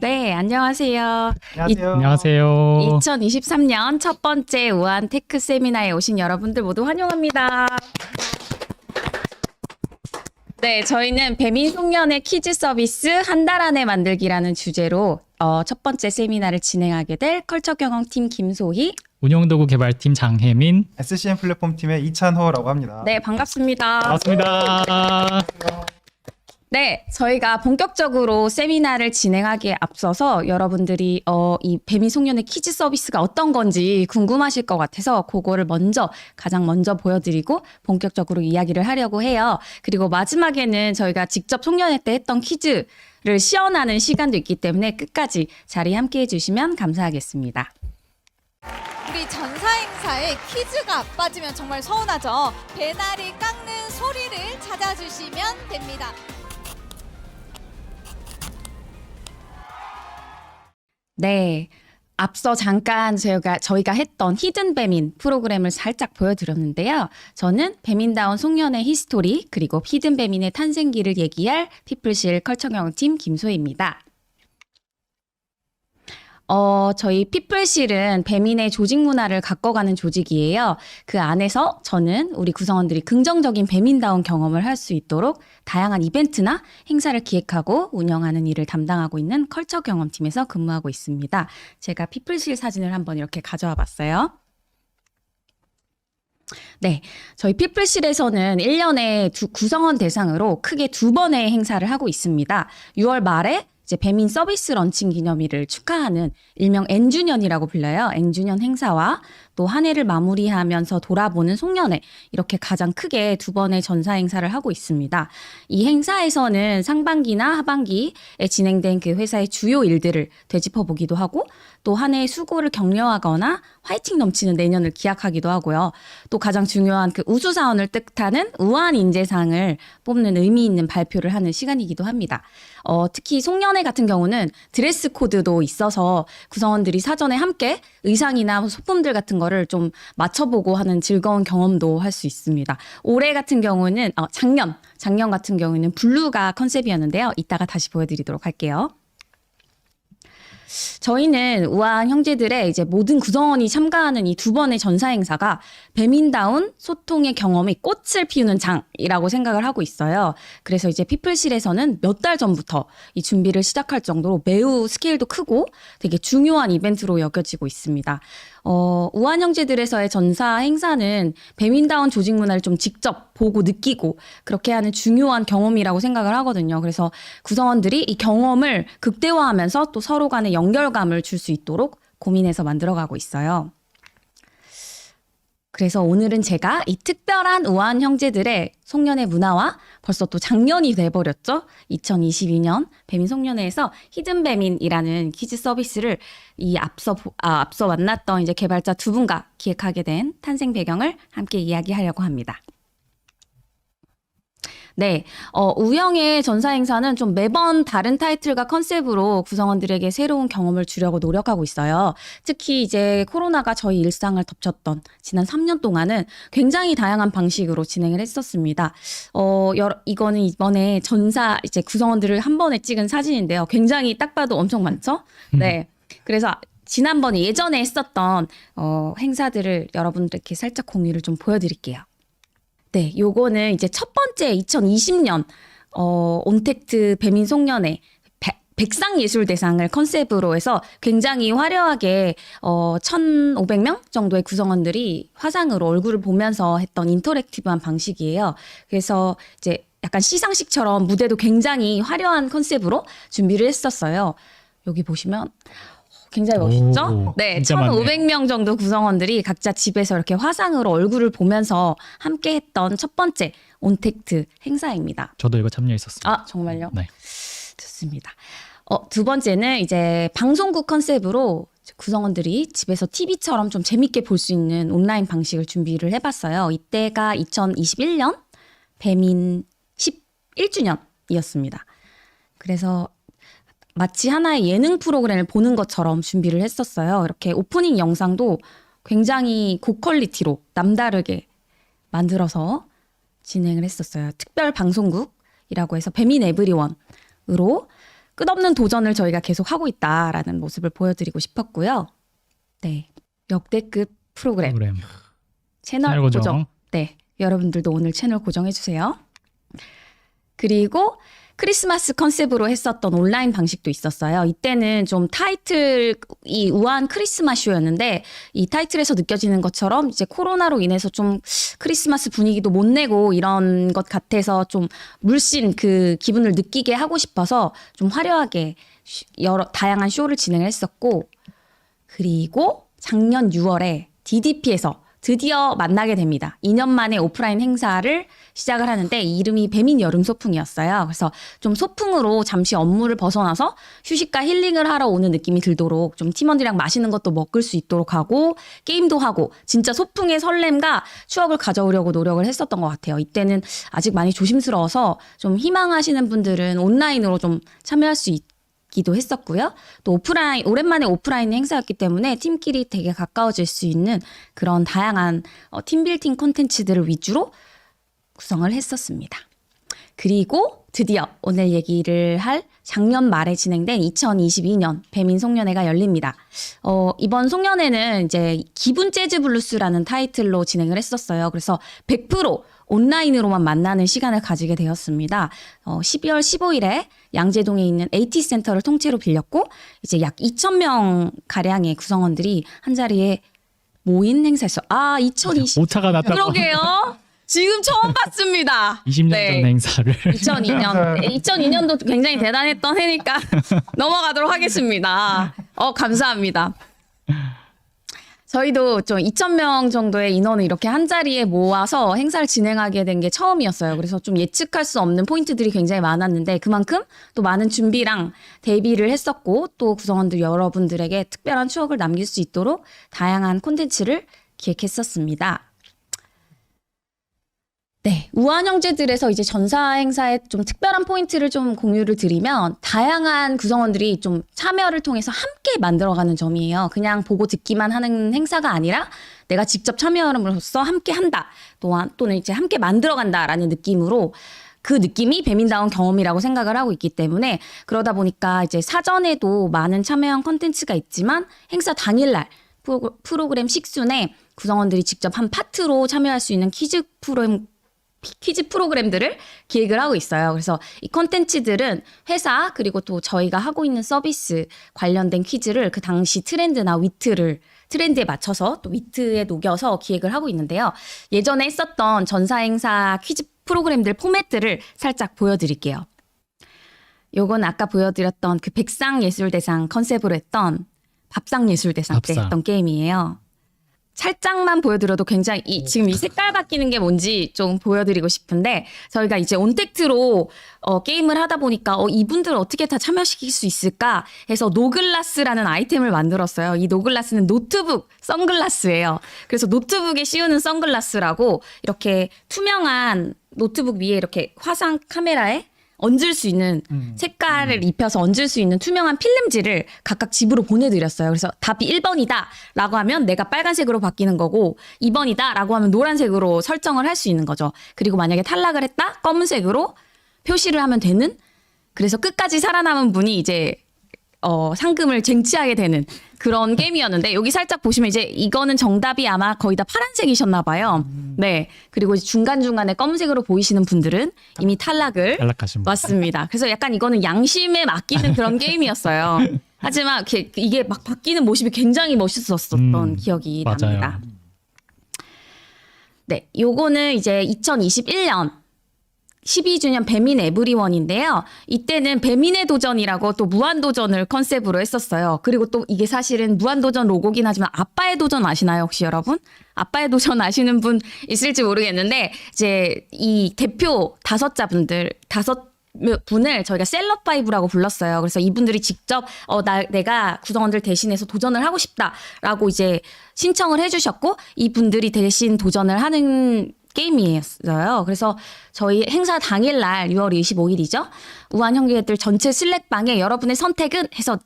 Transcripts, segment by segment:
네, 안녕하세요. 안녕하세요. 안녕하세요. 2023년 첫 번째 우한 테크 세미나에 오신 여러분들 모두 환영합니다. 네, 저희는 배민송년회 퀴즈 서비스 한 달 안에 만들기라는 주제로 첫 번째 세미나를 진행하게 될 컬처 경영팀 김소희. 운영도구 개발팀 장혜민. SCM 플랫폼 팀의 이찬호라고 합니다. 네, 반갑습니다. 반갑습니다. 네, 저희가 본격적으로 세미나를 진행하기에 앞서서 여러분들이 이 배민송년회 퀴즈 서비스가 어떤 건지 궁금하실 것 같아서 그거를 가장 먼저 보여드리고 본격적으로 이야기를 하려고 해요. 그리고 마지막에는 저희가 직접 송년회 때 했던 퀴즈를 시연하는 시간도 있기 때문에 끝까지 자리 함께 해주시면 감사하겠습니다. 우리 전사 행사에 퀴즈가 빠지면 정말 서운하죠. 배나리 깎는 소리를 찾아주시면 됩니다. 네. 앞서 잠깐 저희가 했던 히든 배민 프로그램을 살짝 보여드렸는데요. 저는 배민다운 송년회 히스토리 그리고 히든 배민의 탄생기를 얘기할 피플실 컬처 경영팀 김소희입니다. 저희 피플실은 배민의 조직 문화를 가꿔가는 조직이에요. 그 안에서 저는 우리 구성원들이 긍정적인 배민다운 경험을 할 수 있도록 다양한 이벤트나 행사를 기획하고 운영하는 일을 담당하고 있는 컬처 경험팀에서 근무하고 있습니다. 제가 피플실 사진을 한번 이렇게 가져와 봤어요. 네, 저희 피플실에서는 1년에 구성원 대상으로 크게 2번의 행사를 하고 있습니다. 6월 말에 이제 배민 서비스 런칭 기념일을 축하하는 일명 N주년이라고 불려요. N주년 행사와 또 한 해를 마무리하면서 돌아보는 송년회, 이렇게 가장 크게 2번의 전사 행사를 하고 있습니다. 이 행사에서는 상반기나 하반기에 진행된 그 회사의 주요 일들을 되짚어 보기도 하고 또 한 해의 수고를 격려하거나 화이팅 넘치는 내년을 기약하기도 하고요. 또 가장 중요한 그 우수사원을 뜻하는 우한인재상을 뽑는 의미 있는 발표를 하는 시간이기도 합니다. 특히 송년회 같은 경우는 드레스 코드도 있어서 구성원들이 사전에 함께 의상이나 소품들 같은 거를 좀 맞춰보고 하는 즐거운 경험도 할 수 있습니다. 올해 같은 경우는 작년 같은 경우에는 블루가 컨셉이었는데요. 이따가 다시 보여드리도록 할게요. 저희는 우한 형제들의 이제 모든 구성원이 참가하는 이 2번의 전사 행사가 배민다운 소통의 경험이 꽃을 피우는 장이라고 생각을 하고 있어요. 그래서 이제 피플실에서는 몇 달 전부터 이 준비를 시작할 정도로 매우 스케일도 크고 되게 중요한 이벤트로 여겨지고 있습니다. 우한 형제들에서의 전사 행사는 배민다운 조직 문화를 좀 직접 보고 느끼고 그렇게 하는 중요한 경험이라고 생각을 하거든요. 그래서 구성원들이 이 경험을 극대화하면서 또 서로 간의 연결감을 줄 수 있도록 고민해서 만들어가고 있어요. 그래서 오늘은 제가 이 특별한 우한 형제들의 송년회 문화와 벌써 또 작년이 돼버렸죠. 2022년 배민 송년회에서 히든 배민이라는 퀴즈 서비스를 이 앞서 만났던 이제 개발자 2분과 기획하게 된 탄생 배경을 함께 이야기하려고 합니다. 네, 우영의 전사 행사는 좀 매번 다른 타이틀과 컨셉으로 구성원들에게 새로운 경험을 주려고 노력하고 있어요. 특히 이제 코로나가 저희 일상을 덮쳤던 지난 3년 동안은 굉장히 다양한 방식으로 진행을 했었습니다. 이거는 이번에 전사 이제 구성원들을 한 번에 찍은 사진인데요. 굉장히 딱 봐도 엄청 많죠? 네, 그래서 지난번에 예전에 했었던 행사들을 여러분들께 살짝 공유를 좀 보여드릴게요. 네, 요거는 이제 첫 번째 2020년 온택트 배민 송년회 백상예술대상을 컨셉으로 해서 굉장히 화려하게 1,500명 정도의 구성원들이 화상으로 얼굴을 보면서 했던 인터랙티브한 방식이에요. 그래서 이제 약간 시상식처럼 무대도 굉장히 화려한 컨셉으로 준비를 했었어요. 여기 보시면 굉장히 멋있죠? 네, 1,500명 정도 구성원들이 각자 집에서 이렇게 화상으로 얼굴을 보면서 함께 했던 첫 번째 온택트 행사입니다. 저도 이거 참여했었습니다. 아, 정말요? 네. 좋습니다. 두 번째는 이제 방송국 컨셉으로 구성원들이 집에서 TV처럼 좀 재밌게 볼 수 있는 온라인 방식을 준비를 해봤어요. 이때가 2021년 배민 11주년이었습니다. 그래서 마치 하나의 예능 프로그램을 보는 것처럼 준비를 했었어요. 이렇게 오프닝 영상도 굉장히 고퀄리티로 남다르게 만들어서 진행을 했었어요. 특별 방송국이라고 해서 배민 에브리원으로 끝없는 도전을 저희가 계속 하고 있다라는 모습을 보여드리고 싶었고요. 네, 역대급 프로그램. 채널 고정. 네, 여러분들도 오늘 채널 고정해주세요. 그리고 크리스마스 컨셉으로 했었던 온라인 방식도 있었어요. 이때는 좀 타이틀이 우아한 크리스마스 쇼였는데 이 타이틀에서 느껴지는 것처럼 이제 코로나로 인해서 좀 크리스마스 분위기도 못 내고 이런 것 같아서 좀 물씬 그 기분을 느끼게 하고 싶어서 좀 화려하게 여러 다양한 쇼를 진행을 했었고, 그리고 작년 6월에 DDP에서 드디어 만나게 됩니다. 2년 만에 오프라인 행사를 시작을 하는데 이름이 배민 여름 소풍이었어요. 그래서 좀 소풍으로 잠시 업무를 벗어나서 휴식과 힐링을 하러 오는 느낌이 들도록 좀 팀원들이랑 맛있는 것도 먹을 수 있도록 하고 게임도 하고 진짜 소풍의 설렘과 추억을 가져오려고 노력을 했었던 것 같아요. 이때는 아직 많이 조심스러워서 좀 희망하시는 분들은 온라인으로 좀 참여할 수 기도 했었고요. 또 오프라인, 오랜만에 오프라인 행사였기 때문에 팀끼리 되게 가까워질 수 있는 그런 다양한 팀빌딩 콘텐츠들을 위주로 구성을 했었습니다. 그리고 드디어 오늘 얘기를 할 작년 말에 진행된 2022년 배민 송년회가 열립니다. 이번 송년회는 이제 기분 재즈 블루스라는 타이틀로 진행을 했었어요. 그래서 100% 온라인으로만 만나는 시간을 가지게 되었습니다. 12월 15일에 양재동에 있는 AT 센터를 통째로 빌렸고 이제 약 2,000명 가량의 구성원들이 한 자리에 모인 행사였어요. 2020 오차가 났다고. 그러게요. 지금 처음 봤습니다. 20년 전 행사를 2002년도 굉장히 대단했던 해니까 넘어가도록 하겠습니다. 감사합니다. 저희도 좀 2,000명 정도의 인원을 이렇게 한 자리에 모아서 행사를 진행하게 된 게 처음이었어요. 그래서 좀 예측할 수 없는 포인트들이 굉장히 많았는데 그만큼 또 많은 준비랑 대비를 했었고 또 구성원들 여러분들에게 특별한 추억을 남길 수 있도록 다양한 콘텐츠를 기획했었습니다. 네, 우한 형제들에서 이제 전사 행사에 좀 특별한 포인트를 좀 공유를 드리면 다양한 구성원들이 좀 참여를 통해서 함께 만들어가는 점이에요. 그냥 보고 듣기만 하는 행사가 아니라 내가 직접 참여함으로써 함께 한다. 또는 이제 함께 만들어간다라는 느낌으로 그 느낌이 배민다운 경험이라고 생각을 하고 있기 때문에 그러다 보니까 이제 사전에도 많은 참여형 콘텐츠가 있지만 행사 당일날 프로그램 식순에 구성원들이 직접 한 파트로 참여할 수 있는 퀴즈 프로그램들을 기획을 하고 있어요. 그래서 이 콘텐츠들은 회사 그리고 또 저희가 하고 있는 서비스 관련된 퀴즈를 그 당시 트렌드나 트렌드에 맞춰서 또 위트에 녹여서 기획을 하고 있는데요. 예전에 했었던 전사 행사 퀴즈 프로그램들 포맷들을 살짝 보여드릴게요. 요건 아까 보여드렸던 그 백상예술대상 컨셉으로 했던 밥상예술대상 때 했던 게임이에요. 살짝만 보여드려도 굉장히 지금 이 색깔 바뀌는 게 뭔지 좀 보여드리고 싶은데 저희가 이제 온택트로 게임을 하다 보니까 이분들 어떻게 다 참여시킬 수 있을까 해서 노글라스라는 아이템을 만들었어요. 이 노글라스는 노트북 선글라스예요. 그래서 노트북에 씌우는 선글라스라고 이렇게 투명한 노트북 위에 이렇게 화상 카메라에 얹을 수 있는 색깔을 입혀서 얹을 수 있는 투명한 필름지를 각각 집으로 보내드렸어요. 그래서 답이 1번이다 라고 하면 내가 빨간색으로 바뀌는 거고 2번이다 라고 하면 노란색으로 설정을 할 수 있는 거죠. 그리고 만약에 탈락을 했다? 검은색으로 표시를 하면 되는, 그래서 끝까지 살아남은 분이 이제 상금을 쟁취하게 되는 그런 게임이었는데 여기 살짝 보시면 이제 이거는 정답이 아마 거의 다 파란색이셨나 봐요. 네. 그리고 중간중간에 검은색으로 보이시는 분들은 이미 탈락하신 분. 맞습니다. 그래서 약간 이거는 양심에 맡기는 그런 게임이었어요. 하지만 이게 막 바뀌는 모습이 굉장히 멋있었던 기억이 맞아요. 납니다. 네. 요거는 이제 2021년 12주년 배민 에브리원인데요. 이때는 배민의 도전이라고 또 무한도전을 컨셉으로 했었어요. 그리고 또 이게 사실은 무한도전 로고긴 하지만 아빠의 도전 아시나요, 혹시 여러분? 아빠의 도전 아시는 분 있을지 모르겠는데 이제 이 대표 다섯 분을 저희가 셀럽5라고 불렀어요. 그래서 이분들이 직접 내가 구성원들 대신해서 도전을 하고 싶다라고 이제 신청을 해주셨고 이분들이 대신 도전을 하는 게임이었어요. 그래서 저희 행사 당일날 6월 25일이죠. 우한 형제들 전체 슬랙방에 여러분의 선택은 해서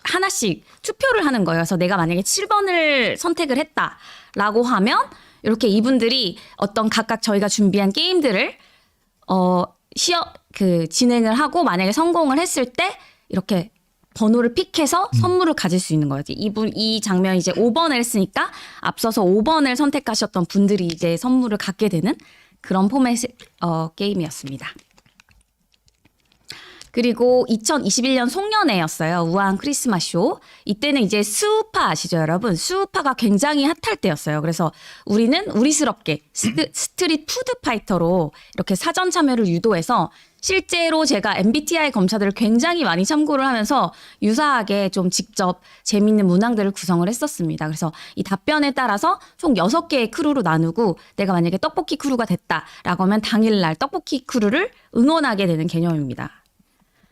하나씩 투표를 하는 거예요. 그래서 내가 만약에 7번을 선택을 했다라고 하면 이렇게 이분들이 어떤 각각 저희가 준비한 게임들을 진행을 하고 만약에 성공을 했을 때 이렇게 번호를 픽해서 선물을 가질 수 있는 거지. 이 장면 이제 5번을 했으니까 앞서서 5번을 선택하셨던 분들이 이제 선물을 갖게 되는 그런 포맷의 게임이었습니다. 그리고 2021년 송년회였어요. 우한 크리스마스 쇼. 이때는 이제 수우파 아시죠, 여러분? 수우파가 굉장히 핫할 때였어요. 그래서 우리는 우리스럽게 스트릿 푸드 파이터로 이렇게 사전 참여를 유도해서 실제로 제가 MBTI 검사들을 굉장히 많이 참고를 하면서 유사하게 좀 직접 재밌는 문항들을 구성을 했었습니다. 그래서 이 답변에 따라서 총 6개의 크루로 나누고 내가 만약에 떡볶이 크루가 됐다라고 하면 당일날 떡볶이 크루를 응원하게 되는 개념입니다.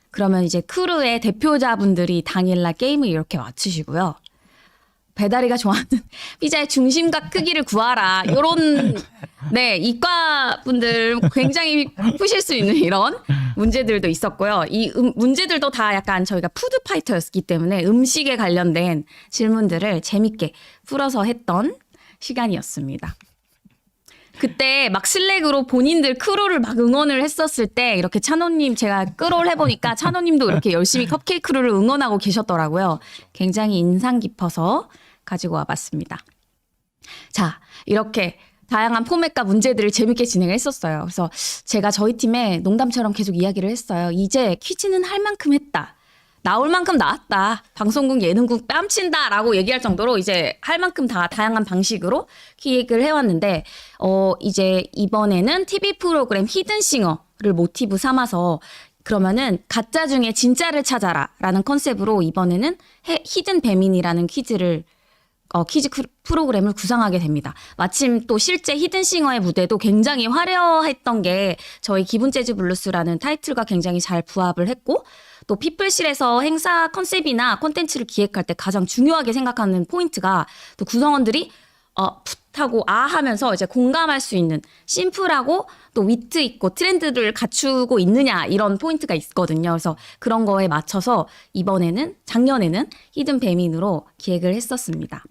그러면 이제 크루의 대표자분들이 당일날 게임을 이렇게 맞추시고요. 배다리가 좋아하는 피자의 중심과 크기를 구하라. 요런 네, 이과 분들 굉장히 푸실 수 있는 이런 문제들도 있었고요. 이 문제들도 다 약간 저희가 푸드 파이터였기 때문에 음식에 관련된 질문들을 재밌게 풀어서 했던 시간이었습니다. 그때 막 슬랙으로 본인들 크루를 막 응원을 했었을 때 이렇게 찬호님 제가 끌어올 해보니까 찬호님도 이렇게 열심히 컵케이크 크루를 응원하고 계셨더라고요. 굉장히 인상 깊어서 가지고 와봤습니다. 자, 이렇게 다양한 포맷과 문제들을 재밌게 진행을 했었어요. 그래서 제가 저희 팀에 농담처럼 계속 이야기를 했어요. 이제 퀴즈는 할 만큼 했다. 나올 만큼 나왔다. 방송국 예능국 뺨친다 라고 얘기할 정도로 이제 할 만큼 다 다양한 방식으로 기획을 해왔는데 이제 이번에는 TV 프로그램 히든싱어를 모티브 삼아서 그러면은 가짜 중에 진짜를 찾아라 라는 컨셉으로 이번에는 히든 배민이라는 퀴즈 프로그램을 구상하게 됩니다. 마침 또 실제 히든싱어의 무대도 굉장히 화려했던 게 저희 기분 재즈 블루스라는 타이틀과 굉장히 잘 부합을 했고 또 피플실에서 행사 컨셉이나 콘텐츠를 기획할 때 가장 중요하게 생각하는 포인트가 또 구성원들이 풋하고 하면서 이제 공감할 수 있는 심플하고 또 위트 있고 트렌드를 갖추고 있느냐 이런 포인트가 있거든요. 그래서 그런 거에 맞춰서 작년에는 히든 배민으로 기획을 했었습니다.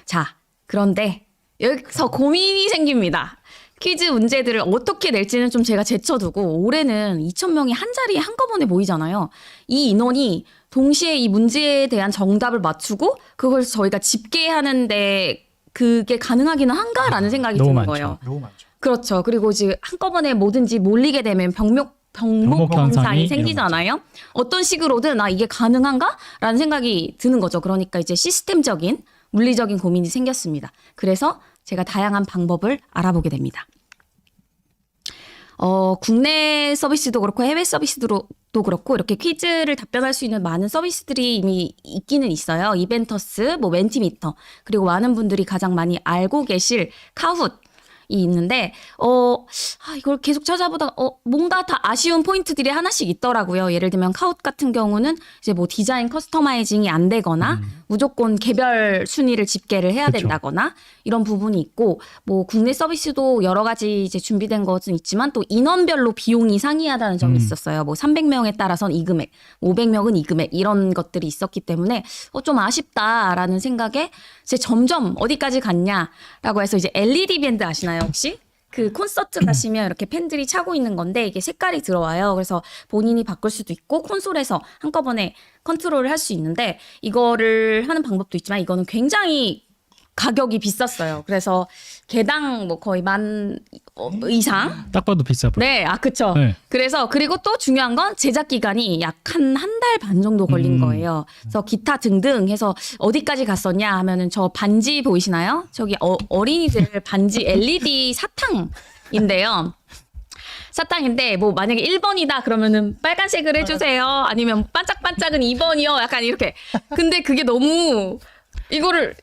자, 그런데 여기서 고민이 생깁니다. 퀴즈 문제들을 어떻게 낼지는 좀 제가 제쳐두고 올해는 2,000명이 한 자리에 한꺼번에 모이잖아요. 이 인원이 동시에 이 문제에 대한 정답을 맞추고 그걸 저희가 집계하는데 그게 가능하기는 한가라는 생각이 너무 드는 많죠. 거예요. 너무 많죠. 그렇죠. 그리고 이제 한꺼번에 뭐든지 몰리게 되면 병목 현상이 현상이 생기잖아요. 어떤 식으로든 이게 가능한가라는 생각이 드는 거죠. 그러니까 이제 시스템적인 물리적인 고민이 생겼습니다. 그래서 제가 다양한 방법을 알아보게 됩니다. 국내 서비스도 그렇고 해외 서비스도 그렇고 이렇게 퀴즈를 답변할 수 있는 많은 서비스들이 이미 있기는 있어요. 이벤터스, 멘티미터, 그리고 많은 분들이 가장 많이 알고 계실 카훗. 이 있는데 이걸 계속 찾아보다가 뭔가 다 아쉬운 포인트들이 하나씩 있더라고요. 예를 들면 카훗 같은 경우는 이제 뭐 디자인 커스터마이징이 안 되거나 무조건 개별 순위를 집계를 해야 그쵸. 된다거나 이런 부분이 있고 뭐 국내 서비스도 여러 가지 이제 준비된 것은 있지만 또 인원별로 비용이 상이하다는 점이 있었어요. 뭐 300명에 따라서는 이 금액, 500명은 이 금액 이런 것들이 있었기 때문에 좀 아쉽다라는 생각에 이제 점점 어디까지 갔냐라고 해서 이제 LED 밴드 아시나요 혹시? 그 콘서트 가시면 이렇게 팬들이 차고 있는 건데 이게 색깔이 들어와요. 그래서 본인이 바꿀 수도 있고 콘솔에서 한꺼번에 컨트롤을 할 수 있는데 이거를 하는 방법도 있지만 이거는 굉장히 가격이 비쌌어요. 그래서 개당 뭐 거의 10,000 이상? 딱 봐도 비싸 보여. 네, 그쵸. 네. 그래서 그리고 또 중요한 건 제작 기간이 약 한 달 반 정도 걸린 거예요. 그래서 기타 등등 해서 어디까지 갔었냐 하면은 저 반지 보이시나요? 저기 어린이들 반지 LED 사탕인데요. 사탕인데 뭐 만약에 1번이다 그러면은 빨간색을 해주세요. 아니면 반짝반짝은 2번이요. 약간 이렇게. 근데 그게 너무 이거를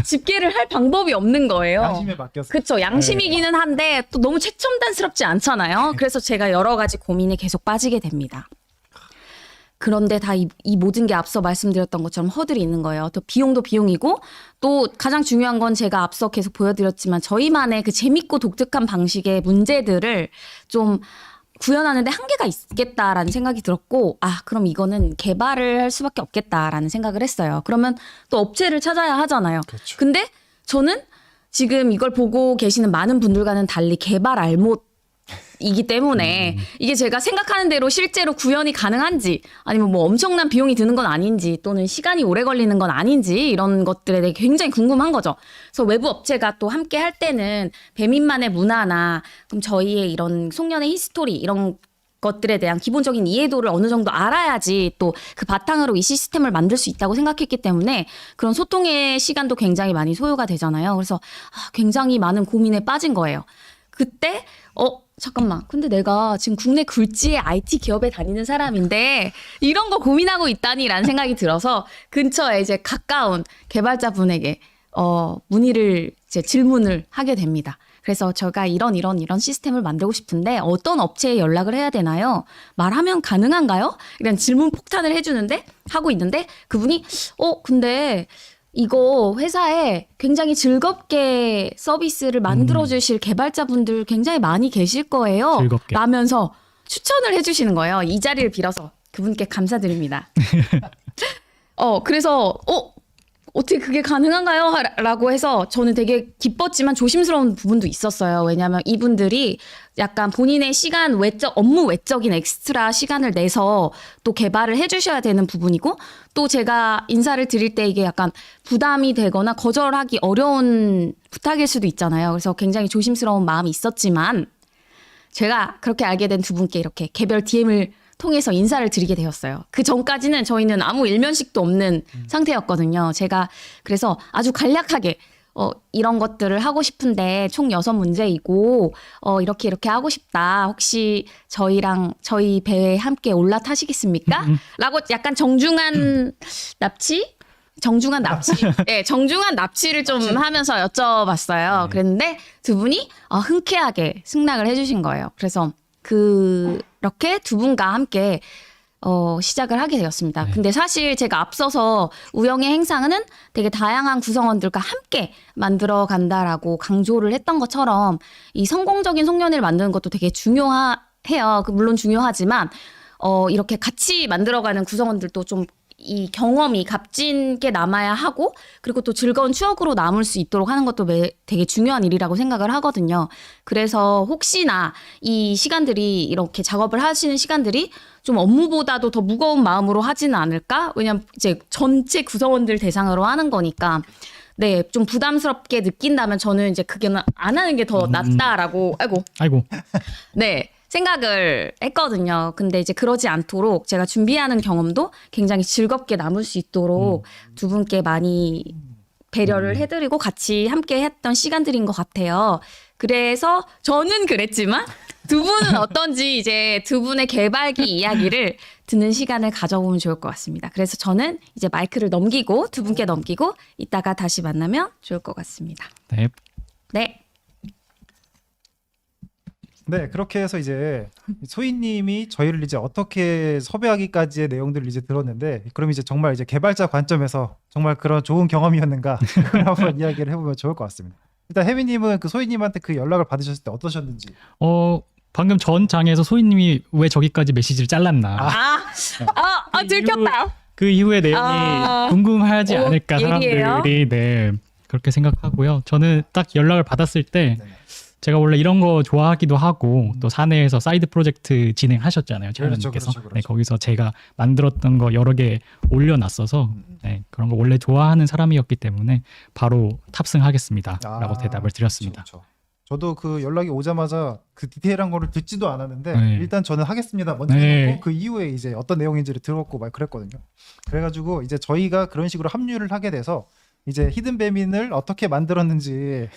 집계를 할 방법이 없는 거예요. 양심에 맡겼어요. 그쵸. 양심이기는 한데 또 너무 최첨단스럽지 않잖아요. 그래서 제가 여러 가지 고민에 계속 빠지게 됩니다. 그런데 다 이 모든 게 앞서 말씀드렸던 것처럼 허들이 있는 거예요. 또 비용도 비용이고 또 가장 중요한 건 제가 앞서 계속 보여드렸지만 저희만의 그 재밌고 독특한 방식의 문제들을 좀 구현하는데 한계가 있겠다라는 생각이 들었고 그럼 이거는 개발을 할 수밖에 없겠다라는 생각을 했어요. 그러면 또 업체를 찾아야 하잖아요. 그렇죠. 근데 저는 지금 이걸 보고 계시는 많은 분들과는 달리 개발 알못 이기 때문에 이게 제가 생각하는 대로 실제로 구현이 가능한지 아니면 뭐 엄청난 비용이 드는 건 아닌지 또는 시간이 오래 걸리는 건 아닌지 이런 것들에 대해 굉장히 궁금한 거죠. 그래서 외부 업체가 또 함께 할 때는 배민만의 문화나 그럼 저희의 이런 송년회 히스토리 이런 것들에 대한 기본적인 이해도를 어느 정도 알아야지 또 그 바탕으로 이 시스템을 만들 수 있다고 생각했기 때문에 그런 소통의 시간도 굉장히 많이 소요가 되잖아요. 그래서 굉장히 많은 고민에 빠진 거예요. 그때 잠깐만. 근데 내가 지금 국내 굴지의 IT 기업에 다니는 사람인데 이런 거 고민하고 있다니라는 생각이 들어서 근처에 이제 가까운 개발자분에게 문의를 이제 질문을 하게 됩니다. 그래서 제가 이런 시스템을 만들고 싶은데 어떤 업체에 연락을 해야 되나요? 말하면 가능한가요? 이런 질문 폭탄을 하고 있는데 그분이 근데 이거 회사에 굉장히 즐겁게 서비스를 만들어주실 개발자분들 굉장히 많이 계실 거예요. 즐겁게. 라면서 추천을 해주시는 거예요. 이 자리를 빌어서 그분께 감사드립니다. 그래서 어떻게 그게 가능한가요? 라고 해서 저는 되게 기뻤지만 조심스러운 부분도 있었어요. 왜냐하면 이분들이 약간 본인의 시간 업무 외적인 엑스트라 시간을 내서 또 개발을 해주셔야 되는 부분이고 또 제가 인사를 드릴 때 이게 약간 부담이 되거나 거절하기 어려운 부탁일 수도 있잖아요. 그래서 굉장히 조심스러운 마음이 있었지만 제가 그렇게 알게 된 두 분께 이렇게 개별 DM을 통해서 인사를 드리게 되었어요. 그 전까지는 저희는 아무 일면식도 없는 상태였거든요. 제가 그래서 아주 간략하게 이런 것들을 하고 싶은데 총 6문제이고 이렇게 하고 싶다. 혹시 저희 배에 함께 올라타시겠습니까? 라고 약간 정중한 납치? 네, 정중한 납치를 좀 하면서 여쭤봤어요. 그랬는데 두 분이 흔쾌하게 승낙을 해주신 거예요. 그래서 그렇게 두 분과 함께 시작을 하게 되었습니다. 네. 근데 사실 제가 앞서서 우영의 행사는 되게 다양한 구성원들과 함께 만들어 간다라고 강조를 했던 것처럼 이 성공적인 송년회를 만드는 것도 되게 중요해요. 물론 중요하지만 이렇게 같이 만들어가는 구성원들도 좀 이 경험이 값지게 남아야 하고 그리고 또 즐거운 추억으로 남을 수 있도록 하는 것도 되게 중요한 일이라고 생각을 하거든요. 그래서 혹시나 이 시간들이 이렇게 작업을 하시는 시간들이 좀 업무보다도 더 무거운 마음으로 하지는 않을까? 왜냐면 이제 전체 구성원들 대상으로 하는 거니까 네, 좀 부담스럽게 느낀다면 저는 이제 그게 안 하는 게 더 낫다라고 아이고. 네. 생각을 했거든요. 근데 이제 그러지 않도록 제가 준비하는 경험도 굉장히 즐겁게 남을 수 있도록 두 분께 많이 배려를 해드리고 같이 함께 했던 시간들인 것 같아요. 그래서 저는 그랬지만 두 분은 어떤지 이제 두 분의 개발기 이야기를 듣는 시간을 가져보면 좋을 것 같습니다. 그래서 저는 이제 마이크를 두 분께 넘기고 이따가 다시 만나면 좋을 것 같습니다. 네. 네. 네, 그렇게 해서 이제 소희님이 저희를 이제 어떻게 섭외하기까지의 내용들을 이제 들었는데, 그럼 이제 정말 이제 개발자 관점에서 정말 그런 좋은 경험이었는가 그걸 한번 이야기를 해보면 좋을 것 같습니다. 일단 혜미님은 그 소희님한테 그 연락을 받으셨을 때 어떠셨는지. 방금 전 장에서 소희님이 왜 저기까지 메시지를 잘랐나. 들켰다. 그 이후의 내용이 궁금하지 않을까 예리해요? 사람들이 네 그렇게 생각하고요. 저는 딱 연락을 받았을 때 제가 원래 이런 거 좋아하기도 하고 또 사내에서 사이드 프로젝트 진행하셨잖아요. 차연님께서. 그렇죠. 네, 거기서 제가 만들었던 거 여러 개 올려놨어서 네, 그런 거 원래 좋아하는 사람이었기 때문에 바로 탑승하겠습니다. 라고 대답을 드렸습니다. 그렇죠. 저도 그 연락이 오자마자 그 디테일한 거를 듣지도 않았는데 네. 일단 저는 하겠습니다 먼저 네. 해놓고 그 이후에 이제 어떤 내용인지를 들었고 막 그랬거든요. 그래가지고 이제 저희가 그런 식으로 합류를 하게 돼서 이제 히든 배민을 어떻게 만들었는지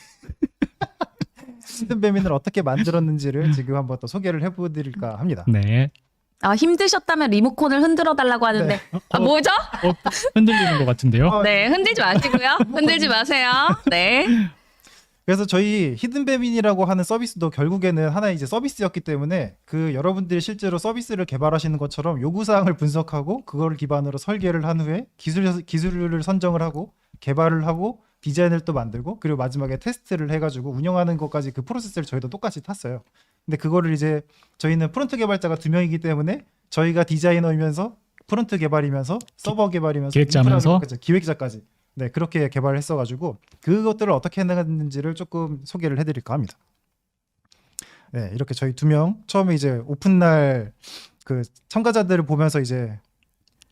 히든 배민을 어떻게 만들었는지를 지금 한번 또 소개를 해보드릴까 합니다. 네. 힘드셨다면 리모컨을 흔들어 달라고 하는데 뭐죠? 흔들리는 것 같은데요. 네, 흔들지 마시고요. 흔들지 마세요. 네. 그래서 저희 히든 배민이라고 하는 서비스도 결국에는 하나의 이제 서비스였기 때문에 그 여러분들이 실제로 서비스를 개발하시는 것처럼 요구사항을 분석하고 그걸 기반으로 설계를 한 후에 기술을 선정을 하고 개발을 하고 디자인을 또 만들고 그리고 마지막에 테스트를 해가지고 운영하는 것까지 그 프로세스를 저희도 똑같이 탔어요. 근데 그거를 이제 저희는 프론트 개발자가 2명이기 때문에 저희가 디자이너이면서 프론트 개발이면서 서버 개발이면서 기획자면서 기획자까지 네 그렇게 개발을 했어가지고 그것들을 어떻게 했는지를 조금 소개를 해드릴까 합니다. 네, 이렇게 저희 2명 처음에 이제 오픈날 그 참가자들을 보면서 이제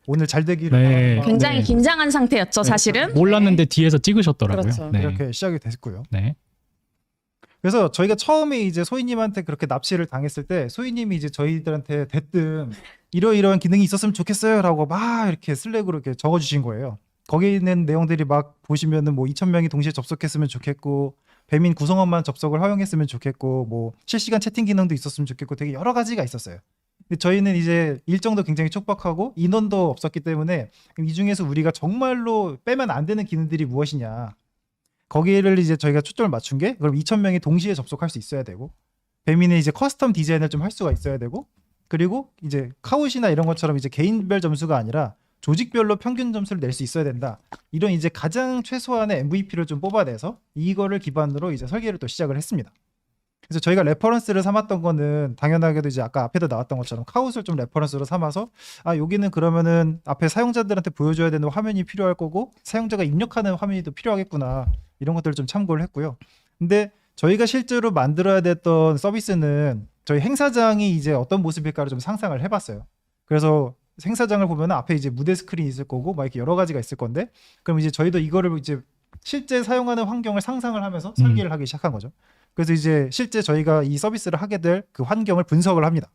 오늘 잘 되기를 네. 바라는 마음에 굉장히 긴장한 상태였죠, 사실은. 몰랐는데 뒤에서 찍으셨더라고요. 그렇죠. 네. 이렇게 시작이 됐고요. 네. 그래서 저희가 처음에 이제 소희님한테 그렇게 납치를 당했을 때 소희님이 이제 저희들한테 대뜸 이러이러한 기능이 있었으면 좋겠어요라고 막 이렇게 슬랙으로 이렇게 적어주신 거예요. 거기에 있는 내용들이 막 보시면은 뭐 2,000명이 동시에 접속했으면 좋겠고 배민 구성원만 접속을 허용했으면 좋겠고 뭐 실시간 채팅 기능도 있었으면 좋겠고 되게 여러 가지가 있었어요. 근데 저희는 이제 일정도 굉장히 촉박하고 인원도 없었기 때문에 이 중에서 우리가 정말로 빼면 안 되는 기능들이 무엇이냐. 거기를 이제 저희가 초점을 맞춘 게 그럼 2,000명이 동시에 접속할 수 있어야 되고 배민은 이제 커스텀 디자인을 좀 할 수가 있어야 되고 그리고 이제 카웃이나 이런 것처럼 이제 개인별 점수가 아니라 조직별로 평균 점수를 낼 수 있어야 된다. 이런 이제 가장 최소한의 MVP를 좀 뽑아내서 이거를 기반으로 이제 설계를 또 시작을 했습니다. 그래서 저희가 레퍼런스를 삼았던 거는 당연하게도 이제 아까 앞에도 나왔던 것처럼 카웃을 좀 레퍼런스로 삼아서 아 여기는 그러면은 앞에 사용자들한테 보여줘야 되는 화면이 필요할 거고 사용자가 입력하는 화면이 또 필요하겠구나 이런 것들을 좀 참고를 했고요. 근데 저희가 실제로 만들어야 됐던 서비스는 저희 행사장이 이제 어떤 모습일까를 좀 상상을 해봤어요. 그래서 행사장을 보면 앞에 이제 무대 스크린이 있을 거고 막 이렇게 여러 가지가 있을 건데 그럼 이제 저희도 이거를 이제 실제 사용하는 환경을 상상을 하면서 설계를 하기 시작한 거죠. 그래서 이제 실제 저희가 이 서비스를 하게 될 그 환경을 분석을 합니다.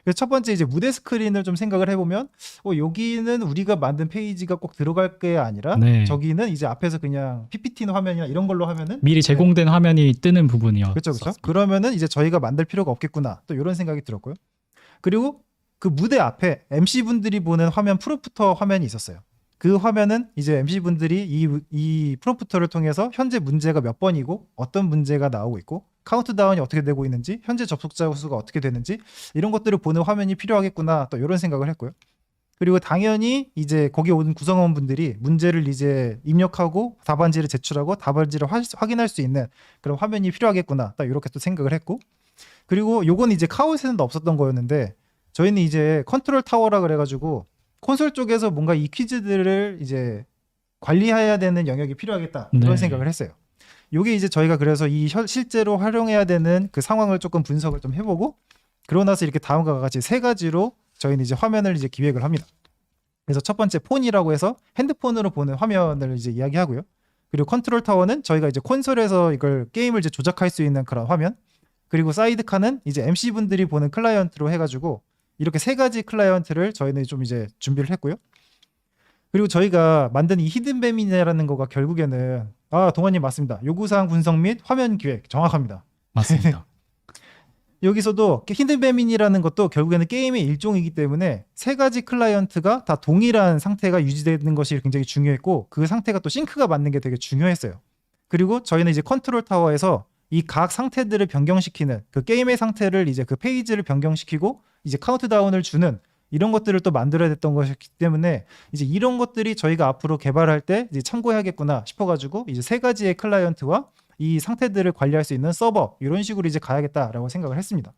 그래서 첫 번째 이제 무대 스크린을 좀 생각을 해보면 여기는 우리가 만든 페이지가 꼭 들어갈 게 아니라 네. 저기는 이제 앞에서 그냥 PPT 화면이나 이런 걸로 하면은 미리 제공된 화면이 뜨는 부분이요. 그렇죠, 그렇죠. 그러면은 이제 저희가 만들 필요가 없겠구나. 또 이런 생각이 들었고요. 그리고 그 무대 앞에 MC 분들이 보는 화면 프롬프터 화면이 있었어요. 그 화면은 이제 MC 분들이 이 프롬프터를 통해서 현재 문제가 몇 번이고 어떤 문제가 나오고 있고 카운트다운이 어떻게 되고 있는지 현재 접속자 수가 어떻게 되는지 이런 것들을 보는 화면이 필요하겠구나. 또 이런 생각을 했고요. 그리고 당연히 이제 거기 온 구성원분들이 문제를 이제 입력하고 답안지를 제출하고 답안지를 확인할 수 있는 그런 화면이 필요하겠구나. 딱 이렇게 또 생각을 했고 그리고 요건 이제 카오스에는 없었던 거였는데 저희는 이제 컨트롤 타워라 그래가지고 콘솔 쪽에서 뭔가 이 퀴즈들을 이제 관리해야 되는 영역이 필요하겠다 이런 네. 생각을 했어요. 요게 이제 저희가 그래서 이 실제로 활용해야 되는 그 상황을 조금 분석을 좀 해보고 그러고 나서 이렇게 다음과 같이 3가지로 저희는 이제 화면을 이제 기획을 합니다. 그래서 첫 번째 폰이라고 해서 핸드폰으로 보는 화면을 이제 이야기하고요. 그리고 컨트롤 타워는 저희가 이제 콘솔에서 이걸 게임을 이제 조작할 수 있는 그런 화면. 그리고 사이드카는 이제 MC 분들이 보는 클라이언트로 해가지고 이렇게 3가지 클라이언트를 저희는 좀 이제 준비를 했고요. 그리고 저희가 만든 이 히든배민이라는 거가 결국에는 동환님 맞습니다. 요구사항 분석 및 화면 기획 정확합니다. 맞습니다. 여기서도 히든배민이라는 것도 결국에는 게임의 일종이기 때문에 3가지 클라이언트가 다 동일한 상태가 유지되는 것이 굉장히 중요했고 그 상태가 또 싱크가 맞는 게 되게 중요했어요. 그리고 저희는 이제 컨트롤 타워에서 이 각 상태들을 변경시키는 그 게임의 상태를 이제 그 페이지를 변경시키고 이제 카운트다운을 주는 이런 것들을 또 만들어야 됐던 것이기 때문에 이제 이런 것들이 저희가 앞으로 개발할 때 이제 참고해야겠구나 싶어가지고 이제 3가지의 클라이언트와 이 상태들을 관리할 수 있는 서버 이런 식으로 이제 가야겠다라고 생각을 했습니다.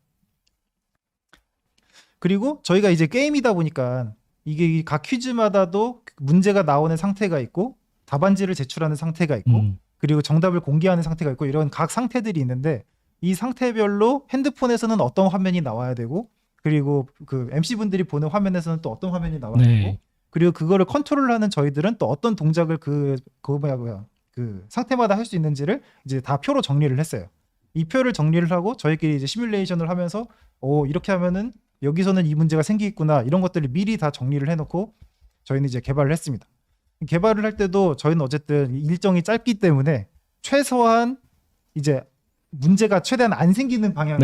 그리고 저희가 이제 게임이다 보니까 이게 각 퀴즈마다도 문제가 나오는 상태가 있고 답안지를 제출하는 상태가 있고 그리고 정답을 공개하는 상태가 있고 이런 각 상태들이 있는데 이 상태별로 핸드폰에서는 어떤 화면이 나와야 되고 그리고 그 MC분들이 보는 화면에서는 또 어떤 화면이 나와야 되고 그리고 그거를 컨트롤하는 저희들은 또 어떤 동작을 그 상태마다 할 수 있는지를 이제 다 표로 정리를 했어요. 이 표를 정리를 하고 저희끼리 이제 시뮬레이션을 하면서 이렇게 하면은 여기서는 이 문제가 생기겠구나 이런 것들을 미리 다 정리를 해놓고 저희는 이제 개발을 했습니다. 개발을 할 때도 저희는 어쨌든 일정이 짧기 때문에 최소한 이제 문제가 최대한 안 생기는 방향,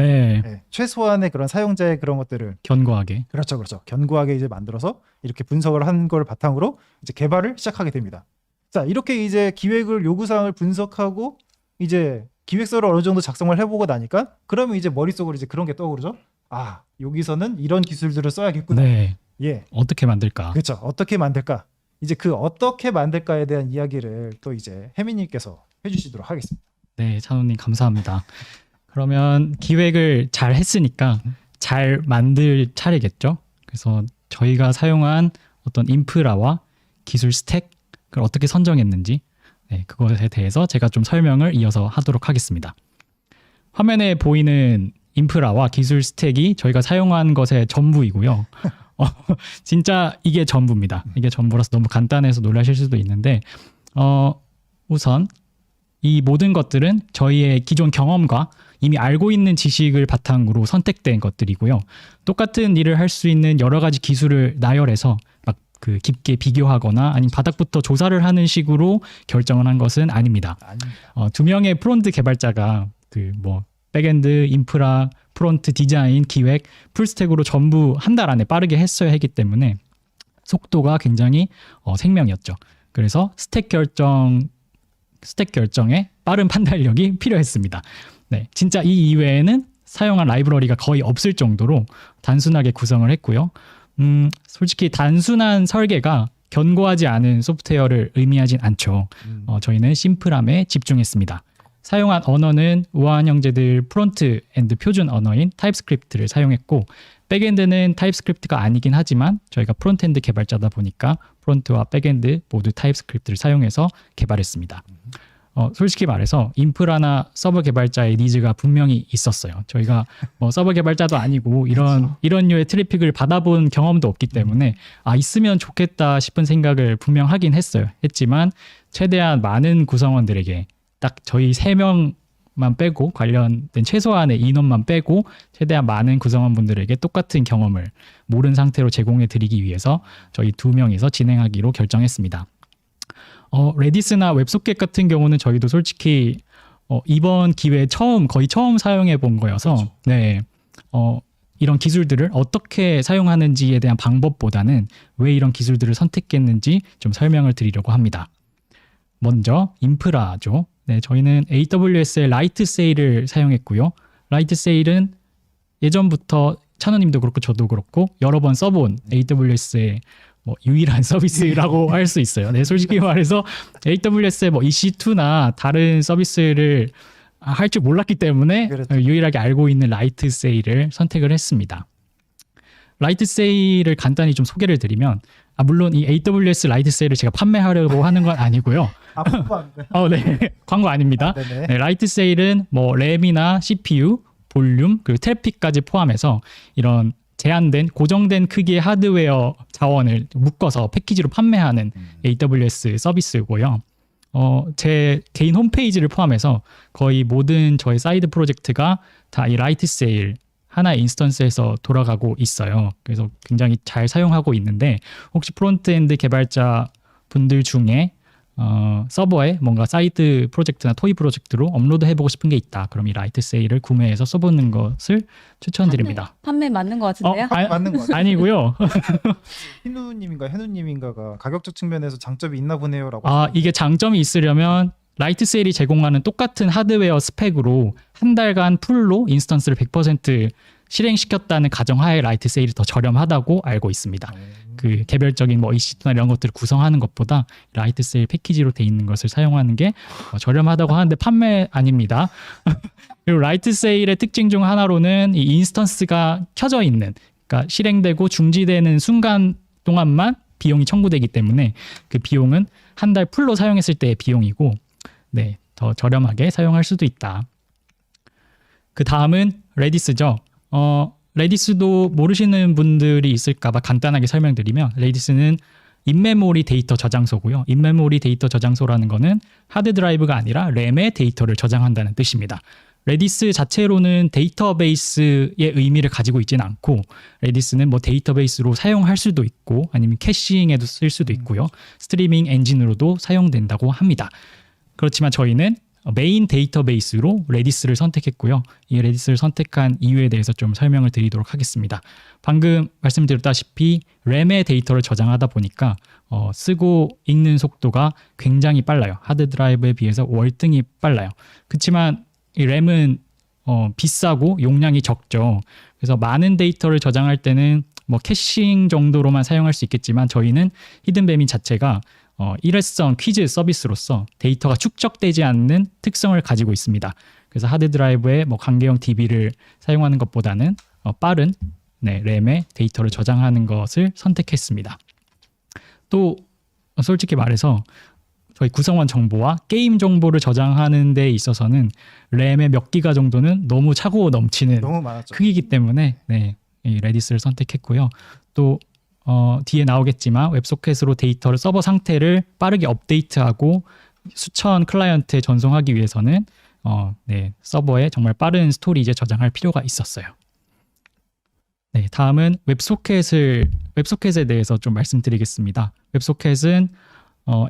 최소한의 그런 사용자의 그런 것들을 견고하게. 그렇죠. 견고하게 이제 만들어서 이렇게 분석을 한 걸 바탕으로 이제 개발을 시작하게 됩니다. 자, 이렇게 이제 기획을 요구사항을 분석하고 이제 기획서를 어느 정도 작성을 해보고 나니까 그러면 이제 머릿속으로 이제 그런 게 떠오르죠. 여기서는 이런 기술들을 써야겠구나. 예. 어떻게 만들까? 그렇죠. 어떻게 만들까? 이제 그 어떻게 만들까에 대한 이야기를 또 이제 혜민님께서 해주시도록 하겠습니다. 네, 찬호님 감사합니다. 그러면 기획을 잘 했으니까 잘 만들 차례겠죠. 그래서 저희가 사용한 어떤 인프라와 기술 스택을 어떻게 선정했는지 그것에 대해서 제가 좀 설명을 이어서 하도록 하겠습니다. 화면에 보이는 인프라와 기술 스택이 저희가 사용한 것의 전부이고요. 진짜 이게 전부입니다. 이게 전부라서 너무 간단해서 놀라실 수도 있는데 우선 이 모든 것들은 저희의 기존 경험과 이미 알고 있는 지식을 바탕으로 선택된 것들이고요. 똑같은 일을 할 수 있는 여러 가지 기술을 나열해서 막 그 깊게 비교하거나 아니면 바닥부터 조사를 하는 식으로 결정을 한 것은 아닙니다. 아닙니다. 두 명의 프론트 개발자가 그 뭐 백엔드, 인프라, 프론트 디자인, 기획, 풀스택으로 전부 한 달 안에 빠르게 했어야 했기 때문에 속도가 굉장히 생명이었죠. 그래서 스택 결정에 빠른 판단력이 필요했습니다. 네, 진짜 이 이외에는 사용한 라이브러리가 거의 없을 정도로 단순하게 구성을 했고요. 솔직히 단순한 설계가 견고하지 않은 소프트웨어를 의미하진 않죠. 저희는 심플함에 집중했습니다. 사용한 언어는 우아한 형제들 프론트 엔드 표준 언어인 타입스크립트를 사용했고 백엔드는 타입스크립트가 아니긴 하지만 저희가 프론트엔드 개발자다 보니까 프론트와 백엔드 모두 타입스크립트를 사용해서 개발했습니다. 솔직히 말해서 인프라나 서버 개발자의 니즈가 분명히 있었어요. 저희가 뭐 서버 개발자도 아니고 이런 류의 트래픽을 받아본 경험도 없기 때문에 있으면 좋겠다 싶은 생각을 분명 하긴 했지만 최대한 많은 구성원들에게 딱 저희 3명만 빼고 관련된 최소한의 인원만 빼고 최대한 많은 구성원분들에게 똑같은 경험을 모른 상태로 제공해 드리기 위해서 저희 2명이서 진행하기로 결정했습니다. 레디스나 웹소켓 같은 경우는 저희도 솔직히 이번 기회에 거의 처음 사용해 본 거여서 그렇죠. 네, 이런 기술들을 어떻게 사용하는지에 대한 방법보다는 왜 이런 기술들을 선택했는지 좀 설명을 드리려고 합니다. 먼저 인프라죠. 네, 저희는 AWS의 라이트 세일을 사용했고요. 라이트 세일은 예전부터 찬호님도 그렇고 저도 그렇고 여러 번 써본 AWS의 유일한 서비스라고 할 수 있어요. 네, 솔직히 말해서 AWS의 EC2나 다른 서비스를 할 줄 몰랐기 때문에 그렇죠. 유일하게 알고 있는 라이트 세일을 선택을 했습니다. 라이트 세일을 간단히 좀 소개를 드리면 물론 이 AWS 라이트 세일을 제가 판매하려고 하는 건 아니고요. 네, 광고 아닙니다. 네네. 네, 라이트 세일은 램이나 CPU, 볼륨, 그리고 트래픽까지 포함해서 이런 제한된 고정된 크기의 하드웨어 자원을 묶어서 패키지로 판매하는 AWS 서비스고요. 제 개인 홈페이지를 포함해서 거의 모든 저희 사이드 프로젝트가 다 이 라이트 세일 하나의 인스턴스에서 돌아가고 있어요. 그래서 굉장히 잘 사용하고 있는데 혹시 프론트엔드 개발자 분들 중에 서버에 뭔가 사이드 프로젝트나 토이 프로젝트로 업로드 해보고 싶은 게 있다. 그럼 이 라이트 세일을 구매해서 써보는 것을 추천드립니다. 판매 맞는 것 같은데요? 맞는 거 같아요. 아니고요. 희누님인가 해누님인가가 가격적 측면에서 장점이 있나 보네요라고. 이게 장점이 있으려면 라이트 세일이 제공하는 똑같은 하드웨어 스펙으로 한 달간 풀로 인스턴스를 100% 실행시켰다는 가정하에 라이트 세일이 더 저렴하다고 알고 있습니다. 그 개별적인 EC2나 이런 것들을 구성하는 것보다 라이트 세일 패키지로 돼 있는 것을 사용하는 게 저렴하다고 하는데 판매 아닙니다. 그리고 라이트 세일의 특징 중 하나로는 이 인스턴스가 켜져 있는, 그러니까 실행되고 중지되는 순간 동안만 비용이 청구되기 때문에 그 비용은 한 달 풀로 사용했을 때의 비용이고, 네, 더 저렴하게 사용할 수도 있다. 그 다음은 레디스죠. 레디스도 모르시는 분들이 있을까봐 간단하게 설명드리면 레디스는 인메모리 데이터 저장소고요. 인메모리 데이터 저장소라는 거는 하드 드라이브가 아니라 램에 데이터를 저장한다는 뜻입니다. 레디스 자체로는 데이터베이스의 의미를 가지고 있지는 않고 레디스는 데이터베이스로 사용할 수도 있고 아니면 캐싱에도 쓸 수도 있고요. 스트리밍 엔진으로도 사용된다고 합니다. 그렇지만 저희는 메인 데이터베이스로 레디스를 선택했고요. 이 레디스를 선택한 이유에 대해서 좀 설명을 드리도록 하겠습니다. 방금 말씀드렸다시피 램에 데이터를 저장하다 보니까 쓰고 읽는 속도가 굉장히 빨라요. 하드 드라이브에 비해서 월등히 빨라요. 그렇지만 이 램은 비싸고 용량이 적죠. 그래서 많은 데이터를 저장할 때는 캐싱 정도로만 사용할 수 있겠지만 저희는 히든배민 자체가 일회성 퀴즈 서비스로서 데이터가 축적되지 않는 특성을 가지고 있습니다. 그래서 하드 드라이브에 관계형 DB를 사용하는 것보다는 빠른 램에 데이터를 저장하는 것을 선택했습니다. 또 솔직히 말해서 저희 구성원 정보와 게임 정보를 저장하는 데 있어서는 램의 몇 기가 정도는 너무 차고 넘치는 너무 많았죠. 크기이기 때문에 네, 이 레디스를 선택했고요. 또 뒤에 나오겠지만 웹소켓으로 데이터를 서버 상태를 빠르게 업데이트하고 수천 클라이언트에 전송하기 위해서는 네, 서버에 정말 빠른 스토리지에 저장할 필요가 있었어요. 네, 다음은 웹소켓에 대해서 좀 말씀드리겠습니다. 웹소켓은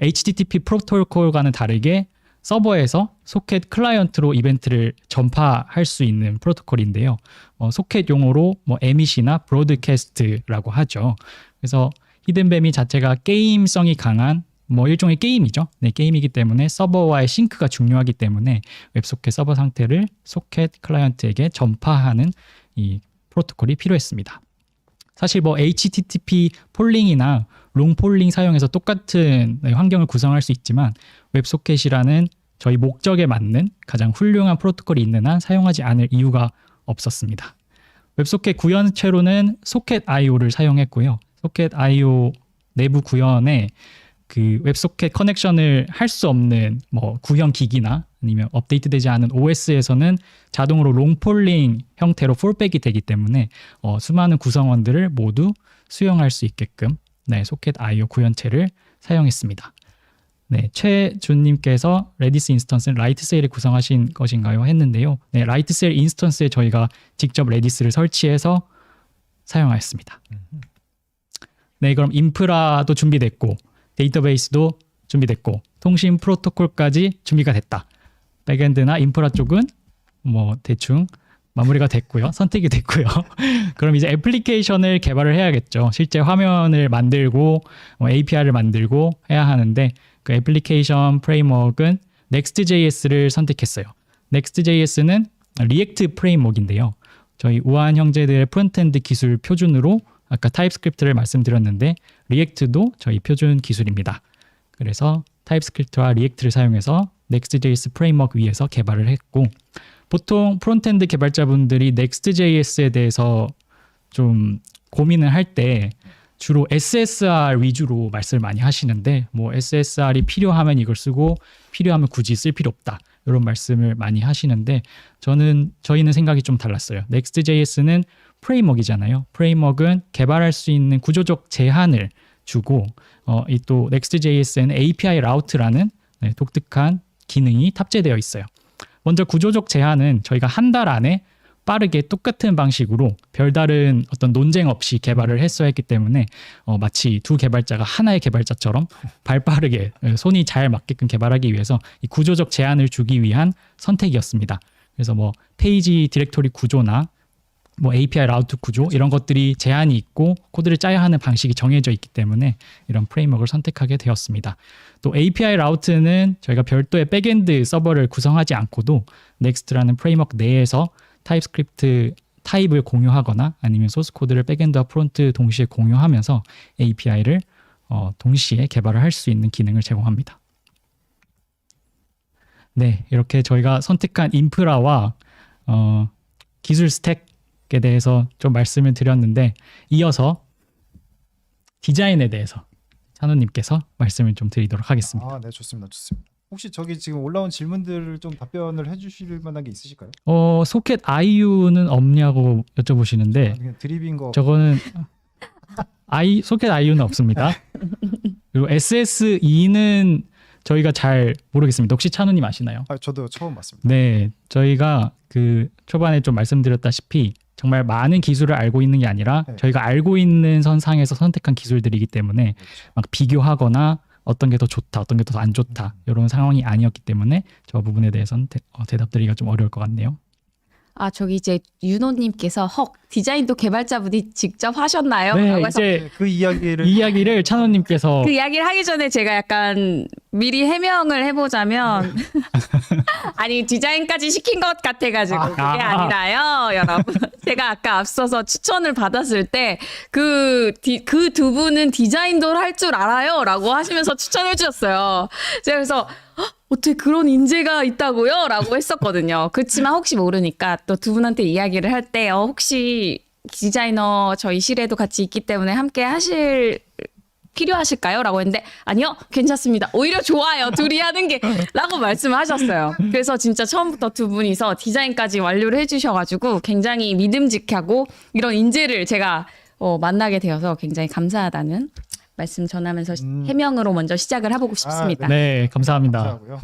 HTTP 프로토콜과는 다르게 서버에서 소켓 클라이언트로 이벤트를 전파할 수 있는 프로토콜인데요. 소켓 용어로 에밋이나 브로드캐스트라고 하죠. 그래서 히든뱀이 자체가 게임성이 강한 일종의 게임이죠. 네, 게임이기 때문에 서버와의 싱크가 중요하기 때문에 웹소켓 서버 상태를 소켓 클라이언트에게 전파하는 이 프로토콜이 필요했습니다. 사실 HTTP 폴링이나 롱 폴링 사용해서 똑같은 환경을 구성할 수 있지만 웹소켓이라는 저희 목적에 맞는 가장 훌륭한 프로토콜이 있는 한 사용하지 않을 이유가 없었습니다. 웹소켓 구현체로는 소켓 IO를 사용했고요. 소켓 IO 내부 구현에 그 웹소켓 커넥션을 할 수 없는 구현 기기나 아니면 업데이트되지 않은 OS에서는 자동으로 롱폴링 형태로 폴백이 되기 때문에 수많은 구성원들을 모두 수용할 수 있게끔 네, 소켓 IO 구현체를 사용했습니다. 네, 최준님께서 레디스 인스턴스는 라이트세일에 구성하신 것인가요? 했는데요. 네, 라이트세일 인스턴스에 저희가 직접 레디스를 설치해서 사용하였습니다. 네, 그럼 인프라도 준비됐고 데이터베이스도 준비됐고 통신 프로토콜까지 준비가 됐다. 백엔드나 인프라 쪽은 대충 마무리가 됐고요. 선택이 됐고요. 그럼 이제 애플리케이션을 개발을 해야겠죠. 실제 화면을 만들고 API를 만들고 해야 하는데 그 애플리케이션 프레임워크는 Next.js를 선택했어요. Next.js는 리액트 프레임워크인데요. 저희 우한 형제들의 프론트엔드 기술 표준으로 아까 타입스크립트를 말씀드렸는데 리액트도 저희 표준 기술입니다. 그래서 타입스크립트와 리액트를 사용해서 Next.js 프레임워크 위에서 개발을 했고 보통 프론트엔드 개발자분들이 Next.js에 대해서 좀 고민을 할 때 주로 SSR 위주로 말씀을 많이 하시는데 SSR이 필요하면 이걸 쓰고 필요하면 굳이 쓸 필요 없다. 이런 말씀을 많이 하시는데 저희는 생각이 좀 달랐어요. Next.js는 프레임워크이잖아요. 프레임워크는 개발할 수 있는 구조적 제한을 주고 이 또 Next.js에는 API 라우트라는 독특한 기능이 탑재되어 있어요. 먼저 구조적 제한은 저희가 한 달 안에 빠르게 똑같은 방식으로 별다른 어떤 논쟁 없이 개발을 했어야 했기 때문에 마치 두 개발자가 하나의 개발자처럼 발빠르게 손이 잘 맞게끔 개발하기 위해서 이 구조적 제한을 주기 위한 선택이었습니다. 그래서 페이지 디렉토리 구조나 API 라우트 구조 이런 것들이 제한이 있고 코드를 짜야 하는 방식이 정해져 있기 때문에 이런 프레임워크를 선택하게 되었습니다. 또 API 라우트는 저희가 별도의 백엔드 서버를 구성하지 않고도 Next라는 프레임워크 내에서 타입스크립트 타입을 공유하거나 아니면 소스 코드를 백엔드와 프론트 동시에 공유하면서 API를 동시에 개발을 할 수 있는 기능을 제공합니다. 네, 이렇게 저희가 선택한 인프라와 기술 스택에 대해서 좀 말씀을 드렸는데 이어서 디자인에 대해서 찬호님께서 말씀을 좀 드리도록 하겠습니다. 네, 좋습니다. 혹시 저기 지금 올라온 질문들을 좀 답변을 해주실 만한 게 있으실까요? 소켓 IU는 없냐고 여쭤보시는데 그냥 드립인 거. 저거는 소켓 IU는 없습니다. 그리고 SSE는 저희가 잘 모르겠습니다. 혹시 찬우님 아시나요? 저도 처음 봤습니다. 네, 저희가 그 초반에 좀 말씀드렸다시피 정말 많은 기술을 알고 있는 게 아니라 저희가 알고 있는 선상에서 선택한 기술들이기 때문에 막 비교하거나 어떤 게 더 좋다, 어떤 게 더 안 좋다 이런 상황이 아니었기 때문에 저 부분에 대해서는 대답드리기가 좀 어려울 것 같네요. 저기 이제 윤호님께서 디자인도 개발자분이 직접 하셨나요? 네, 라고 해서 이제 그 이야기를 찬호님께서 그 이야기를 하기 전에 제가 약간 미리 해명을 해보자면 아니 디자인까지 시킨 것 같아가지고 그게 아니라요, 여러분. 제가 아까 앞서서 추천을 받았을 때 그 두 분은 디자인도 할 줄 알아요 라고 하시면서 추천해 주셨어요. 제가 그래서 어떻게 그런 인재가 있다고요? 라고 했었거든요. 그렇지만 혹시 모르니까 또 두 분한테 이야기를 할 때 혹시 디자이너 저희 실에도 같이 있기 때문에 함께 하실 필요하실까요? 라고 했는데 아니요 괜찮습니다. 오히려 좋아요. 둘이 하는 게 라고 말씀하셨어요. 그래서 진짜 처음부터 두 분이서 디자인까지 완료를 해주셔가지고 굉장히 믿음직하고 이런 인재를 제가 만나게 되어서 굉장히 감사하다는 말씀 전하면서 해명으로 먼저 시작을 해보고 싶습니다. 네, 감사합니다. 감사하고요.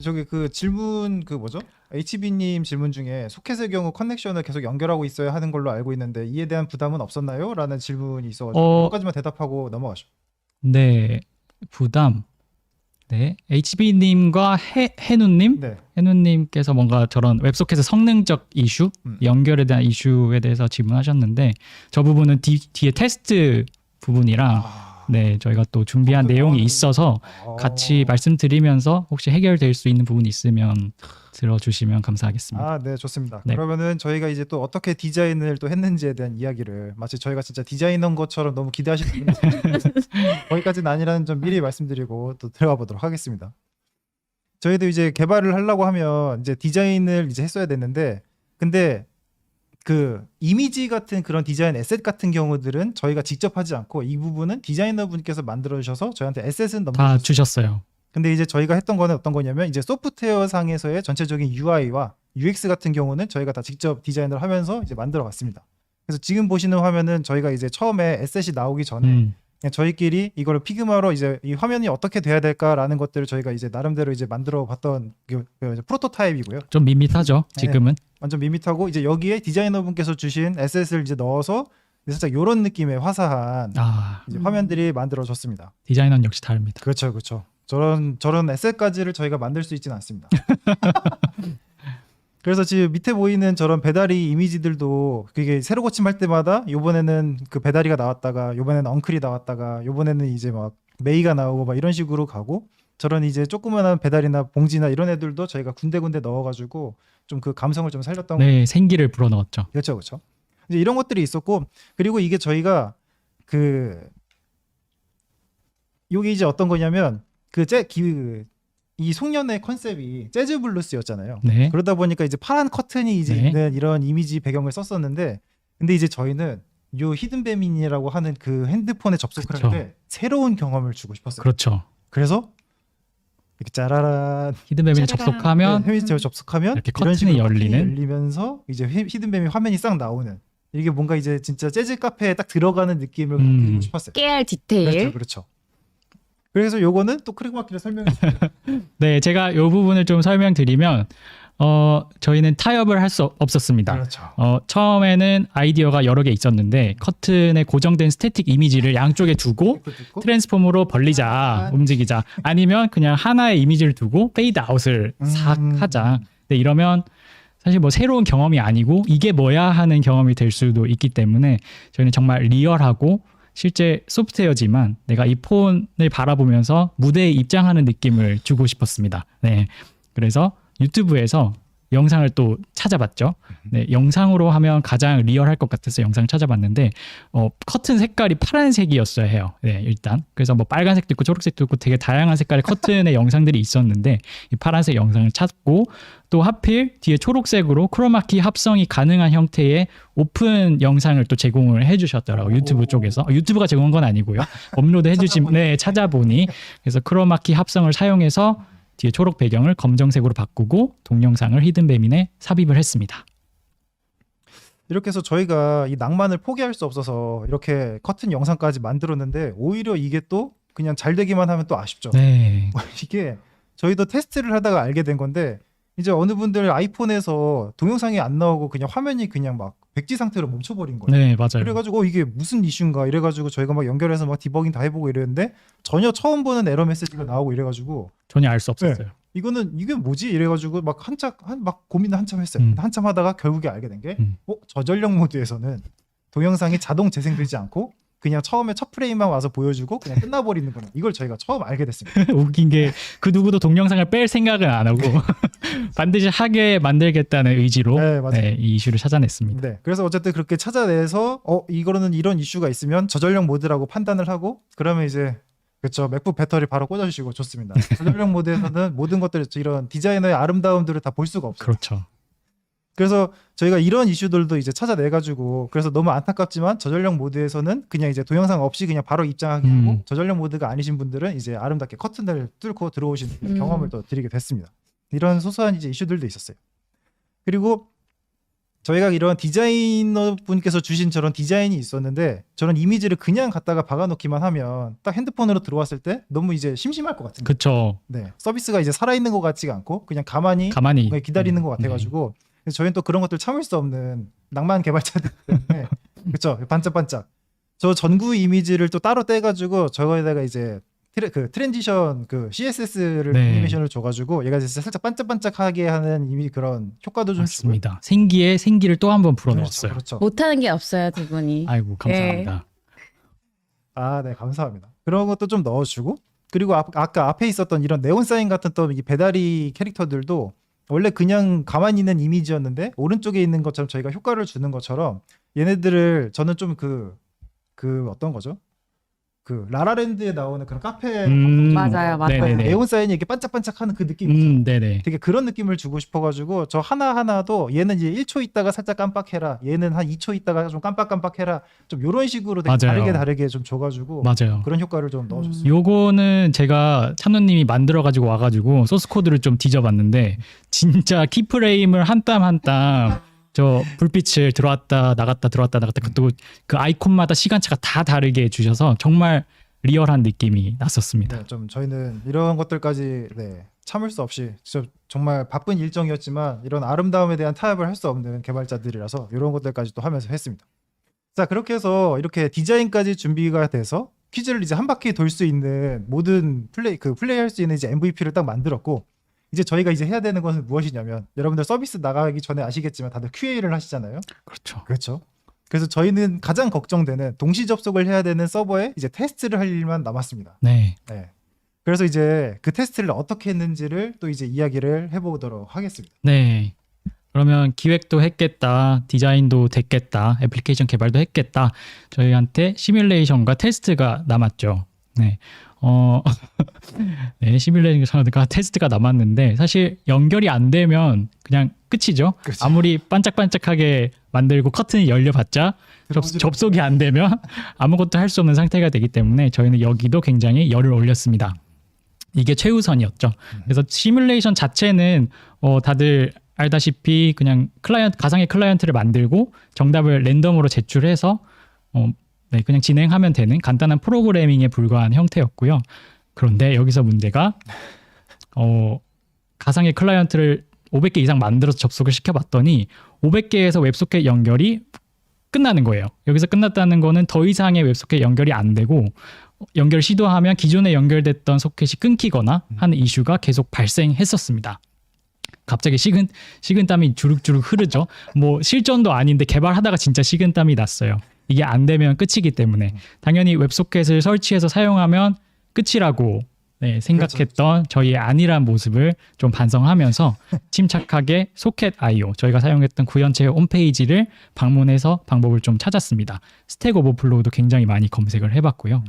저기 그 질문 그 뭐죠? HB님 질문 중에 소켓의 경우 커넥션을 계속 연결하고 있어야 하는 걸로 알고 있는데 이에 대한 부담은 없었나요? 라는 질문이 있어가지고 여기까지만 대답하고 넘어가죠. 네, 부담. 네, HB님과 해누님, 네. 해누님께서 뭔가 저런 웹소켓의 성능적 이슈, 연결에 대한 이슈에 대해서 질문하셨는데 저 부분은 뒤에 테스트 부분이랑 네, 저희가 또 준비한 내용이 있어서 같이 말씀드리면서 혹시 해결될 수 있는 부분이 있으면 들어주시면 감사하겠습니다. 아, 네, 좋습니다. 네. 그러면은 저희가 이제 또 어떻게 디자인을 또 했는지에 대한 이야기를 마치 저희가 진짜 디자이너인 것처럼 너무 기대하시는 거기까지는 아니라는 점 미리 말씀드리고 또 들어가 보도록 하겠습니다. 저희도 이제 개발을 하려고 하면 이제 디자인을 이제 했어야 됐는데 근데 그 이미지 같은 그런 디자인 에셋 같은 경우들은 저희가 직접 하지 않고 이 부분은 디자이너 분께서 만들어 주셔서 저희한테 에셋은 다 넘겨주셨어요. 주셨어요. 근데 이제 저희가 했던 거는 어떤 거냐면 이제 소프트웨어 상에서의 전체적인 UI와 UX 같은 경우는 저희가 다 직접 디자인을 하면서 이제 만들어 갔습니다. 그래서 지금 보시는 화면은 저희가 이제 처음에 에셋이 나오기 전에 그냥 저희끼리 이거를 피그마로 이제 이 화면이 어떻게 돼야 될까라는 것들을 저희가 이제 나름대로 이제 만들어 봤던 그 프로토타입이고요. 좀 밋밋하죠, 지금은. 완전 밋밋하고 이제 여기에 디자이너분께서 주신 에셋을 이제 넣어서 살짝 이런 느낌의 화사한 이제 화면들이 만들어졌습니다. 디자이너는 역시 다릅니다. 그렇죠, 그렇죠. 저런 에셋까지를 저희가 만들 수 있지는 않습니다. 그래서 지금 밑에 보이는 저런 배달이 이미지들도 그게 새로 고침할 때마다 요번에는 그 배달이가 나왔다가 요번에는 엉클이 나왔다가 요번에는 이제 막 메이가 나오고 막 이런 식으로 가고 저런 이제 조그만한 배달이나 봉지나 이런 애들도 저희가 군데군데 넣어가지고 좀 그 감성을 좀 살렸던 네, 생기를 불어넣었죠. 그렇죠, 그렇죠. 이제 이런 것들이 있었고 그리고 이게 저희가 그 요게 이제 어떤 거냐면 이 송년회 컨셉이 재즈 블루스였잖아요. 네. 그러다 보니까 이제 파란 커튼이 이제 네. 있는 이런 이미지 배경을 썼었는데 근데 이제 저희는 요 히든배민이라고 하는 그 핸드폰에 접속을 그쵸. 할 때 새로운 경험을 주고 싶었어요. 그렇죠. 그래서 이렇게 짜라란 히든뱀에 짜라란. 접속하면 헤미스테어 접속하면 이렇게 이런 커튼이 식으로 열리는? 열리면서 이제 히든배민 화면이 싹 나오는 이게 뭔가 이제 진짜 재즈 카페에 딱 들어가는 느낌을 드리고 싶었어요. 깨알 디테일. 그렇죠, 그렇죠. 그래서 요거는 또 크리그마키를 설명해 주세요. 네, 제가 이 부분을 좀 설명드리면 저희는 타협을 할 수 없었습니다. 그렇죠. 처음에는 아이디어가 여러 개 있었는데 커튼에 고정된 스태틱 이미지를 양쪽에 두고 트랜스폼으로 벌리자, 움직이자. 아니면 그냥 하나의 이미지를 두고 페이드 아웃을 싹 하자. 네, 이러면 사실 뭐 새로운 경험이 아니고 이게 뭐야 하는 경험이 될 수도 있기 때문에 저희는 정말 리얼하고 실제 소프트웨어지만 내가 이 폰을 바라보면서 무대에 입장하는 느낌을 주고 싶었습니다. 네, 그래서 유튜브에서 영상을 또 찾아봤죠. 네, 영상으로 하면 가장 리얼할 것 같아서 영상을 찾아봤는데 커튼 색깔이 파란색이었어야 해요. 네, 일단 그래서 뭐 빨간색도 있고 초록색도 있고 되게 다양한 색깔의 커튼의 영상들이 있었는데 이 파란색 영상을 찾고 또 하필 뒤에 초록색으로 크로마키 합성이 가능한 형태의 오픈 영상을 또 제공을 해주셨더라고요. 유튜브 쪽에서. 유튜브가 제공한 건 아니고요. 업로드 해주신 찾아보니 그래서 크로마키 합성을 사용해서 뒤에 초록 배경을 검정색으로 바꾸고 동영상을 히든배민에 삽입을 했습니다. 이렇게 해서 저희가 이 낭만을 포기할 수 없어서 이렇게 커튼 영상까지 만들었는데 오히려 이게 또 그냥 잘 되기만 하면 또 아쉽죠. 네. 이게 저희도 테스트를 하다가 알게 된 건데 이제 어느 분들 아이폰에서 동영상이 안 나오고 그냥 화면이 그냥 막 백지 상태로 멈춰버린 거예요. 네, 맞아요. 그래가지고 이게 무슨 이슈인가 이래가지고 저희가 막 연결해서 막 디버깅 다 해보고 이랬는데 전혀 처음 보는 에러 메시지가 나오고 이래가지고 전혀 알 수 없었어요. 이거는 이게 뭐지 이래가지고 막 막 고민을 한참 했어요. 한참 하다가 결국에 알게 된 게 저전력 모드에서는 동영상이 자동 재생되지 않고 그냥 처음에 첫 프레임만 와서 보여주고 그냥 끝나버리는구나. 이걸 저희가 처음 알게 됐습니다. 웃긴 게 그 누구도 동영상을 뺄 생각은 안 하고 반드시 하게 만들겠다는 의지로 네, 맞아요. 이 이슈를 찾아냈습니다. 네, 그래서 어쨌든 그렇게 찾아내서 이거는 이런 이슈가 있으면 저전력 모드라고 판단을 하고 그러면 이제 그렇죠. 맥북 배터리 바로 꽂아주시고 좋습니다. 저전력 모드에서는 모든 것들 이런 디자이너의 아름다움들을 다 볼 수가 없어요. 그렇죠. 그래서 저희가 이런 이슈들도 이제 찾아내가지고 그래서 너무 안타깝지만 저전력 모드에서는 그냥 이제 동영상 없이 그냥 바로 입장하게 하고 저전력 모드가 아니신 분들은 이제 아름답게 커튼을 뚫고 들어오시는 경험을 또 드리게 됐습니다. 이런 소소한 이제 이슈들도 있었어요. 그리고 저희가 이런 디자이너 분께서 주신 저런 디자인이 있었는데 저런 이미지를 그냥 갖다가 박아놓기만 하면 딱 핸드폰으로 들어왔을 때 너무 이제 심심할 것 같은 거예요. 그쵸. 네, 서비스가 이제 살아있는 것 같지가 않고 그냥 가만히 기다리는 것 같아가지고 그래서 저희는 또 그런 것들 참을 수 없는 낭만 개발자들 때문에 그렇죠, 반짝반짝 저 전구 이미지를 또 따로 떼가지고 저거에다가 이제 트랜지션 CSS를 네. 애니메이션을 줘가지고 얘가 진짜 살짝 반짝반짝하게 하는 이미 그런 효과도 좀 주고요. 맞습니다. 생기에 생기를 또 한 번 불어넣었어요. 그렇죠. 못하는 게 없어요, 두 분이. 아이고 감사합니다. 아, 네, 감사합니다. 그런 것도 좀 넣어주고 그리고 아까 앞에 있었던 이런 네온 사인 같은 또 이 배달이 캐릭터들도 원래 그냥 가만히 있는 이미지였는데 오른쪽에 있는 것처럼 저희가 효과를 주는 것처럼 얘네들을 저는 좀 어떤 거죠? 라라랜드에 나오는 그런 카페 맞아요. 네네네. 네온 사인이 이렇게 반짝반짝하는 그 느낌 있죠. 네네. 되게 그런 느낌을 주고 싶어가지고 저 하나하나도 얘는 이제 1초 있다가 살짝 깜빡해라, 얘는 한 2초 있다가 좀 깜빡깜빡해라, 좀 이런 식으로 되게 맞아요. 다르게 좀 줘가지고 맞아요. 그런 효과를 좀 넣어줬어요. 요거는 제가 찬호님이 만들어가지고 와가지고 소스 코드를 좀 뒤져봤는데 진짜 키프레임을 한 땀 한 땀 저 불빛을 들어왔다 나갔다 들어왔다 나갔다 또 그 아이콘마다 시간차가 다 다르게 해주셔서 정말 리얼한 느낌이 났었습니다. 네, 좀 저희는 이런 것들까지 참을 수 없이 정말 바쁜 일정이었지만 이런 아름다움에 대한 타협을 할 수 없는 개발자들이라서 이런 것들까지 또 하면서 했습니다. 자, 그렇게 해서 이렇게 디자인까지 준비가 돼서 퀴즈를 이제 한 바퀴 돌 수 있는 모든 플레이할 수 있는 이제 MVP를 딱 만들었고 이제 저희가 이제 해야 되는 것은 무엇이냐면 여러분들 서비스 나가기 전에 아시겠지만 다들 QA를 하시잖아요. 그렇죠. 그렇죠. 그래서 저희는 가장 걱정되는 동시 접속을 해야 되는 서버에 이제 테스트를 할 일만 남았습니다. 네. 네. 그래서 이제 그 테스트를 어떻게 했는지를 또 이제 이야기를 해보도록 하겠습니다. 네. 그러면 기획도 했겠다, 디자인도 됐겠다, 애플리케이션 개발도 했겠다. 저희한테 시뮬레이션과 테스트가 남았죠. 네. 네, 시뮬레이션과 테스트가 남았는데 사실 연결이 안 되면 그냥 끝이죠. 그렇죠. 아무리 반짝반짝하게 만들고 커튼이 열려봤자 접속이 안 되면 아무것도 할 수 없는 상태가 되기 때문에 저희는 여기도 굉장히 열을 올렸습니다. 이게 최우선이었죠. 그래서 시뮬레이션 자체는 다들 알다시피 그냥 가상의 클라이언트를 만들고 정답을 랜덤으로 제출해서 네, 그냥 진행하면 되는 간단한 프로그래밍에 불과한 형태였고요. 그런데 여기서 문제가 가상의 클라이언트를 500개 이상 만들어서 접속을 시켜봤더니 500개에서 웹소켓 연결이 끝나는 거예요. 여기서 끝났다는 거는 더 이상의 웹소켓 연결이 안 되고 연결 시도하면 기존에 연결됐던 소켓이 끊기거나 하는 이슈가 계속 발생했었습니다. 갑자기 식은땀이 주룩주룩 흐르죠. 뭐 실전도 아닌데 개발하다가 진짜 식은땀이 났어요. 이게 안 되면 끝이기 때문에 당연히 웹소켓을 설치해서 사용하면 끝이라고 생각했던 저희의 안일한 모습을 좀 반성하면서 침착하게 소켓 IO 저희가 사용했던 구현체 홈페이지를 방문해서 방법을 좀 찾았습니다. 스택 오버플로우도 굉장히 많이 검색을 해봤고요.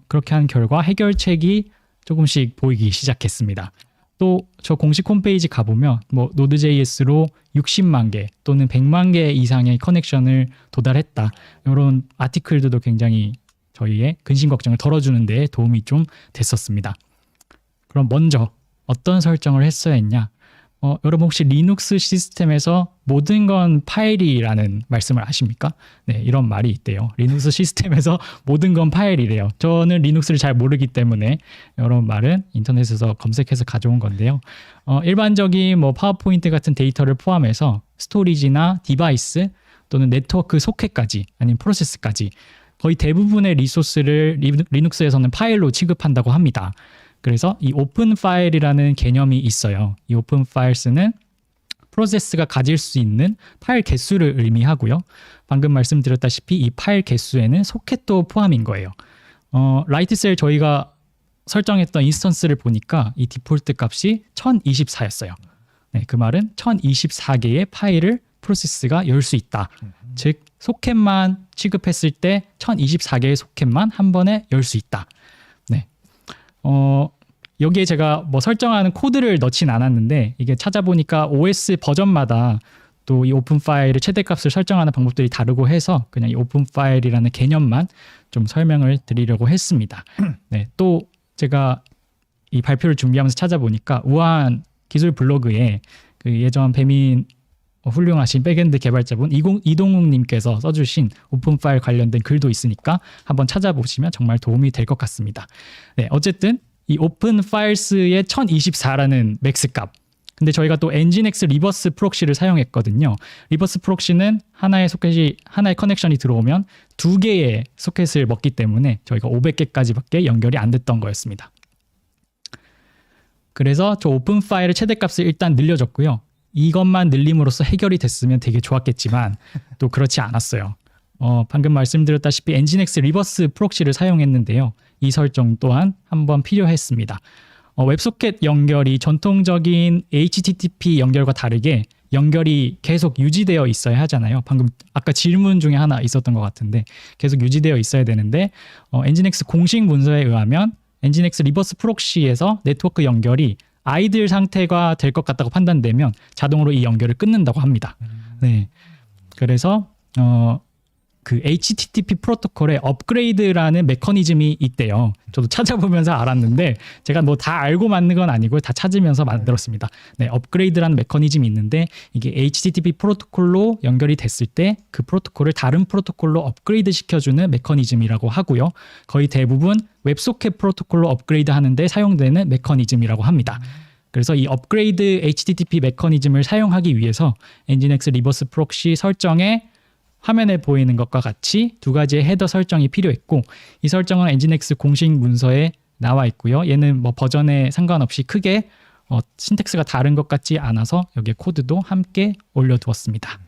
그렇게 한 결과 해결책이 조금씩 보이기 시작했습니다. 또 저 공식 홈페이지 가보면 뭐 Node.js로 60만 개 또는 100만 개 이상의 커넥션을 도달했다. 이런 아티클들도 굉장히 저희의 근심 걱정을 덜어주는 데 도움이 좀 됐었습니다. 그럼 먼저 어떤 설정을 했어야 했냐? 여러분 혹시 리눅스 시스템에서 모든 건 파일이라는 말씀을 하십니까? 네, 이런 말이 있대요. 리눅스 시스템에서 모든 건 파일이래요. 저는 리눅스를 잘 모르기 때문에 이런 말은 인터넷에서 검색해서 가져온 건데요. 일반적인 뭐 파워포인트 같은 데이터를 포함해서 스토리지나 디바이스 또는 네트워크 소켓까지 아니면 프로세스까지 거의 대부분의 리소스를 리눅스에서는 파일로 취급한다고 합니다. 그래서 이 오픈 파일이라는 개념이 있어요. 이 오픈 파일스는 프로세스가 가질 수 있는 파일 개수를 의미하고요. 방금 말씀드렸다시피 이 파일 개수에는 소켓도 포함인 거예요. 라이트셀 저희가 설정했던 인스턴스를 보니까 이 디폴트 값이 1024였어요. 네, 그 말은 1024개의 파일을 프로세스가 열 수 있다. 즉 소켓만 취급했을 때 1024개의 소켓만 한 번에 열 수 있다. 네. 여기에 제가 뭐 설정하는 코드를 넣진 않았는데 이게 찾아보니까 OS 버전마다 또 이 오픈 파일의 최대값을 설정하는 방법들이 다르고 해서 그냥 이 오픈 파일이라는 개념만 좀 설명을 드리려고 했습니다. 네, 또 제가 이 발표를 준비하면서 찾아보니까 우한 기술 블로그에 그 예전 배민 훌륭하신 백엔드 개발자분 이동욱님께서 써주신 오픈 파일 관련된 글도 있으니까 한번 찾아보시면 정말 도움이 될 것 같습니다. 네, 어쨌든 이 오픈 파일스의 1024라는 맥스 값. 근데 저희가 또 엔진엑스 리버스 프록시를 사용했거든요. 리버스 프록시는 하나의 커넥션이 들어오면 2개의 소켓을 먹기 때문에 저희가 500개까지밖에 연결이 안 됐던 거였습니다. 그래서 저 오픈 파일의 최대값을 일단 늘려줬고요. 이것만 늘림으로써 해결이 됐으면 되게 좋았겠지만 또 그렇지 않았어요. 방금 말씀드렸다시피 엔진엑스 리버스 프록시를 사용했는데요. 이 설정 또한 한번 필요했습니다. 웹소켓 연결이 전통적인 HTTP 연결과 다르게 연결이 계속 유지되어 있어야 하잖아요. 방금 아까 질문 중에 하나 있었던 것 같은데 계속 유지되어 있어야 되는데 엔진엑스 공식 문서에 의하면 엔진엑스 리버스 프록시에서 네트워크 연결이 아이들 상태가 될 것 같다고 판단되면 자동으로 이 연결을 끊는다고 합니다. 네, 그래서 그 HTTP 프로토콜에 업그레이드라는 메커니즘이 있대요. 저도 찾아보면서 알았는데 제가 뭐 다 알고 만든 건 아니고 다 찾으면서 만들었습니다. 네, 업그레이드라는 메커니즘이 있는데 이게 HTTP 프로토콜로 연결이 됐을 때 그 프로토콜을 다른 프로토콜로 업그레이드 시켜주는 메커니즘이라고 하고요. 거의 대부분 웹소켓 프로토콜로 업그레이드 하는데 사용되는 메커니즘이라고 합니다. 그래서 이 업그레이드 HTTP 메커니즘을 사용하기 위해서 엔진엑스 리버스 프록시 설정에 화면에 보이는 것과 같이 2가지의 헤더 설정이 필요했고 이 설정은 엔진엑스 공식 문서에 나와 있고요. 얘는 뭐 버전에 상관없이 크게 신텍스가 다른 것 같지 않아서 여기에 코드도 함께 올려두었습니다.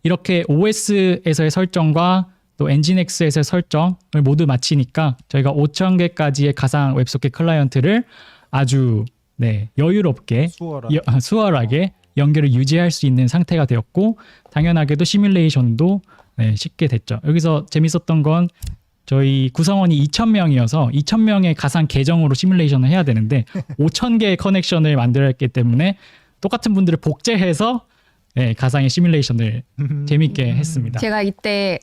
이렇게 OS에서의 설정과 또 엔진엑스에서의 설정을 모두 마치니까 저희가 5,000개까지의 가상 웹소켓 클라이언트를 아주 여유롭게 수월하게 연결을 유지할 수 있는 상태가 되었고 당연하게도 시뮬레이션도 쉽게 됐죠. 여기서 재밌었던 건 저희 구성원이 2,000명이어서 2,000명의 가상 계정으로 시뮬레이션을 해야 되는데 5,000개의 커넥션을 만들어야 했기 때문에 똑같은 분들을 복제해서 가상의 시뮬레이션을 재밌게 했습니다. 제가 이때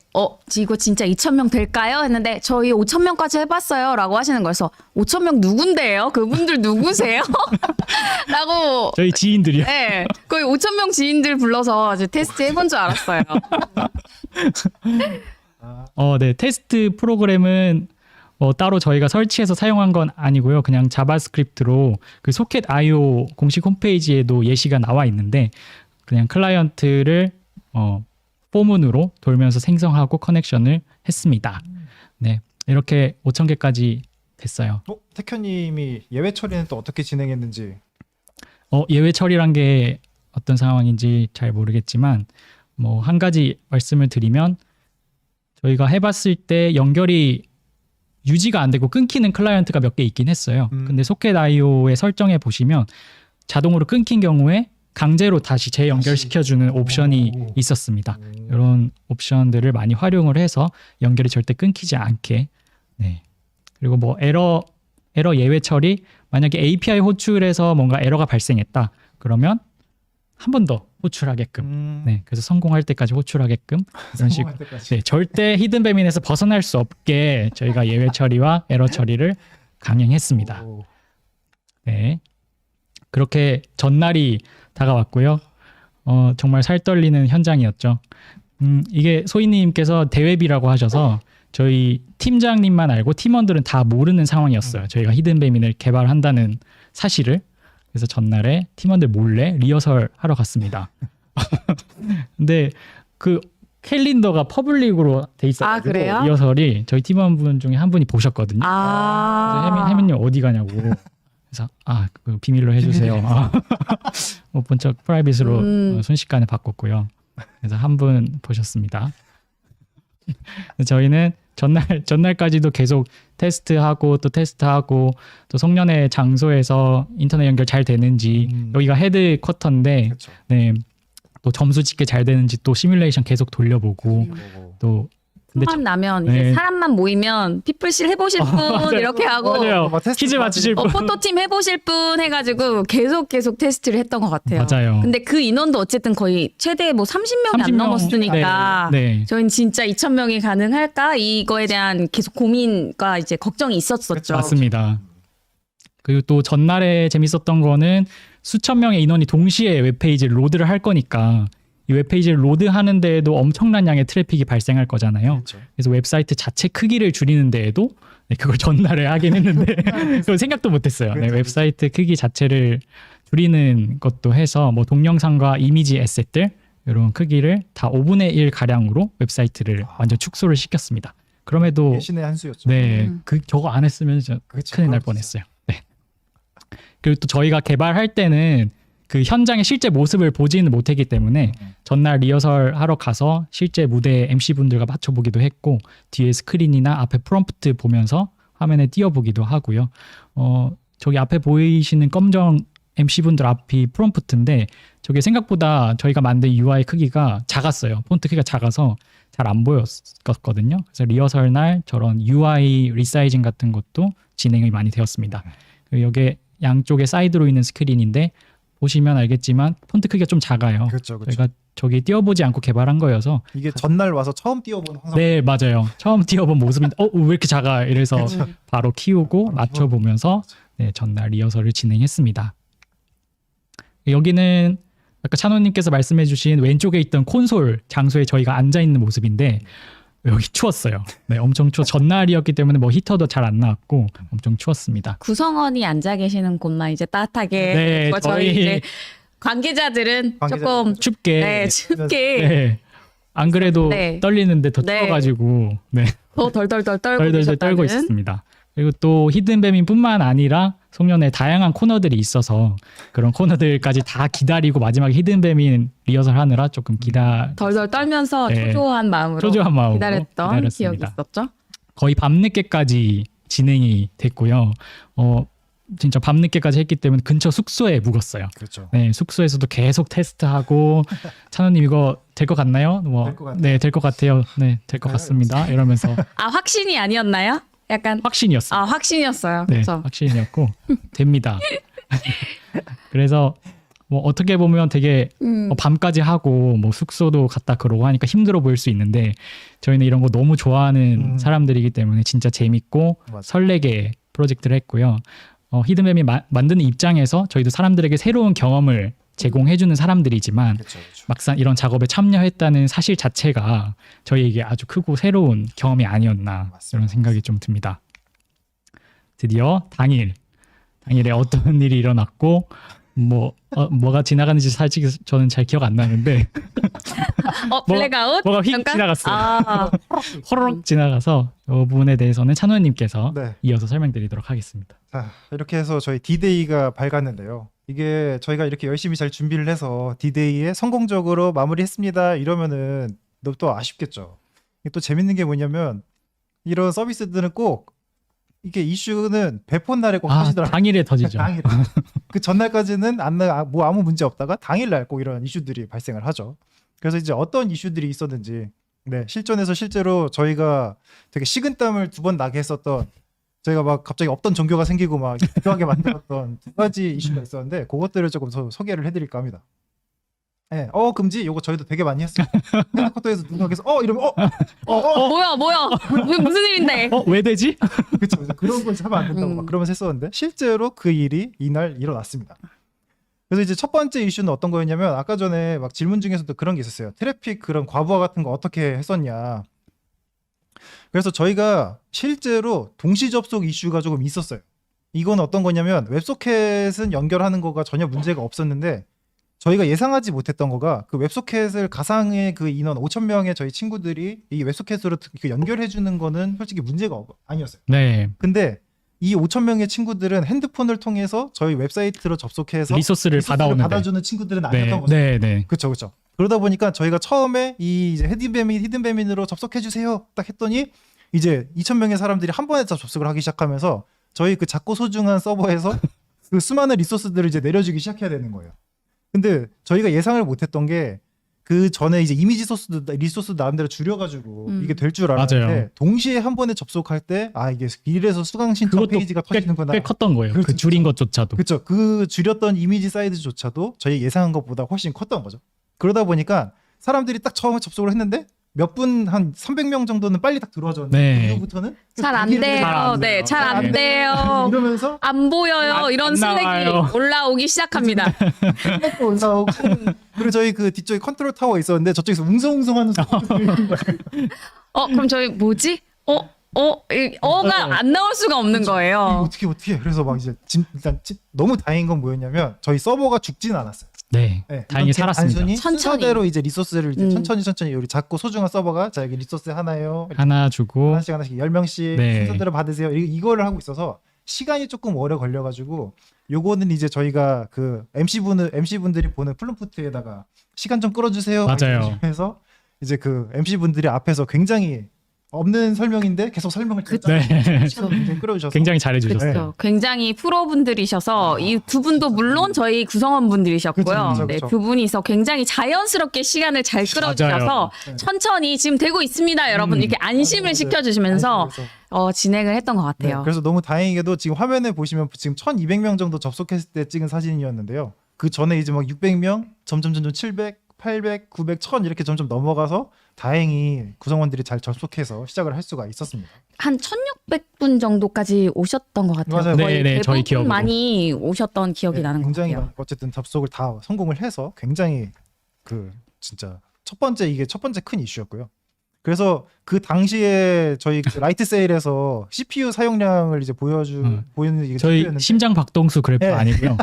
이거 진짜 2,000명 될까요? 했는데 저희 5,000명까지 해봤어요 라고 하시는 거여서 5,000명 누군데요? 그분들 누구세요? 라고 저희 지인들이요. 네, 거의 5,000명 지인들 불러서 이제 테스트 해본 줄 알았어요. 네, 테스트 프로그램은 따로 저희가 설치해서 사용한 건 아니고요. 그냥 자바스크립트로 그 소켓 IO 공식 홈페이지에도 예시가 나와 있는데 그냥 클라이언트를 포문으로 돌면서 생성하고 커넥션을 했습니다. 네, 이렇게 5,000개까지 됐어요. 태현님이 예외 처리는 또 어떻게 진행했는지. 예외 처리란 게 어떤 상황인지 잘 모르겠지만 뭐 한 가지 말씀을 드리면 저희가 해봤을 때 연결이 유지가 안 되고 끊기는 클라이언트가 몇 개 있긴 했어요. 근데 소켓 IO에 설정해 보시면 자동으로 끊긴 경우에 강제로 다시 재연결시켜주는 옵션이 있었습니다. 이런 옵션들을 많이 활용을 해서 연결이 절대 끊기지 않게. 네. 그리고 뭐 에러 예외 처리, 만약에 API 호출에서 뭔가 에러가 발생했다. 그러면 한 번 더 호출하게끔. 네. 그래서 성공할 때까지 호출하게끔 이런 식으로. 네, 절대 히든 배민에서 벗어날 수 없게 저희가 예외 처리와 에러 처리를 강행했습니다. 네. 그렇게 전날이 다가왔고요. 정말 살떨리는 현장이었죠. 이게 소희님께서 대회비라고 하셔서 저희 팀장님만 알고 팀원들은 다 모르는 상황이었어요. 저희가 히든 배민을 개발한다는 사실을. 그래서 전날에 팀원들 몰래 리허설 하러 갔습니다. 근데 그 캘린더가 퍼블릭으로 돼 있어가지고 그래요? 리허설이 저희 팀원분 중에 한 분이 보셨거든요. 그래서 혜민님 어디 가냐고. 그래서 그 비밀로 해주세요. 못 본 척 프라이빗으로 순식간에 바꿨고요. 그래서 한 분 보셨습니다. 저희는 전날까지도 계속 테스트하고 또 송년회 장소에서 인터넷 연결 잘 되는지 여기가 헤드쿼터인데 네, 또 점수 짓게 잘 되는지 또 시뮬레이션 계속 돌려보고 또 근데 만 나면 네. 이제 사람만 모이면 피플실 해보실 분 맞아요. 이렇게 하고 맞아요. 테스트 퀴즈 맞추실 분. 포토팀 해보실 분 해가지고 계속 테스트를 했던 것 같아요. 맞아요. 근데 그 인원도 어쨌든 거의 최대 뭐 30명이 안 30명. 넘었으니까 네. 저희는 진짜 2,000명이 가능할까 이거에 대한 계속 고민과 이제 걱정이 있었었죠. 맞습니다. 그리고 또 전날에 재밌었던 거는 수천 명의 인원이 동시에 웹페이지를 로드를 할 거니까 이 웹페이지를 로드하는 데에도 엄청난 양의 트래픽이 발생할 거잖아요. 그렇죠. 그래서 웹사이트 자체 크기를 줄이는 데에도 네, 그걸 전날에 하긴 했는데 그걸 생각도 못했어요. 네, 그렇죠. 웹사이트 크기 자체를 줄이는 것도 해서 뭐 동영상과 이미지 에셋들 이런 크기를 다 5분의 1 가량으로 웹사이트를 완전 축소를 시켰습니다. 그럼에도 신의 한 수였죠. 네, 저거 안 했으면 진짜 그렇죠. 큰일 날 뻔했어요. 네. 그리고 또 저희가 개발할 때는 그 현장의 실제 모습을 보지는 못했기 때문에 전날 리허설 하러 가서 실제 무대 MC 분들과 맞춰보기도 했고 뒤에 스크린이나 앞에 프롬프트 보면서 화면에 띄워보기도 하고요. 저기 앞에 보이시는 검정 MC 분들 앞이 프롬프트인데 저게 생각보다 저희가 만든 UI 크기가 작았어요. 폰트 크기가 작아서 잘 안 보였거든요. 그래서 리허설 날 저런 UI 리사이징 같은 것도 진행이 많이 되었습니다. 그리고 여기 양쪽에 사이드로 있는 스크린인데 보시면 알겠지만 폰트 크기가 좀 작아요. 그렇죠, 그렇죠. 저희가 저기 띄워보지 않고 개발한 거여서 이게 전날 와서 처음 띄워본 황상. 네 맞아요. 처음 띄워본 모습인데 왜 이렇게 작아 이래서 바로 키우고 바로 맞춰보면서 네, 전날 리허설을 진행했습니다. 여기는 아까 찬호님께서 말씀해주신 왼쪽에 있던 콘솔 장소에 저희가 앉아 있는 모습인데 여기 추웠어요. 네, 엄청 전날이었기 때문에 뭐 히터도 잘 안 나왔고 엄청 추웠습니다. 구성원이 앉아 계시는 곳만 이제 따뜻하게 네, 그리고 저희 저희 이제 관계자들은 관계자들. 조금 춥게 네, 춥게 네. 안 그래도 네. 떨리는데 더 네. 추워가지고 네. 더 덜덜덜 떨고 덜덜덜 계셨다는 떨고 있었습니다. 그리고 또 히든배민뿐만 아니라 송년회 다양한 코너들이 있어서 그런 코너들까지 다 기다리고 마지막에 히든배민 리허설 하느라 조금 덜덜 떨면서 네. 초조한 마음으로 초조한 마음으로 기다렸던 기억이 기다렸습니다. 있었죠. 거의 밤늦게까지 진행이 됐고요. 진짜 밤늦게까지 했기 때문에 근처 숙소에 묵었어요. 그렇죠. 네, 숙소에서도 계속 테스트하고 찬호님 이거 될 것 같나요? 될것 같아요. 네, 될 것 같아요. 네, 될 것 같습니다. 이러면서 아 확신이 아니었나요? 약간 확신이었어요. 확신이었어요. 네, 그렇죠. 확신이었고 됩니다. 그래서 뭐 어떻게 보면 되게 밤까지 하고 뭐 숙소도 갔다 그러고 하니까 힘들어 보일 수 있는데 저희는 이런 거 너무 좋아하는 사람들이기 때문에 진짜 재밌고 맞아요. 설레게 프로젝트를 했고요. 히든뱀이 만드는 입장에서 저희도 사람들에게 새로운 경험을 제공해주는 사람들이지만 그렇죠, 그렇죠. 막상 이런 작업에 참여했다는 사실 자체가 저희에게 아주 크고 새로운 경험이 아니었나 맞습니다. 이런 생각이 좀 듭니다. 드디어 당일에 어떤 일이 일어났고 뭐가 지나가는지 사실 저는 잘 기억 안 나는데 블랙아웃? 뭐가 휙 잠깐? 지나갔어요. 아, 호로록 지나가서 이 부분에 대해서는 찬호님께서 네. 이어서 설명드리도록 하겠습니다. 자, 이렇게 해서 저희 D-Day가 밝았는데요. 이게 저희가 이렇게 열심히 잘 준비를 해서 D-Day에 성공적으로 마무리했습니다. 이러면은 너무 또 아쉽겠죠. 이게 또 재밌는 게 뭐냐면 이런 서비스들은 꼭 이게 이슈는 배폰 날에 꼭 터지더라고요. 당일에 터지죠. 당일. 그 전날까지는 뭐 아무 문제 없다가 당일날 꼭 이런 이슈들이 발생을 하죠. 그래서 이제 어떤 이슈들이 있었는지 네, 실전에서 실제로 저희가 되게 식은땀을 2번 나게 했었던 저희가 막 갑자기 없던 종교가 생기고 막 이상하게 만들었던 2가지 이슈가 있었는데 그것들을 조금 소개를 해드릴까 합니다. 네, 금지 요거 저희도 되게 많이 했어요. 헤드쿼터에서 누군가께서 이러면 뭐야? 무슨 일인데? 왜 되지? 그렇죠. 그런 건 하면 안 된다고 막 그러면서 했었는데 실제로 그 일이 이날 일어났습니다. 그래서 이제 첫 번째 이슈는 어떤 거였냐면 아까 전에 막 질문 중에서도 그런 게 있었어요. 트래픽 그런 과부하 같은 거 어떻게 했었냐. 그래서 저희가 실제로 동시 접속 이슈가 조금 있었어요. 이건 어떤 거냐면 웹소켓은 연결하는 거가 전혀 문제가 없었는데 저희가 예상하지 못했던 거가 그 웹소켓을 가상의 그 인원 5,000명의 저희 친구들이 이 웹소켓으로 연결해 주는 거는 솔직히 문제가 아니었어요. 네. 근데 이 5,000명의 친구들은 핸드폰을 통해서 저희 웹사이트로 접속해서 리소스를 받아오는데. 받아주는 친구들은 아니었던 거죠. 네. 그렇죠. 그러다 보니까 저희가 처음에 이 이제 히든배민으로 접속해 주세요 딱 했더니 이제 2,000명의 사람들이 한 번에 다 접속을 하기 시작하면서 저희 그 작고 소중한 서버에서 그 수많은 리소스들을 이제 내려주기 시작해야 되는 거예요. 근데 저희가 예상을 못했던 게 그 전에 이제 이미지 소스도 리소스 나름대로 줄여가지고 이게 될 줄 알았는데 맞아요. 동시에 한 번에 접속할 때 이게 이래서 수강 신청 그것도 페이지가 터지는구나. 꽤 컸던 거예요. 그렇죠. 그 줄인 것조차도. 그렇죠. 그 줄였던 이미지 사이즈조차도 저희 예상한 것보다 훨씬 컸던 거죠. 그러다 보니까 사람들이 딱 처음에 접속을 했는데 몇 분 한 300명 정도는 빨리 딱 들어왔는데 네. 그 이후부터는 잘 안 잘 돼요. 안 네, 돼요. 잘 안 안 돼요. 이러면서 안 보여요. 이런 안 슬랙이 나와요. 올라오기 시작합니다. 또 올라오고 그리고 저희 그 뒤쪽에 컨트롤 타워 있었는데 저쪽에서 웅성웅성하는 소리가 들리는 거예요. 그럼 저희 뭐지? 어가 안 나올 수가 없는 이거 거예요. 어떻게 그래서 막 이제 일단 너무 다행인 건 뭐였냐면 저희 서버가 죽지는 않았어요. 네. 네, 다행히 이건 살았습니다. 단순히 천천히. 순서대로 이제 리소스를 이제 음. 천천히 우리 작고 소중한 서버가 자 여기 리소스 하나요. 하나 주고 하나씩 10명씩 네. 순서대로 받으세요. 이거를 하고 있어서 시간이 조금 오래 걸려가지고 요거는 이제 저희가 그 MC분들이 보는 플룸푸트에다가 시간 좀 끌어주세요. 맞아요. 해서 이제 그 MC분들이 앞에서 굉장히 없는 설명인데 계속 설명을 네. 시간 굉장히 끌어주셔서 굉장히 잘해주셨어요. 그렇죠. 굉장히 프로분들이셔서 이 두 분도 물론 저희 구성원분들이셨고요. 그쵸. 네, 두 분이서 굉장히 자연스럽게 시간을 잘 끌어주셔서 맞아요. 천천히 지금 되고 있습니다, 여러분. 이렇게 안심을 맞아요. 시켜주시면서 그래서 진행을 했던 것 네, 같아요. 그래서 너무 다행히도 지금 화면에 보시면 지금 1,200명 정도 접속했을 때 찍은 사진이었는데요. 그 전에 이제 막 600명, 점점 700, 800, 900, 1000 이렇게 점점 넘어가서 다행히 구성원들이 잘 접속해서 시작을 할 수가 있었습니다. 한 1,600분 정도까지 오셨던 것 같아요. 맞아요. 거의 네, 저희 대부분 기억으로. 많이 오셨던 기억이 네, 나는 것 굉장히 같아요. 어쨌든 접속을 다 성공을 해서 굉장히 그 진짜 첫 번째 큰 이슈였고요. 그래서 그 당시에 저희 그 라이트 세일에서 CPU 사용량을 이제 보이는 이게 저희 TV였는데 심장 박동수 그래프 네. 아니고요.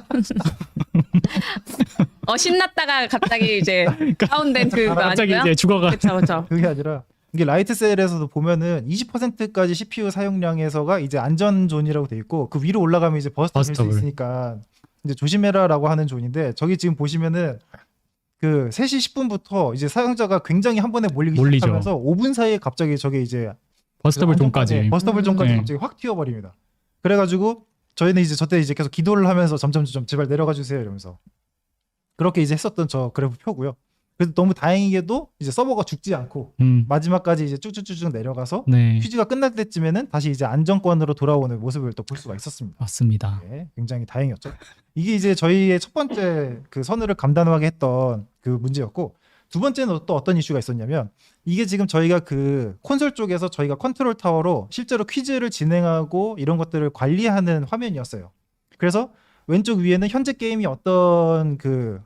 신났다가 갑자기 이제 다운된 그거 갑자기 아니고요? 이제 죽어가. 그렇죠. 그게 아니라 이게 라이트 세일에서도 보면은 20%까지 CPU 사용량에서가 이제 안전 존이라고 돼 있고 그 위로 올라가면 이제 버스트 될 수 버스터블. 있으니까 이제 조심해라라고 하는 존인데 저기 지금 보시면은 그 3시 10분부터 이제 사용자가 굉장히 한 번에 몰리기 몰리죠. 시작하면서 5분 사이에 갑자기 저게 이제 버스터블 존까지. 버스터블 존까지 네. 갑자기 확 튀어버립니다. 그래가지고 저희는 이제 저때 이제 계속 기도를 하면서 점점 제발 내려가 주세요 이러면서 그렇게 이제 했었던 저 그래프 표고요. 그래서 너무 다행히도 이제 서버가 죽지 않고 마지막까지 이제 쭉쭉쭉 내려가서 네. 퀴즈가 끝날 때쯤에는 다시 이제 안정권으로 돌아오는 모습을 또 볼 수가 있었습니다. 맞습니다. 네, 굉장히 다행이었죠. 이게 이제 저희의 첫 번째 그 선을 감단하게 했던 그 문제였고 두 번째는 또 어떤 이슈가 있었냐면 이게 지금 저희가 그 콘솔 쪽에서 저희가 컨트롤 타워로 실제로 퀴즈를 진행하고 이런 것들을 관리하는 화면이었어요. 그래서 왼쪽 위에는 현재 게임이 어떤 그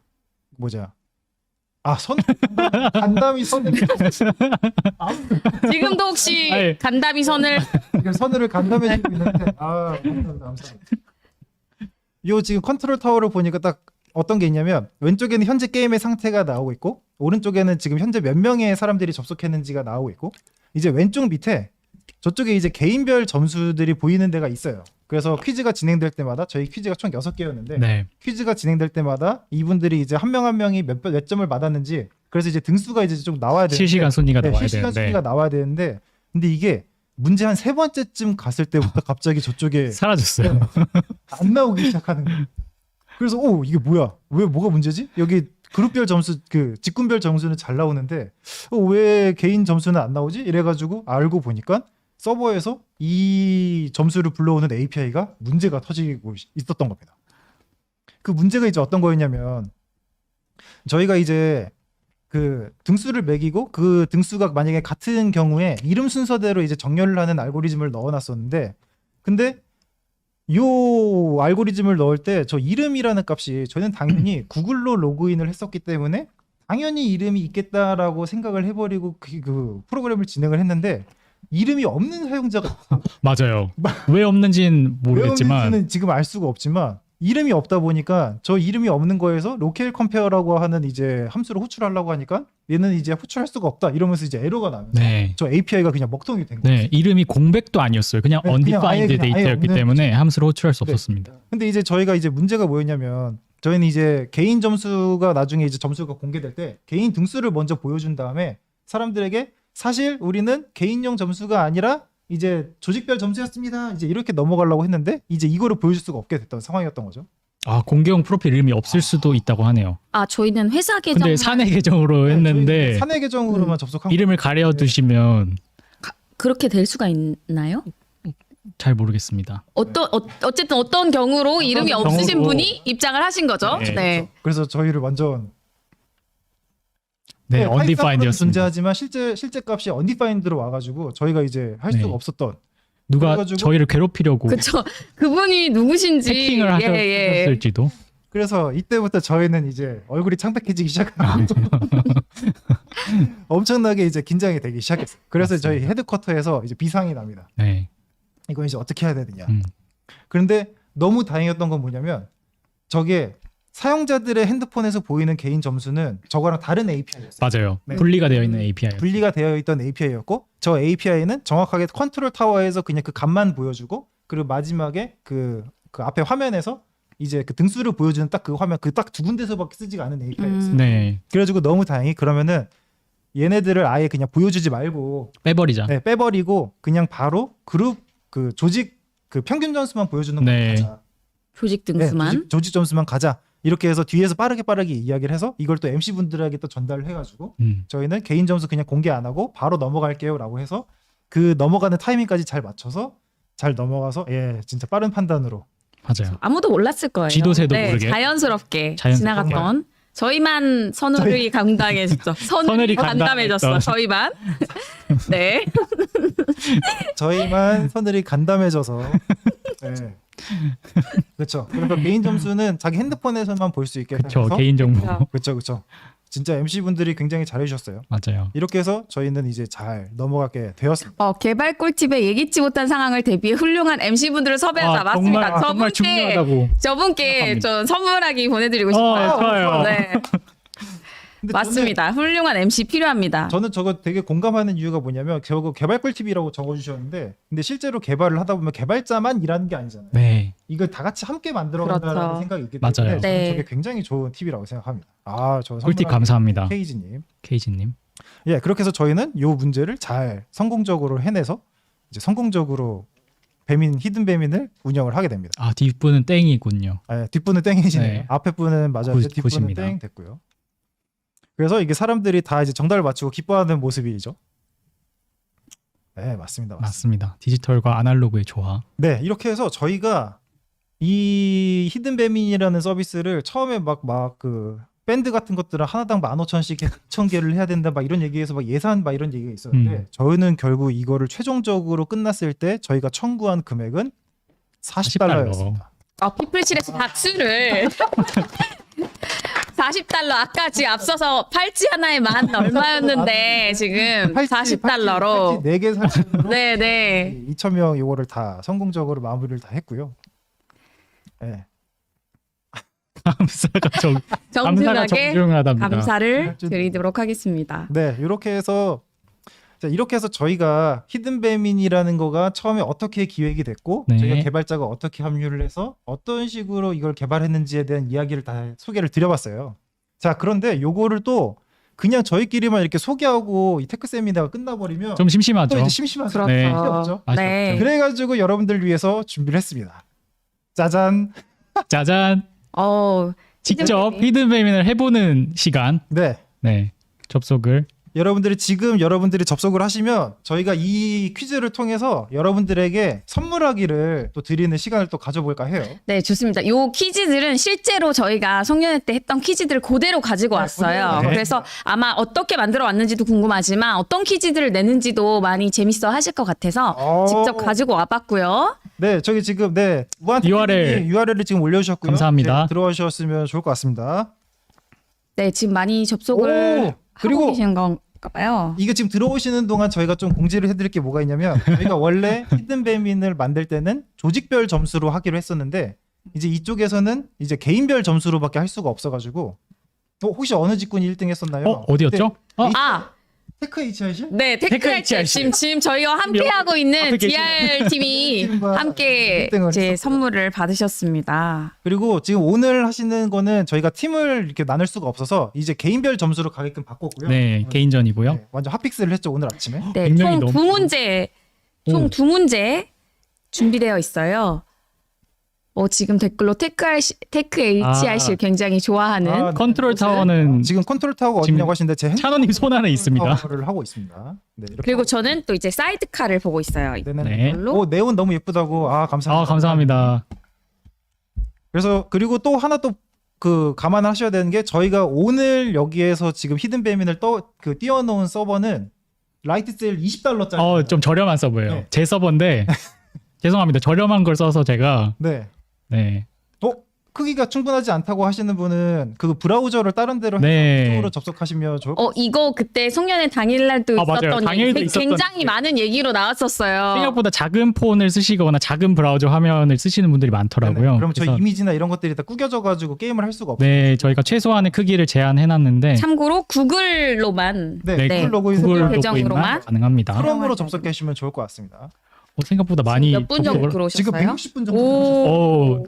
간담이 선을 지금도 혹시 아니. 간담이 선을 선을 간담해주고 있는데 감사합니다. 요 지금 컨트롤 타워를 보니까 딱 어떤 게 있냐면 왼쪽에는 현재 게임의 상태가 나오고 있고 오른쪽에는 지금 현재 몇 명의 사람들이 접속했는지가 나오고 있고 이제 왼쪽 밑에 저쪽에 이제 개인별 점수들이 보이는 데가 있어요. 그래서 퀴즈가 진행될 때마다 저희 퀴즈가 총 6개였는데 네. 퀴즈가 진행될 때마다 이분들이 이제 한 명 한 명이 몇 점을 받았는지 그래서 이제 등수가 이제 좀 나와야 되는데 실시간 순위가 나와야 실시간 되는데 순위가 나와야 되는데 근데 이게 문제 한 3번째쯤 갔을 때부터 갑자기 저쪽에 사라졌어요. 안 나오기 시작하는 거예요. 그래서 이게 뭐야? 왜 뭐가 문제지? 여기 그룹별 점수 그 직군별 점수는 잘 나오는데 왜 개인 점수는 안 나오지? 이래가지고 알고 보니까 서버에서 이 점수를 불러오는 API가 문제가 터지고 있었던 겁니다. 그 문제가 이제 어떤 거였냐면 저희가 이제 그 등수를 매기고 그 등수가 만약에 같은 경우에 이름 순서대로 이제 정렬을 하는 알고리즘을 넣어놨었는데 근데 요 알고리즘을 넣을 때 저 이름이라는 값이 저는 당연히 구글로 로그인을 했었기 때문에 당연히 이름이 있겠다라고 생각을 해버리고 그 프로그램을 진행을 했는데 이름이 없는 사용자가 맞아요. 왜 없는지는 왜 모르겠지만 없는지는 지금 알 수가 없지만 이름이 없다 보니까 저 이름이 없는 거에서 로컬 컴페어라고 하는 이제 함수를 호출하려고 하니까 얘는 이제 호출할 수가 없다 이러면서 이제 에러가 나면서 네. 저 API가 그냥 먹통이 된 거예요. 네, 이름이 공백도 아니었어요. 그냥 네, 그냥 undefined 아예 데이터였기 없는 때문에 함수를 호출할 수 네. 없었습니다. 근데 이제 저희가 이제 문제가 뭐였냐면 저희는 이제 개인 점수가 나중에 이제 점수가 공개될 때 개인 등수를 먼저 보여준 다음에 사람들에게 사실 우리는 개인용 점수가 아니라 이제 조직별 점수였습니다. 이제 이렇게 넘어가려고 했는데 이제 이거를 보여줄 수가 없게 됐던 상황이었던 거죠. 아, 공개형 프로필 이름이 없을 수도 있다고 하네요. 아, 저희는 회사 계정. 근데 사내 계정으로 했는데 사내 계정으로만 접속한 이름을 가려 두시면 그렇게 될 수가 있나요? 잘 모르겠습니다. 어쨌든 어떤 경우로 이름이 경우로. 없으신 분이 입장을 하신 거죠. 네. 네. 그래서 저희를 완전 네, 타입값은 undefined였습니다. 존재하지만 실제 값이 undefined로 와가지고 저희가 이제 할 수가 네. 없었던. 누가 그래가지고- 저희를 괴롭히려고 그렇죠. 그분이 누구신지 해킹을 하셨을지도. 그래서 이때부터 저희는 이제 얼굴이 창백해지기 시작하고 엄청나게 이제 긴장이 되기 시작했어요. 그래서 맞습니다. 저희 헤드쿼터에서 이제 비상이 납니다. 네. 이거 이제 어떻게 해야 되느냐. 음. 그런데 너무 다행이었던 건 뭐냐면 저게 사용자들의 핸드폰에서 보이는 개인 점수는 저거랑 다른 API였어요. 맞아요. 네. 분리가 되어 있는 API. 분리가 되어 있던 API였고 저 API는 정확하게 컨트롤 타워에서 그냥 그 값만 보여주고 그리고 마지막에 그 앞에 화면에서 이제 그 등수를 보여주는 딱 그 화면 그 딱 두 군데서밖에 쓰지가 않은 API였어요. 네. 그래가지고 너무 다행히 그러면은 얘네들을 아예 그냥 보여주지 말고 빼버리자. 네, 빼버리고 그냥 바로 그룹 그 조직 그 평균 점수만 보여주는 걸로 네. 가자. 조직 네, 등수만. 조직 점수만 가자. 이렇게 해서 뒤에서 빠르게 이야기를 해서 이걸 또 MC 분들에게 또 전달을 해가지고 저희는 개인 점수 그냥 공개 안 하고 바로 넘어갈게요라고 해서 그 넘어가는 타이밍까지 잘 맞춰서 잘 넘어가서 진짜 빠른 판단으로 맞아요. 아무도 몰랐을 거예요. 지도새도 네, 모르게. 자연스럽게 자연스럽게. 지나갔던. 저희만 서늘히 감당해졌죠. 서늘히 서늘히 감담해졌어. 감당했던. 저희만. 네. 저희만 서늘이 간담해져서 네. 그렇죠. 그래서 개인 점수는 자기 핸드폰에서만 볼 수 있게 그렇죠. 해서 개인 정보. 그렇죠. 진짜 MC 분들이 굉장히 잘해주셨어요. 맞아요. 이렇게 해서 저희는 이제 잘 넘어가게 되었습니다. 개발 꿀팁에 예기치 못한 상황을 대비해 훌륭한 MC분들을 섭외하자. 맞습니다. 정말 중요하다고. 저분께 생각합니다. 저 선물하기 보내드리고 싶어요. 좋아요. 네. 근데 맞습니다. 훌륭한 MC 필요합니다. 저는 저거 되게 공감하는 이유가 뭐냐면 저거 개발 꿀팁이라고 적어주셨는데 근데 실제로 개발을 하다 보면 개발자만 일하는 게 아니잖아요. 네. 이걸 다 같이 함께 만들어간다는 그렇죠. 생각이 있기 맞아요. 때문에 저는 네. 저게 굉장히 좋은 팁이라고 생각합니다. 저 꿀팁 감사합니다. 케이지님. 케이지님. 그렇게 해서 저희는 이 문제를 잘 성공적으로 해내서 이제 성공적으로 히든 배민을 운영을 하게 됩니다. 아, 뒷분은 땡이군요. 뒷분은 땡이시네요. 네. 앞에 분은 맞아요. 뒷분은 굿입니다. 땡 됐고요. 그래서 이게 사람들이 다 이제 정답을 맞추고 기뻐하는 모습이죠. 네, 맞습니다. 맞습니다. 디지털과 아날로그의 조화. 네, 이렇게 해서 저희가 이 히든 배민이라는 서비스를 처음에 막 그 밴드 같은 것들은 하나당 15,000씩 2,000개를 해야 된다 막 이런 얘기해서 막 예산 막 이런 얘기가 있었는데 저희는 결국 이거를 최종적으로 끝났을 때 저희가 청구한 금액은 $40였습니다. 피플실에서 박수를. 40달러. 아까 지금 앞서서 팔찌 하나에 만 얼마였는데 지금 40달러로. 4개 살로 네네. 2,000명 요거를 다 성공적으로 마무리를 다 했고요. 네. 감사가 정중하게 정중하답니다. 감사를 드리도록 하겠습니다. 네, 이렇게 해서 저희가 히든 배민이라는 거가 처음에 어떻게 기획이 됐고 네. 저희가 개발자가 어떻게 합류를 해서 어떤 식으로 이걸 개발했는지에 대한 이야기를 다 소개를 드려봤어요. 자, 그런데 요거를 또 그냥 저희끼리만 이렇게 소개하고 이 테크 세미나가 끝나버리면 좀 심심하죠. 또 이제 심심하죠. 그렇죠. 네. 없죠. 네. 그래가지고 여러분들 위해서 준비를 했습니다. 짜잔. 짜잔. 직접 히든 히든 배민을 해보는 시간. 네. 네. 접속을. 여러분들이 접속을 하시면 저희가 이 퀴즈를 통해서 여러분들에게 선물하기를 또 드리는 시간을 또 가져볼까 해요. 네, 좋습니다. 요 퀴즈들은 실제로 저희가 송년회 때 했던 퀴즈들을 그대로 가지고 왔어요. 그대로. 그래서 아마 어떻게 만들어 왔는지도 궁금하지만 어떤 퀴즈들을 내는지도 많이 재밌어 하실 것 같아서 직접 가지고 와봤고요. 네, 저기 지금 무한 URL을 지금 올려주셨고요. 감사합니다. 들어오셨으면 좋을 것 같습니다. 네, 지금 많이 접속을 그리고 하고 계시는 건가 봐요. 이게 지금 들어오시는 동안 저희가 좀 공지를 해드릴 게 뭐가 있냐면 저희가 원래 히든 배민을 만들 때는 조직별 점수로 하기로 했었는데 이제 이쪽에서는 이제 개인별 점수로밖에 할 수가 없어가지고 혹시 어느 직군이 1등 했었나요? 어디였죠? 테크 HR실? 네, 테크할지 지금 저희와 함께하고 있는 DR 팀이 팀과 함께 1등을 이제 했었고요. 선물을 받으셨습니다. 그리고 지금 오늘 하시는 거는 저희가 팀을 이렇게 나눌 수가 없어서 이제 개인별 점수로 가게끔 바꿨고요. 네, 개인전이고요. 네, 완전 핫픽스를 했죠 오늘 아침에. 네, 100명이 총 넘- 두 문제, 총 두 문제 준비되어 있어요. 지금 댓글로 테크 HRC를 굉장히 좋아하는 아, 컨트롤 네. 타워는 지금 컨트롤 타워가 지금 어디냐고 하시는데 제 찬호님 손 안에 있습니다. 타워를 하고 있습니다. 네, 이렇게 그리고 하고 저는 또 이제 사이드카를 보고 있어요. 네네. 네. 이걸로. 오, 네온 너무 예쁘다고. 아, 감사합니다. 감사합니다. 그래서 그리고 또 하나 또 그 감안하셔야 되는 게 저희가 오늘 여기에서 지금 히든 배민을 띄워놓은 서버는 라이트 세일 20달러짜리. 좀 저렴한 서버예요. 네. 제 서버인데 죄송합니다. 저렴한 걸 써서 제가 네. 네. 크기가 충분하지 않다고 하시는 분은 그 브라우저를 다른 데로 네. 해서 쪽으로 접속하시면 좋을 것 같아요. 이거 그때 송년회 당일날도 맞아요. 있었던 당일도 얘기, 있었던 굉장히 얘기. 많은 얘기로 나왔었어요. 생각보다 작은 폰을 쓰시거나 작은 브라우저 화면을 쓰시는 분들이 많더라고요. 그럼 저희 그래서 이미지나 이런 것들이 다 구겨져 가지고 게임을 할 수가 없어요. 네, 저희가 최소한의 크기를 제한해 놨는데 참고로 구글로만 네, 네, 구글 로그인 구글 계정으로만 로그인만 가능합니다. 크롬으로 접속하시면 좋을 것 같습니다. 생각보다 많이 몇 분 정도 접속을- 지금 들어오셨어요? 160분 정도 오. 오.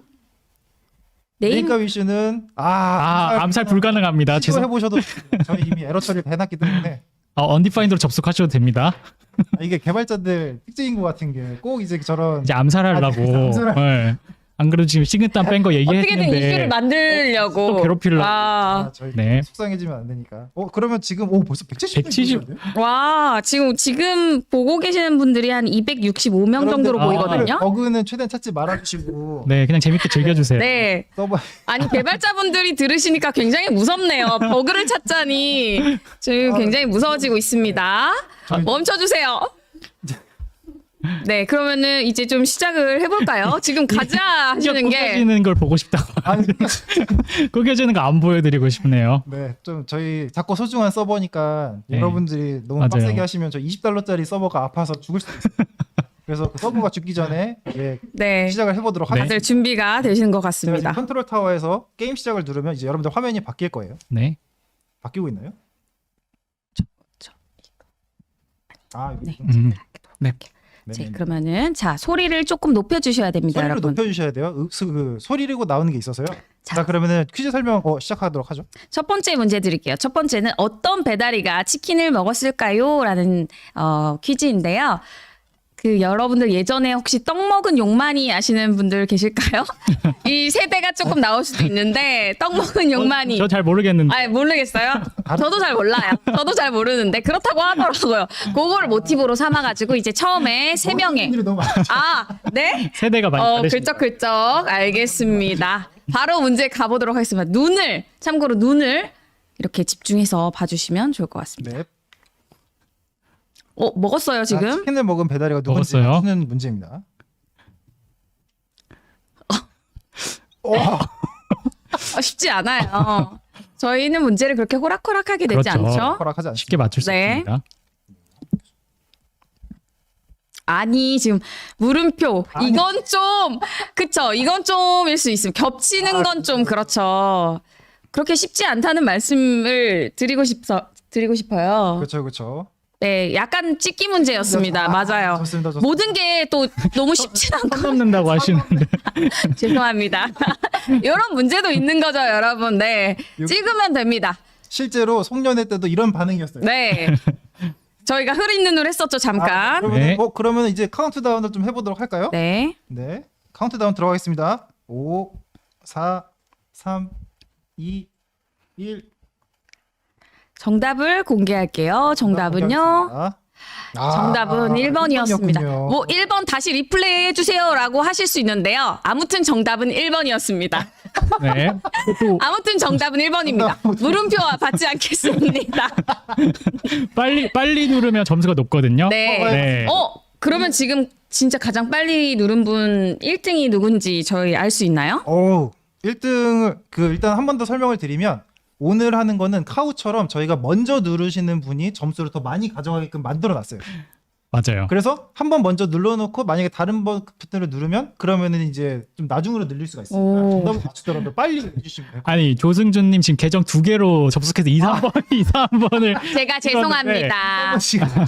네임 메인카 위슈는 암살 불가능합니다. 시도해 보셔도 저희 이미 에러 처리를 해놨기 때문에 언디파인드로 접속하셔도 됩니다. 이게 개발자들 특징인 것 같은 게 꼭 이제 저런 이제 암살하려고. 네. 안 그래도 지금 식은땀 뺀 거 어떻게든 얘기했는데 이슈를 만들려고 또 괴롭히려고. 저희 네. 속상해지면 안 되니까. 그러면 지금 벌써 170. 170. 와, 지금 보고 계시는 분들이 한 265명 정도로 보이거든요. 버그는 최대한 찾지 말아주시고 네, 그냥 재밌게 즐겨주세요. 네. 서버 아니 개발자분들이 들으시니까 굉장히 무섭네요. 버그를 찾자니 지금 굉장히 무서워지고 있습니다. 멈춰주세요. 네, 그러면은 이제 좀 시작을 해볼까요? 지금 가자 하시는 게 꾸겨지는 걸 보고 싶다고. 아니 꾸겨지는 거 안 보여드리고 싶네요. 네, 좀 저희 작고 소중한 서버니까 네. 여러분들이 너무 맞아요. 빡세게 하시면 저 20달러짜리 서버가 아파서 죽을 수도 있어요. 그래서 그 서버가 죽기 전에 이제 네, 시작을 해보도록 네. 하겠습니다. 다들 준비가 되신 것 제가 지금 같습니다. 컨트롤 타워에서 게임 시작을 누르면 이제 여러분들 화면이 바뀔 거예요. 네. 바뀌고 있나요? 여기 네. 자, 그러면은 소리를 조금 높여주셔야 됩니다, 소리를 여러분. 높여주셔야 돼요. 그 소리리고 나오는 게 있어서요. 자, 그러면은 퀴즈 설명 시작하도록 하죠. 첫 번째 문제 드릴게요. 첫 번째는 어떤 배다리가 치킨을 먹었을까요? 라는 퀴즈인데요. 여러분들 예전에 혹시 떡 먹은 용만이 아시는 분들 계실까요? 이 세대가 조금 나올 수도 있는데 떡 먹은 용만이 저 잘 모르겠는데. 모르겠어요. 저도 잘 몰라요. 저도 잘 모르는데 그렇다고 하더라고요. 그거를 모티브로 삼아가지고 이제 처음에 세 명의 분들이 너무 많아요. 네? 세대가 많이 다르십니다. 글쩍글쩍 알겠습니다. 바로 문제 가보도록 하겠습니다. 참고로 눈을 이렇게 집중해서 봐주시면 좋을 것 같습니다. 네. 먹었어요 지금? 치킨을 먹은 배달이가 누군지 먹었어요. 맞추는 문제입니다. 쉽지 않아요. 저희는 문제를 그렇게 호락호락하게 내지 그렇죠. 않죠? 허락하지 않습니다. 쉽게 맞출 수 네. 있습니다. 아니 지금 물음표 이건 좀 그쵸 이건 좀일 수 있습니다. 겹치는 건 좀 그렇죠. 그렇게 쉽지 않다는 말씀을 드리고 싶어요. 그렇죠. 네, 약간 찍기 문제였습니다. 맞아요. 좋습니다. 모든 게 또 너무 쉽진 않고 손 넘는다고 하시는데. 죄송합니다. 이런 문제도 있는 거죠, 여러분. 네, 찍으면 됩니다. 실제로 송년회 때도 이런 반응이었어요. 네, 저희가 흐린 눈으로 했었죠, 잠깐. 그러면, 네. 그러면 이제 카운트다운을 좀 해보도록 할까요? 네, 네. 카운트다운 들어가겠습니다. 5, 4, 3, 2, 1. 정답을 공개할게요. 정답은요. 정답은 1번이었습니다. 1번 다시 리플레이 해주세요라고 하실 수 있는데요. 아무튼 정답은 1번이었습니다. 네. 또 아무튼 정답은 1번입니다. 물음표 받지 않겠습니다. 빨리 누르면 점수가 높거든요. 네. 네. 그러면 지금 진짜 가장 빨리 누른 분 1등이 누군지 저희 알 수 있나요? 1등을 일단 한 번 더 설명을 드리면 오늘 하는 거는 카우처럼 저희가 먼저 누르시는 분이 점수를 더 많이 가져가게끔 만들어 놨어요. 맞아요. 그래서 한 번 먼저 눌러놓고 만약에 다른 버튼을 누르면 그러면은 이제 좀 나중으로 늘릴 수가 있습니다. 오. 정답을 맞추더라도 빨리 해주시면 돼요. 아니 조승준님 지금 계정 2개로 접속해서 2, 3번을 제가 죄송합니다.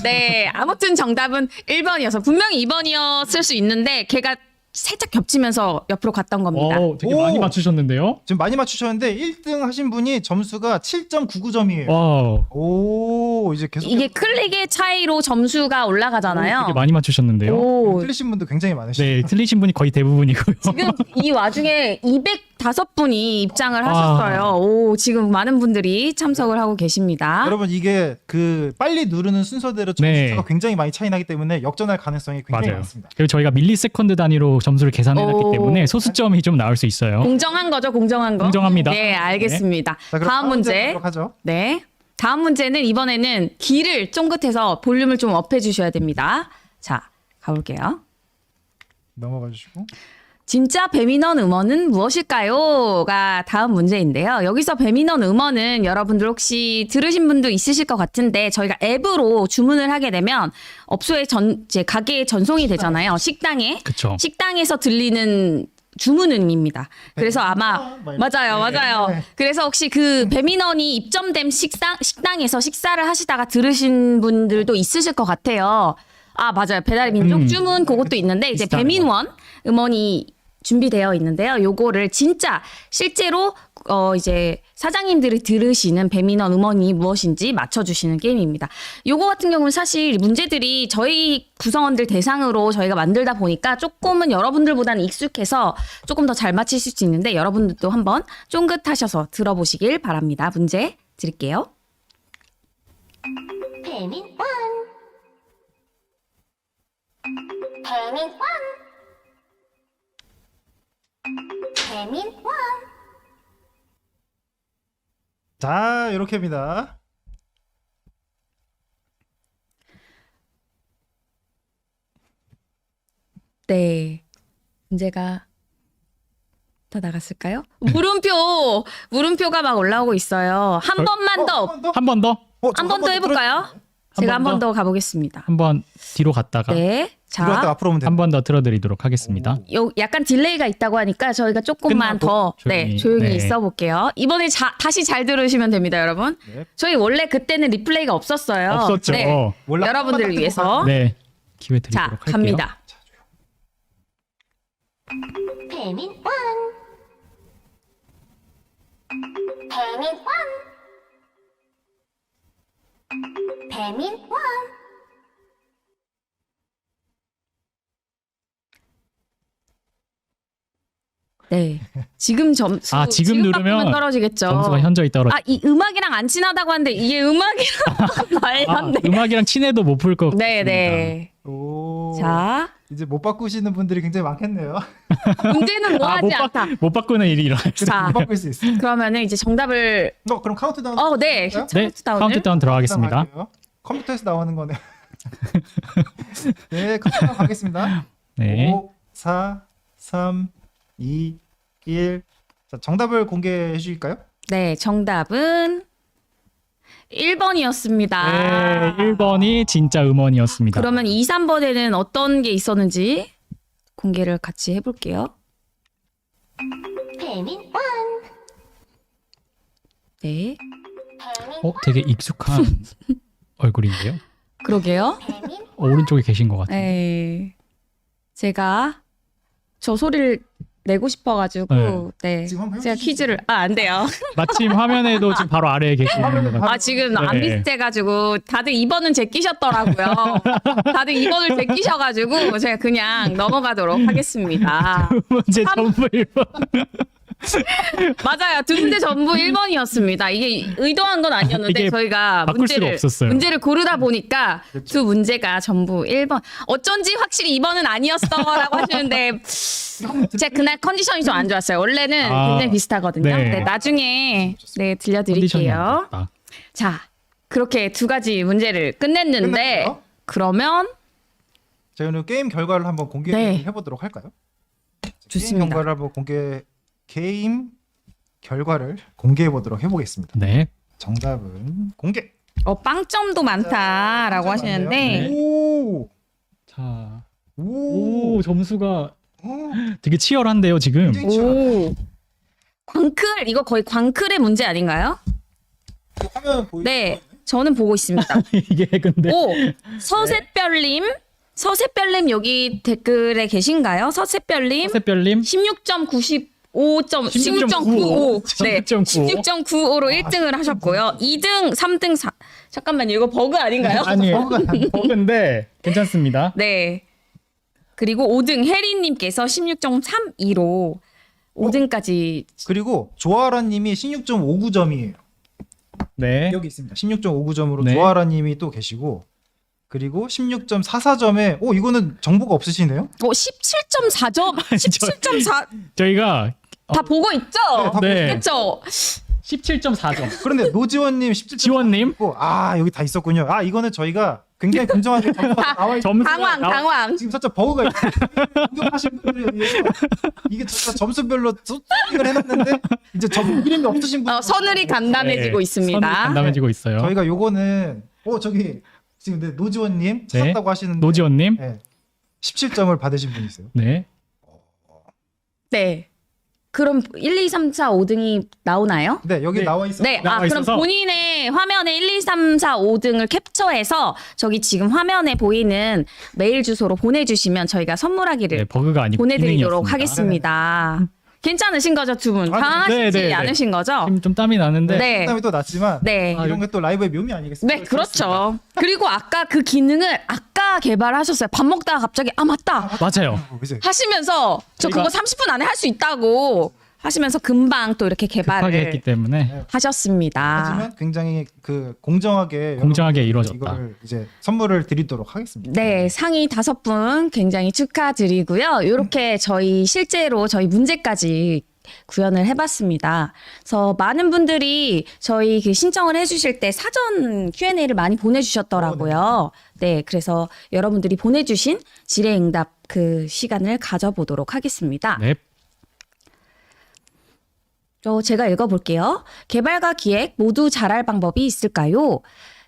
네, 아무튼 정답은 1번이어서 분명히 2번이었을 수 있는데 걔가 살짝 겹치면서 옆으로 갔던 겁니다. 되게 오! 많이 맞추셨는데요. 지금 많이 맞추셨는데 1등 하신 분이 점수가 7.99점이에요. 와우. 오, 이제 계속 이게 클릭의 차이로 점수가 올라가잖아요. 되게 많이 맞추셨는데요. 오, 틀리신 분도 굉장히 많으시죠. 네, 틀리신 분이 거의 대부분이고요. 지금 이 와중에 205분이 입장을 하셨어요. 오, 지금 많은 분들이 참석을 하고 계십니다. 여러분 이게 그 빨리 누르는 순서대로 점수가 네. 굉장히 많이 차이 나기 때문에 역전할 가능성이 굉장히 맞아요. 많습니다. 그리고 저희가 밀리세컨드 단위로 점수를 계산해놨기 오. 때문에 소수점이 좀 나올 수 있어요. 공정한 거죠, 공정한 거. 공정합니다. 네, 알겠습니다. 자, 그럼 다음 문제. 가도록 하죠. 네. 다음 문제는 이번에는 귀를 쫑긋해서 볼륨을 좀 업해 주셔야 됩니다. 자, 가볼게요. 넘어가 주시고. 진짜 배민원 음원은 무엇일까요?가 다음 문제인데요. 여기서 배민원 음원은 여러분들 혹시 들으신 분도 있으실 것 같은데 저희가 앱으로 주문을 하게 되면 업소에 이제 가게에 전송이 되잖아요. 식당에. 그쵸. 식당에서 들리는 주문음입니다. 그래서 아마 맞아요. 네. 그래서 혹시 그 배민원이 입점된 식당에서 식사를 하시다가 들으신 분들도 있으실 것 같아요. 아 맞아요. 배달의 민족 주문 그것도 있는데 이제 비슷하네. 배민원 음원이 준비되어 있는데요. 요거를 진짜 실제로 이제 사장님들이 들으시는 배민원 음원이 무엇인지 맞춰주시는 게임입니다. 요거 같은 경우는 사실 문제들이 저희 구성원들 대상으로 저희가 만들다 보니까 조금은 여러분들보다는 익숙해서 조금 더 잘 맞히실 수 있는데 여러분들도 한번 쫑긋하셔서 들어보시길 바랍니다. 문제 드릴게요. 배민원 배민원 배민원 자, 이렇게입니다. 네. 문제가 다 나갔을까요? 물음표가 막 올라오고 있어요. 한 번만 더. 한 번 더? 한 번 더 해볼까요? 제가 한 번 더 가보겠습니다. 한 번 뒤로 갔다가 네. 들어갔다 자, 앞으로 오면 됩니다. 한 번 더 틀어드리도록 하겠습니다. 약간 딜레이가 있다고 하니까 저희가 조금만 더 조용히, 조용히 네. 써볼게요. 이번에 다시 잘 들으시면 됩니다, 여러분. 네. 저희 원래 그때는 리플레이가 없었어요. 없었죠. 네. 원래 여러분들을 한 번만 위해서. 네, 기회 드리도록 자, 할게요. 갑니다. 배민원 배민원 배민원 네. 지금 점수 아, 지금 누르면 바꾸면 떨어지겠죠. 점수가 현저히 떨어져. 아, 이 음악이랑 안 친하다고 하는데 이게 음악이랑 관련돼. 음악이랑 친해도 못 풀 것 같습니다. 네, 네. 오. 자, 이제 못 바꾸시는 분들이 굉장히 많겠네요. 문제는 뭐하지 않다. 못 바꾸는 일이 일어날 수 자, 못 바꿀 수 있어요. 그러면은 이제 정답을 그럼 카운트다운. 네. 할까요? 네, 카운트다운 들어가겠습니다. 할게요. 컴퓨터에서 나오는 거네요. 네, 카운트다운 가겠습니다. 네. 5, 4, 3, 2, 1. 자, 정답을 공개해 주실까요? 네, 정답은 1번이었습니다. 네, 1번이 진짜 음원이었습니다. 그러면 2, 3번에는 어떤 게 있었는지 공개를 같이 해볼게요. 배민원 네, 되게 익숙한 얼굴인데요. 그러게요. 오른쪽에 계신 것 같아요. 네, 제가 저 소리를 내고 싶어가지고 네, 지금 한번 제가 해보시죠. 퀴즈를 안 돼요. 마침 화면에도 지금 바로 아래에 계시는 것 같아요. 아 지금 안 네. 비슷해가지고 다들 2번은 제끼셨더라고요. 다들 2번을 제끼셔가지고 제가 그냥 넘어가도록 하겠습니다. 문제 전부 1번. 맞아요. 두 문제 전부 1번이었습니다. 이게 의도한 건 아니었는데 이게 저희가 바꿀 수가 없었어요. 문제를 고르다 보니까 두 문제가 전부 1번. 어쩐지 확실히 2번은 아니었어라고 하시는데 제가 그날 컨디션이 좀 안 좋았어요. 원래는 굉장히 비슷하거든요. 네. 네, 나중에 네, 컨디션이 들려드릴게요. 안 좋다. 자, 그렇게 두 가지 문제를 끝냈는데 끝났어요? 그러면 저희 오늘 게임 결과를 한번 공개해 네. 보도록 할까요? 좋습니다. 게임 결과를 한번 게임 결과를 공개해 보도록 해보겠습니다. 네. 정답은 공개. 빵점도 많다라고 빵점 하시는데 많네요. 오. 자, 오. 오 점수가 되게 치열한데요 지금. 굉장히 치열하다. 오. 광클 이거 거의 광클의 문제 아닌가요? 화면 보이죠? 네, 저는 보고 있습니다. 이게 근데 오, 서셋별님 서세별님 여기 댓글에 계신가요? 서세별님 서세별님 16.95로 1등을 하셨고요. 2등, 3등, 4 잠깐만요. 이거 버그 아닌가요? 아니에요. 버그인데 괜찮습니다. 네. 그리고 5등 혜리님께서 16.32로 5등까지 그리고 조아라님이 16.59점이에요. 네. 여기 있습니다. 16.59점으로 네. 조아라님이 또 계시고 그리고 16.44점에 이거는 정보가 없으시네요. 17.4점, 17.4 저희가 다 보고 있죠? 네, 다 네. 그렇죠? 17.4점. 그런데 노지원님 17점 지원님 있고 여기 다 있었군요. 이거는 저희가 굉장히 공정하게 점수가 나와 있는 당황. 지금 살짝 버그가 있어요. 공격하신 분들에 의해서 이게 진짜 점수별로 소팅을 해놨는데 이제 점 이름이 없으신 분 서늘이 간단해지고 있습니다. 선이 간담해지고 있어요. 저희가 요거는 저기 지금 노지원님 찾았다고 하시는데 노지원님. 네, 17점을 받으신 분이 있어요. 네. 네. 그럼 1, 2, 3, 4, 5등이 나오나요? 네 여기 네. 나와 있어요. 네. 나와 그럼 있어서. 본인의 화면에 1, 2, 3, 4, 5등을 캡처해서 저기 지금 화면에 보이는 메일 주소로 보내주시면 저희가 선물하기를 네, 버그가 아니고 보내드리도록 기능이었습니다. 하겠습니다. 괜찮으신 거죠, 두 분? 당황하시지 네. 않으신 거죠? 지금 좀 땀이 나는데 네. 땀이 또 났지만 네. 이런 게 또 라이브의 묘미 아니겠습니까? 네, 그렇죠. 그리고 아까 그 기능을 아까 개발하셨어요. 밥 먹다가 갑자기 맞다 맞아요. 그죠? 하시면서 저 그거 저희가 30분 안에 할 수 있다고 하시면서 금방 또 이렇게 급하게 했기 개발을 때문에 하셨습니다. 하지만 굉장히 공정하게 공정하게 여러분들께 이루어졌다. 이거를 이제 선물을 드리도록 하겠습니다. 네, 상위 5분 굉장히 축하드리고요. 이렇게 실제로 저희 문제까지 구현을 해봤습니다. 그래서 많은 분들이 저희 그 신청을 해주실 때 사전 Q&A를 많이 보내주셨더라고요. 네, 그래서 여러분들이 보내주신 질의응답 그 시간을 가져보도록 하겠습니다. 네. 제가 읽어볼게요. 개발과 기획 모두 잘할 방법이 있을까요?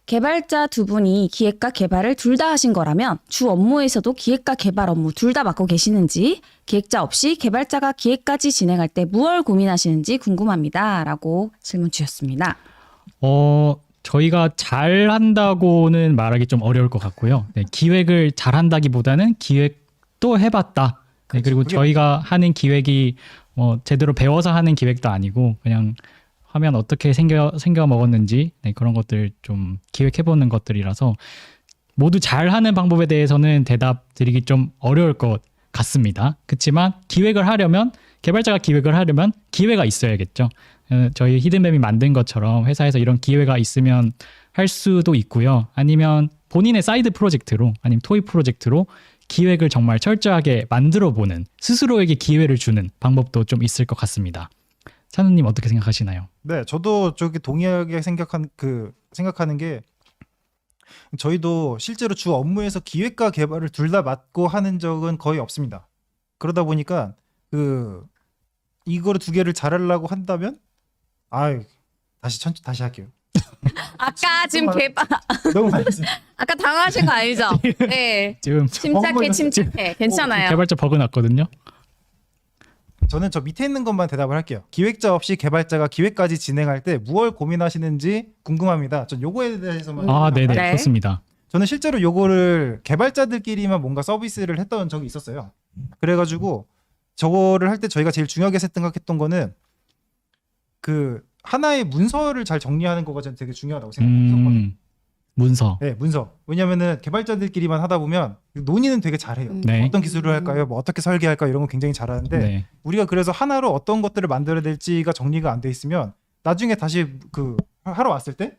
개발자 두 분이 기획과 개발을 둘 다 하신 거라면 주 업무에서도 기획과 개발 업무 둘 다 맡고 계시는지, 기획자 없이 개발자가 기획까지 진행할 때 무얼 고민하시는지 궁금합니다. 라고 질문 주셨습니다. 저희가 잘한다고는 말하기 좀 어려울 것 같고요. 네, 기획을 잘한다기보다는 기획도 해봤다. 네, 그리고 그게- 저희가 하는 기획이 제대로 배워서 하는 기획도 아니고 그냥 화면 어떻게 생겨 먹었는지 그런 것들 좀 기획해보는 것들이라서 모두 잘하는 방법에 대해서는 대답 드리기 좀 어려울 것 같습니다. 그렇지만 개발자가 기획을 하려면 기회가 있어야겠죠. 저희 히든맵이 만든 것처럼 회사에서 이런 기회가 있으면 할 수도 있고요. 아니면 본인의 사이드 프로젝트로 아니면 토이 프로젝트로 기획을 정말 철저하게 만들어보는 스스로에게 기회를 주는 방법도 좀 있을 것 같습니다. 찬우님 어떻게 생각하시나요? 네, 저도 저기 동의하게 생각하는 게 저희도 실제로 주 업무에서 기획과 개발을 둘 다 맡고 하는 적은 거의 없습니다. 그러다 보니까 이거를 두 개를 잘하려고 한다면 다시 할게요. 아까 지금 너무 많이 했습니다. 아까 당황하신 거 아니죠? 네. 지금 침착해. 괜찮아요. 개발자 버그 났거든요. 저는 저 밑에 있는 것만 대답을 할게요. 기획자 없이 개발자가 기획까지 진행할 때 무얼 고민하시는지 궁금합니다. 전 요거에 대해서만 네네 네. 좋습니다. 저는 실제로 요거를 개발자들끼리만 뭔가 서비스를 했던 적이 있었어요. 그래가지고 저거를 할 때 저희가 제일 중요하게 생각했던 거는 그 하나의 문서를 잘 정리하는 거가 저는 되게 중요하다고 생각했거든요. 문서. 네, 문서. 왜냐면은 개발자들끼리만 하다 보면 논의는 되게 잘해요. 네. 어떤 기술을 할까요? 뭐 어떻게 설계할까 이런 거 굉장히 잘하는데 네. 우리가 그래서 하나로 어떤 것들을 만들어야 될지가 정리가 안 돼 있으면 나중에 다시 하러 왔을 때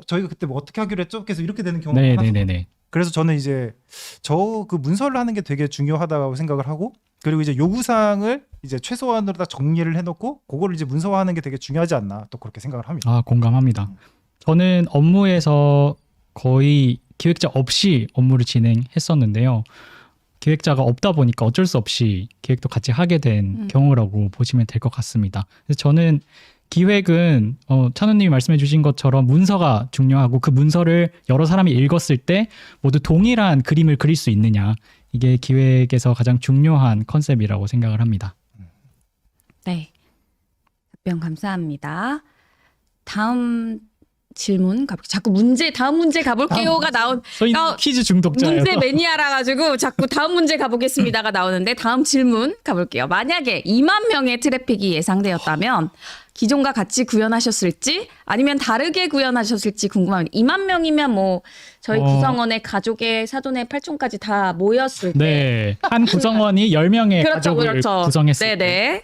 저희가 그때 뭐 어떻게 하기로 했죠? 그래서 이렇게 되는 경우가 많았어요. 네네네. 그래서 저는 이제 그 문서를 하는 게 되게 중요하다고 생각을 하고 그리고 이제 요구사항을 이제 최소한으로 다 정리를 해놓고 그거를 이제 문서화하는 게 되게 중요하지 않나 또 그렇게 생각을 합니다. 공감합니다. 저는 업무에서 거의 기획자 없이 업무를 진행했었는데요. 기획자가 없다 보니까 어쩔 수 없이 기획도 같이 하게 된 경우라고 보시면 될 것 같습니다. 그래서 저는 기획은 찬우님이 말씀해 주신 것처럼 문서가 중요하고 그 문서를 여러 사람이 읽었을 때 모두 동일한 그림을 그릴 수 있느냐 이게 기획에서 가장 중요한 컨셉이라고 생각을 합니다. 네. 답변 감사합니다. 다음 질문 가볼게요. 자꾸 다음 문제 가볼게요가 나온 소희님 퀴즈 중독자예요. 문제 매니아라 가지고 자꾸 다음 문제 가보겠습니다가 나오는데 다음 질문 가볼게요. 만약에 2만 명의 트래픽이 예상되었다면 기존과 같이 구현하셨을지 아니면 다르게 구현하셨을지 궁금합니다. 2만 명이면 뭐 저희 구성원의 가족의 사돈의 팔촌까지 다 모였을 때 네, 한 구성원이 10명의 가족을 구성했을 때 네네.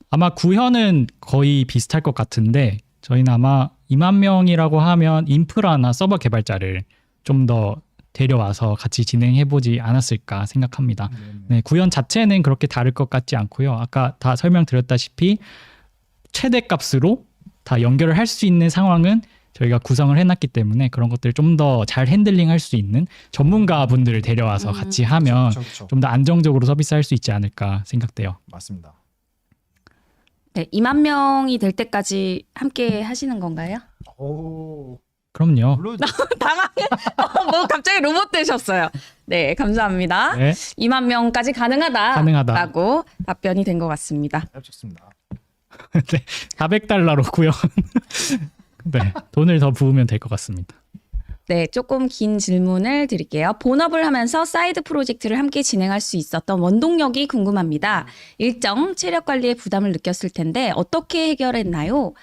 아마 구현은 거의 비슷할 것 같은데 저희는 아마 2만 명이라고 하면 인프라나 서버 개발자를 좀 더 데려와서 같이 진행해보지 않았을까 생각합니다. 네, 구현 자체는 그렇게 다를 것 같지 않고요. 아까 다 설명드렸다시피 최대값으로 다 연결을 할 수 있는 상황은 저희가 구성을 해놨기 때문에 그런 것들을 좀 더 잘 핸들링할 수 있는 전문가분들을 데려와서 같이 하면 그렇죠. 좀 더 안정적으로 서비스할 수 있지 않을까 생각돼요. 맞습니다. 네, 2만 명이 될 때까지 함께 하시는 건가요? 오, 그럼요. 물론 당황해. 뭐 갑자기 로봇 되셨어요. 네, 감사합니다. 네. 2만 명까지 가능하다라고 답변이 된 것 같습니다. 좋습니다. 네, 400달러로 구현. 네, 돈을 더 부으면 될 것 같습니다. 네, 조금 긴 질문을 드릴게요. 본업을 하면서 사이드 프로젝트를 함께 진행할 수 있었던 원동력이 궁금합니다. 일정 체력 관리에 부담을 느꼈을 텐데 어떻게 해결했나요?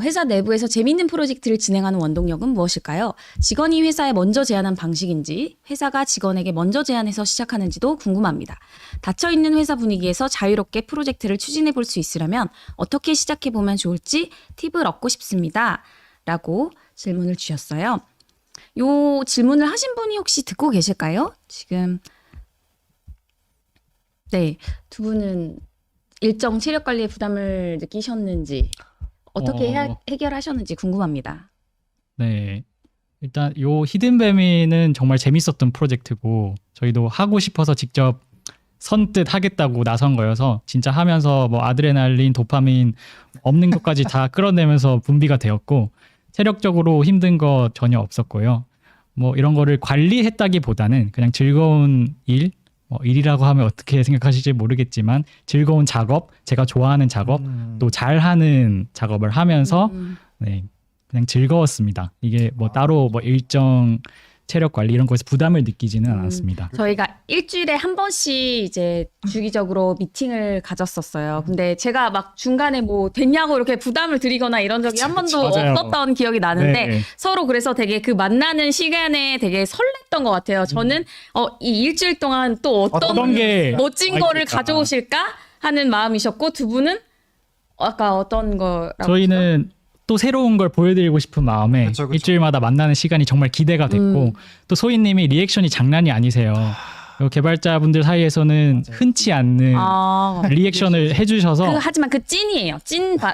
회사 내부에서 재밌는 프로젝트를 진행하는 원동력은 무엇일까요? 직원이 회사에 먼저 제안한 방식인지 회사가 직원에게 먼저 제안해서 시작하는지도 궁금합니다. 닫혀있는 회사 분위기에서 자유롭게 프로젝트를 추진해 볼 수 있으려면 어떻게 시작해 보면 좋을지 팁을 얻고 싶습니다. 라고 질문을 주셨어요. 요 질문을 하신 분이 혹시 듣고 계실까요? 지금 네, 두 분은 일정 체력 관리에 부담을 느끼셨는지 어떻게 해결하셨는지 궁금합니다. 네, 일단 요 히든배미는 정말 재밌었던 프로젝트고 저희도 하고 싶어서 직접 선뜻 하겠다고 나선 거여서 진짜 하면서 뭐 아드레날린, 도파민 없는 것까지 다 끌어내면서 분비가 되었고 체력적으로 힘든 거 전혀 없었고요. 뭐 이런 거를 관리했다기보다는 그냥 즐거운 일, 뭐 일이라고 하면 어떻게 생각하실지 모르겠지만 즐거운 작업, 제가 좋아하는 작업, 또 잘하는 작업을 하면서 네, 그냥 즐거웠습니다. 이게 뭐 따로 뭐 일정 체력 관리 이런 거에서 부담을 느끼지는 않았습니다. 저희가 일주일에 한 번씩 이제 주기적으로 미팅을 가졌었어요. 근데 제가 막 중간에 뭐 됐냐고 이렇게 부담을 드리거나 이런 적이 한 번도 맞아요. 없었던 기억이 나는데 네. 서로 그래서 되게 그 만나는 시간에 되게 설렜던 것 같아요. 저는 이 일주일 동안 또 어떤 게 멋진 와 거를 있을까? 가져오실까 하는 마음이셨고 두 분은 아까 어떤 거라고 저희는 또 새로운 걸 보여드리고 싶은 마음에 그쵸. 일주일마다 만나는 시간이 정말 기대가 됐고 또 소희님이 리액션이 장난이 아니세요. 그리고 개발자분들 사이에서는 흔치 않는 리액션을 해주셔서 하지만 그 찐이에요.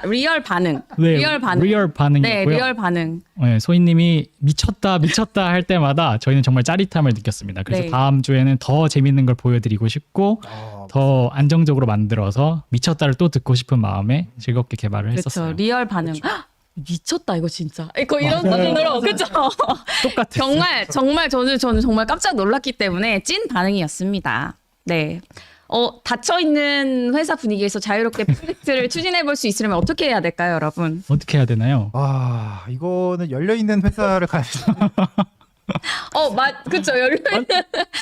리얼 반응. 네, 리얼 반응. 리얼 반응이었고요. 네, 리얼 반응. 네, 소희님이 미쳤다 할 때마다 저희는 정말 짜릿함을 느꼈습니다. 그래서 네. 다음 주에는 더 재밌는 걸 보여드리고 싶고 더 안정적으로 만들어서 미쳤다를 또 듣고 싶은 마음에 즐겁게 개발을 했었어요. 그렇죠. 리얼 반응. 헉, 미쳤다 이거 진짜. 이거 이런 수준으로 그렇죠. 똑같아요. 정말 저는 정말 깜짝 놀랐기 때문에 찐 반응이었습니다. 네. 닫혀 있는 회사 분위기에서 자유롭게 프로젝트를 추진해 볼 수 있으려면 어떻게 해야 될까요, 여러분? 어떻게 해야 되나요? 아, 이거는 열려 있는 회사를 가야죠. 그렇죠.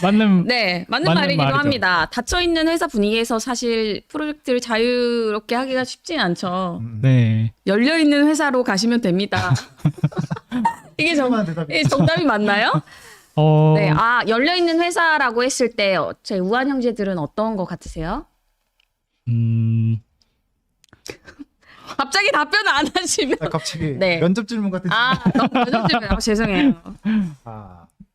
맞는 네, 맞는 맞는 말이기도 말이죠. 합니다. 닫혀 있는 회사 분위기에서 사실 프로젝트를 자유롭게 하기가 쉽지 않죠. 네. 열려 있는 회사로 가시면 됩니다. 이게 정답이 맞나요? 네, 열려 있는 회사라고 했을 때 제 우한 형제들은 어떤 거 같으세요? 갑자기 답변을 안 하시면 갑자기 네. 면접 질문 같은. 너무 늦었지만 죄송해요.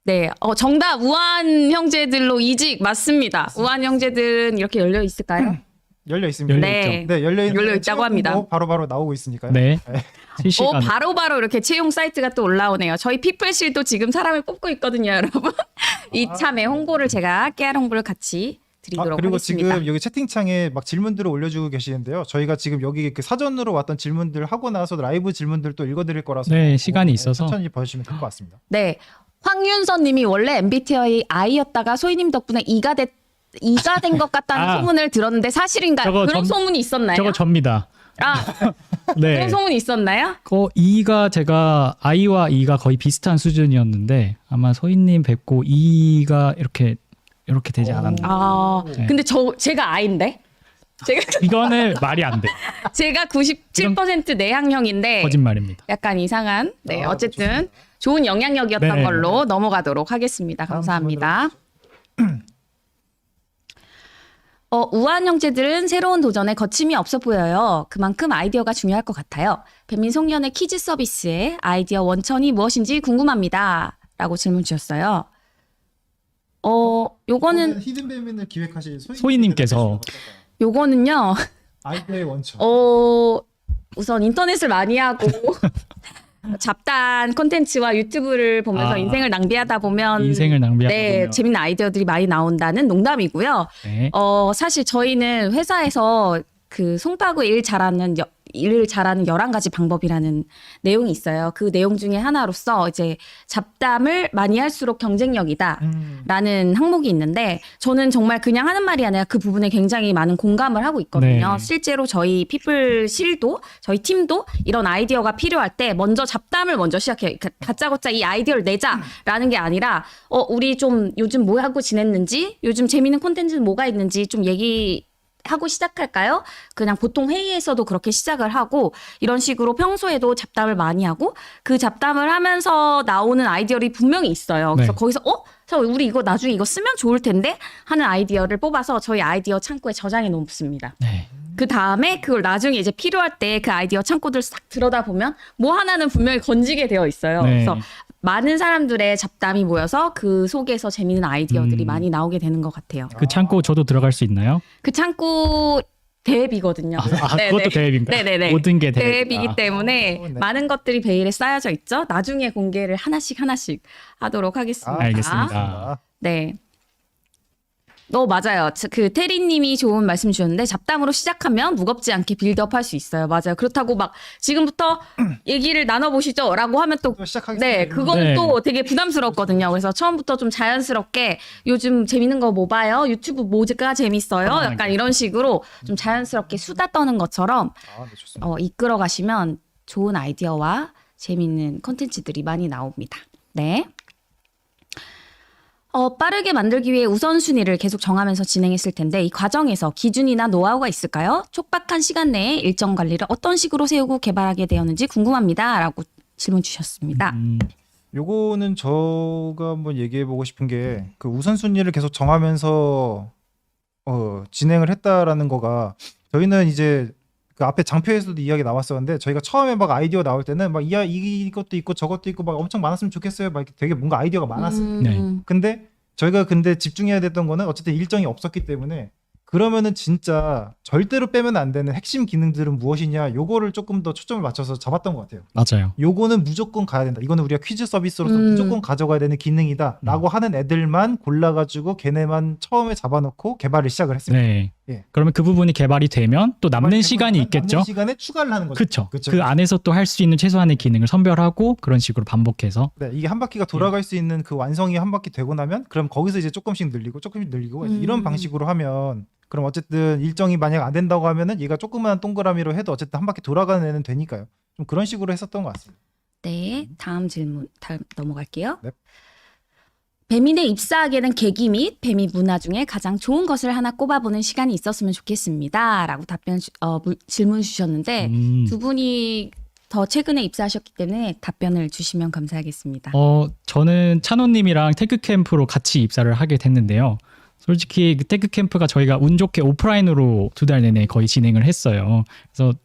네, 정답 우한 형제들로 이직 맞습니다. 우한 형제들은 이렇게 열려 있을까요? 열려 있습니다. 열려 네, 네, 열려 있다고 채용 합니다. 공고 바로바로 나오고 있으니까요. 네. 실시간 바로바로 이렇게 채용 사이트가 또 올라오네요. 저희 피플실도 지금 사람을 뽑고 있거든요, 여러분. 이참에 홍보를 제가 깨알 홍보를 같이 드리도록 그리고 하겠습니다. 지금 여기 채팅창에 막 질문들을 올려주고 계시는데요. 저희가 지금 여기 그 사전으로 왔던 질문들 하고 나서 라이브 질문들 또 읽어드릴 거라서 네, 시간이 있어서. 천천히 봐주시면 될 것 같습니다. 네, 황윤선 님이 원래 MBTI I였다가 소희님 덕분에 E가 된 것 같다는 소문을 들었는데 사실인가요? 저거 그런 소문이 있었나요? 저거 접니다. 네. 그런 소문이 있었나요? E가 제가 I와 E가 거의 비슷한 수준이었는데 아마 소희님 뵙고 E가 이렇게 되지 않았나. 아, 네. 근데 제가 I인데? 이거는 말이 안 돼. 제가 97% 내향형인데 거짓말입니다. 약간 이상한. 네, 아, 어쨌든 좋은 영향력이었던 네. 걸로 넘어가도록 하겠습니다. 감사합니다. 우아한 형제들은 새로운 도전에 거침이 없어 보여요. 그만큼 아이디어가 중요할 것 같아요. 배민송년의 퀴즈 서비스의 아이디어 원천이 무엇인지 궁금합니다. 라고 질문 주셨어요. 요거는, 히든 배민을 기획하신 소희님께서. 요거는요, 아이디어의 원천. 우선 인터넷을 많이 하고, 잡단 콘텐츠와 유튜브를 보면서 아, 인생을 낭비하다 보면 인생을 낭비하다 네, 보면. 재밌는 아이디어들이 많이 나온다는 농담이고요. 네. 사실 저희는 회사에서 그 송파구 일을 잘하는 11가지 방법이라는 내용이 있어요. 그 내용 중에 하나로서 이제 잡담을 많이 할수록 경쟁력이다. 라는 항목이 있는데 저는 정말 그냥 하는 말이 아니라 그 부분에 굉장히 많은 공감을 하고 있거든요. 네. 실제로 저희 피플실도 저희 팀도 이런 아이디어가 필요할 때 먼저 잡담을 먼저 시작해요. 다짜고짜 이 아이디어를 내자라는 게 아니라 우리 좀 요즘 뭐 하고 지냈는지 요즘 재밌는 콘텐츠는 뭐가 있는지 좀 얘기하고 시작할까요? 그냥 보통 회의에서도 그렇게 시작을 하고 이런 식으로 평소에도 잡담을 많이 하고 그 잡담을 하면서 나오는 아이디어들이 분명히 있어요. 그래서 네. 거기서 우리 이거 나중에 이거 쓰면 좋을 텐데 하는 아이디어를 뽑아서 저희 아이디어 창고에 저장해 놓습니다. 네. 그 다음에 그걸 나중에 이제 필요할 때 그 아이디어 창고들 싹 들여다보면 뭐 하나는 분명히 건지게 되어 있어요. 네. 그래서 많은 사람들의 잡담이 모여서 그 속에서 재미있는 아이디어들이 많이 나오게 되는 것 같아요. 그 창고 저도 들어갈 수 있나요? 그 창고 대앱이거든요. 그것도 대앱인가요? 네네네. 모든 게 대앱. 대앱이기 때문에 네. 많은 것들이 베일에 쌓여져 있죠. 나중에 공개를 하나씩 하도록 하겠습니다. 알겠습니다. 네. 맞아요. 그 테리님이 좋은 말씀 주셨는데 잡담으로 시작하면 무겁지 않게 빌드업할 수 있어요. 맞아요. 그렇다고 막 지금부터 얘기를 나눠보시죠라고 하면 또 시작하겠습니다. 네, 그거는 네. 또 되게 부담스럽거든요. 그래서 처음부터 좀 자연스럽게 요즘 재밌는 거 뭐 봐요? 유튜브 뭐가 재밌어요? 약간 이런 식으로 좀 자연스럽게 수다 떠는 것처럼 네, 좋습니다. 이끌어 가시면 좋은 아이디어와 재밌는 콘텐츠들이 많이 나옵니다. 네. 빠르게 만들기 위해 우선순위를 계속 정하면서 진행했을 텐데 이 과정에서 기준이나 노하우가 있을까요? 촉박한 시간 내에 일정 관리를 어떤 식으로 세우고 개발하게 되었는지 궁금합니다. 라고 질문 주셨습니다. 요거는 저가 한번 얘기해 보고 싶은 게 그 우선순위를 계속 정하면서 진행을 했다라는 거가 저희는 이제 그 앞에 장표에서도 이야기 나왔었는데 저희가 처음에 막 아이디어 나올 때는 막 이것도 있고 저것도 있고 막 엄청 많았으면 좋겠어요. 막 이렇게 되게 뭔가 아이디어가 많았어요. 네. 근데 저희가 일정해야 됐던 거는 어쨌든 일정이 없었기 때문에 그러면은 진짜 절대로 빼면 안 되는 핵심 기능들은 무엇이냐 요거를 조금 더 초점을 맞춰서 잡았던 것 같아요. 맞아요. 요거는 무조건 가야 된다. 이거는 우리가 퀴즈 서비스로서 무조건 가져가야 되는 기능이다 라고 하는 애들만 골라가지고 걔네만 처음에 잡아놓고 개발을 시작을 했습니다. 네. 예. 그러면 그 부분이 개발이 되면 또 남는 시간이 있겠죠. 남는 시간에 추가를 하는 거죠. 그렇죠. 그쵸. 그 안에서 또 할 수 있는 최소한의 기능을 선별하고 그런 식으로 반복해서 네, 이게 한 바퀴가 돌아갈 수 있는 그 완성이 한 바퀴 되고 나면 그럼 거기서 이제 조금씩 늘리고 이런 방식으로 하면 그럼 어쨌든 일정이 만약 안 된다고 하면은 얘가 조그만 동그라미로 해도 어쨌든 한 바퀴 돌아가는 애는 되니까요. 좀 그런 식으로 했었던 것 같습니다. 네, 다음 질문 넘어갈게요. 네. 배민에 입사하게 된 계기 및 배민 문화 중에 가장 좋은 것을 하나 꼽아보는 시간이 있었으면 좋겠습니다. 라고 질문 주셨는데 두 분이 더 최근에 입사하셨기 때문에 답변을 주시면 감사하겠습니다. 저는 찬호님이랑 테크캠프로 같이 입사를 하게 됐는데요. 솔직히 그 테크캠프가 저희가 운 좋게 오프라인으로 2달 내내 거의 진행을 했어요. 그래서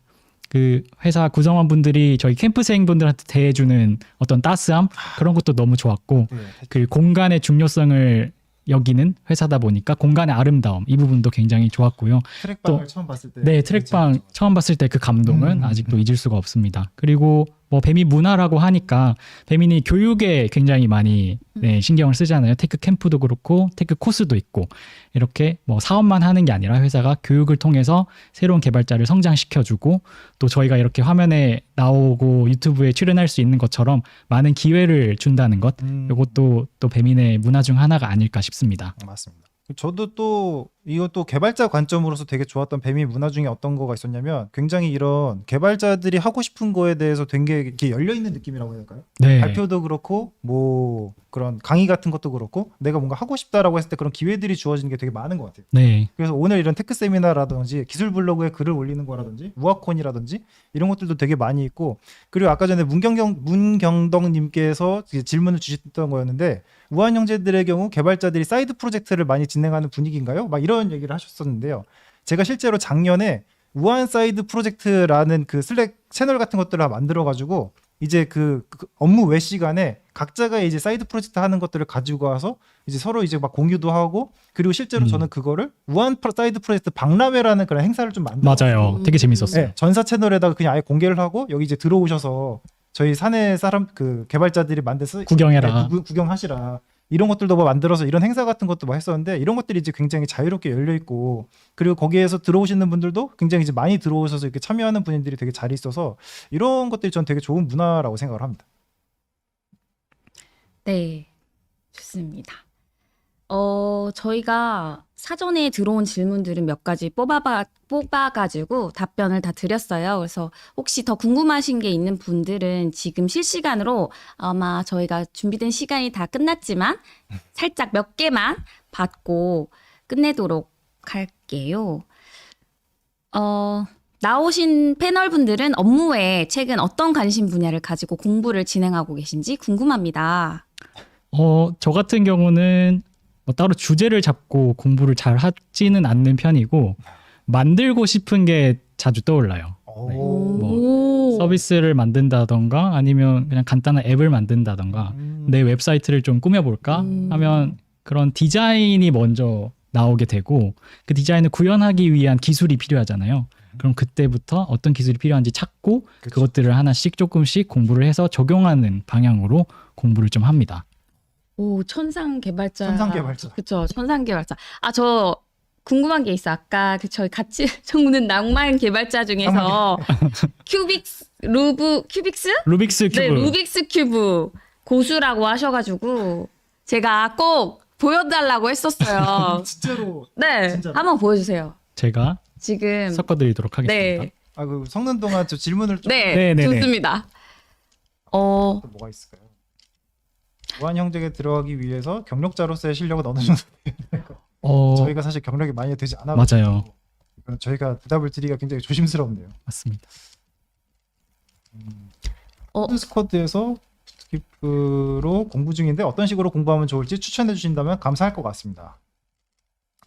그 회사 구성원분들이 저희 캠프생분들한테 대해주는 어떤 따스함 그런 것도 너무 좋았고 그 공간의 중요성을 여기는 회사다 보니까 공간의 아름다움 이 부분도 굉장히 좋았고요. 트랙방을 처음 봤을 때 네, 트랙방 처음 봤을 때 그 감동은 아직도 잊을 수가 없습니다. 그리고 뭐 배민 문화라고 하니까 배민이 교육에 굉장히 많이 신경을 쓰잖아요. 테크 캠프도 그렇고 테크 코스도 있고 이렇게 뭐 사업만 하는 게 아니라 회사가 교육을 통해서 새로운 개발자를 성장시켜주고 또 저희가 이렇게 화면에 나오고 유튜브에 출연할 수 있는 것처럼 많은 기회를 준다는 것 이것도 또 배민의 문화 중 하나가 아닐까 싶습니다. 맞습니다. 저도 또 이것도 개발자 관점으로서 되게 좋았던 뱀이 문화 중에 어떤 거가 있었냐면 굉장히 이런 개발자들이 하고 싶은 거에 대해서 되게 이렇게 열려 있는 느낌이라고 해야 될까요? 네. 발표도 그렇고 뭐 그런 강의 같은 것도 그렇고 내가 뭔가 하고 싶다라고 했을 때 그런 기회들이 주어지는 게 되게 많은 것 같아요. 네. 그래서 오늘 이런 테크 세미나라든지 기술 블로그에 글을 올리는 거라든지 우아콘이라든지 이런 것들도 되게 많이 있고, 그리고 아까 전에 문경덕님께서 질문을 주셨던 거였는데 우한 형제들의 경우 개발자들이 사이드 프로젝트를 많이 진행하는 분위기인가요? 막 이런 얘기를 하셨었는데요. 제가 실제로 작년에 우한 사이드 프로젝트라는 그 슬랙 채널 같은 것들을 만들어 가지고 이제 그 업무 외 시간에 각자가 이제 사이드 프로젝트 하는 것들을 가지고 와서 이제 서로 이제 막 공유도 하고, 그리고 실제로 저는 그거를 우한 사이드 프로젝트 박람회라는 그런 행사를 좀 만들어. 맞아요. 되게 재밌었어요. 네, 전사 채널에다가 그냥 아예 공개를 하고 여기 이제 들어오셔서 저희 사내 사람 그 개발자들이 만든 구경해라. 구경하시라, 이런 것들도 뭐 만들어서 이런 행사 같은 것도 뭐 했었는데, 이런 것들이 이제 굉장히 자유롭게 열려 있고, 그리고 거기에서 들어오시는 분들도 굉장히 이제 많이 들어오셔서 이렇게 참여하는 분들이 되게 잘 있어서 이런 것들이 전 되게 좋은 문화라고 생각을 합니다. 네, 좋습니다. 저희가 사전에 들어온 질문들은 몇 가지 뽑아가지고 답변을 다 드렸어요. 그래서 혹시 더 궁금하신 게 있는 분들은 지금 실시간으로 아마 저희가 준비된 시간이 다 끝났지만 살짝 몇 개만 받고 끝내도록 할게요. 나오신 패널 분들은 업무에 최근 어떤 관심 분야를 가지고 공부를 진행하고 계신지 궁금합니다. 저 같은 경우는 뭐 따로 주제를 잡고 공부를 잘 하지는 않는 편이고 만들고 싶은 게 자주 떠올라요. 네. 오. 서비스를 만든다던가 아니면 그냥 간단한 앱을 만든다던가 내 웹사이트를 좀 꾸며볼까 하면 그런 디자인이 먼저 나오게 되고, 그 디자인을 구현하기 위한 기술이 필요하잖아요. 그럼 그때부터 어떤 기술이 필요한지 찾고 그쵸. 그것들을 하나씩 조금씩 공부를 해서 적용하는 방향으로 공부를 좀 합니다. 오, 천상 개발자. 천상 개발자. 그쵸, 천상 개발자. 저 궁금한 게 있어. 아까 저희 같이 적는 낭만 개발자 중에서 큐빅스? 루빅스 큐브. 네, 루빅스 큐브 고수라고 하셔가지고 제가 꼭 보여달라고 했었어요. 진짜로. 네, 진짜로? 한번 보여주세요. 제가 지금. 섞어드리도록 하겠습니다. 네, 그 섞는 동안 저 질문을 좀 네, 네네네. 좋습니다. 또 뭐가 있을까요? 우한 형제에 들어가기 위해서 경력자로서의 실력은 어느 정도 저희가 사실 경력이 많이 되지 않아. 맞아요. 저희가 대답을 드리기가 굉장히 조심스럽네요. 맞습니다. 스쿼드에서 스킵으로 공부 중인데 어떤 식으로 공부하면 좋을지 추천해 주신다면 감사할 것 같습니다.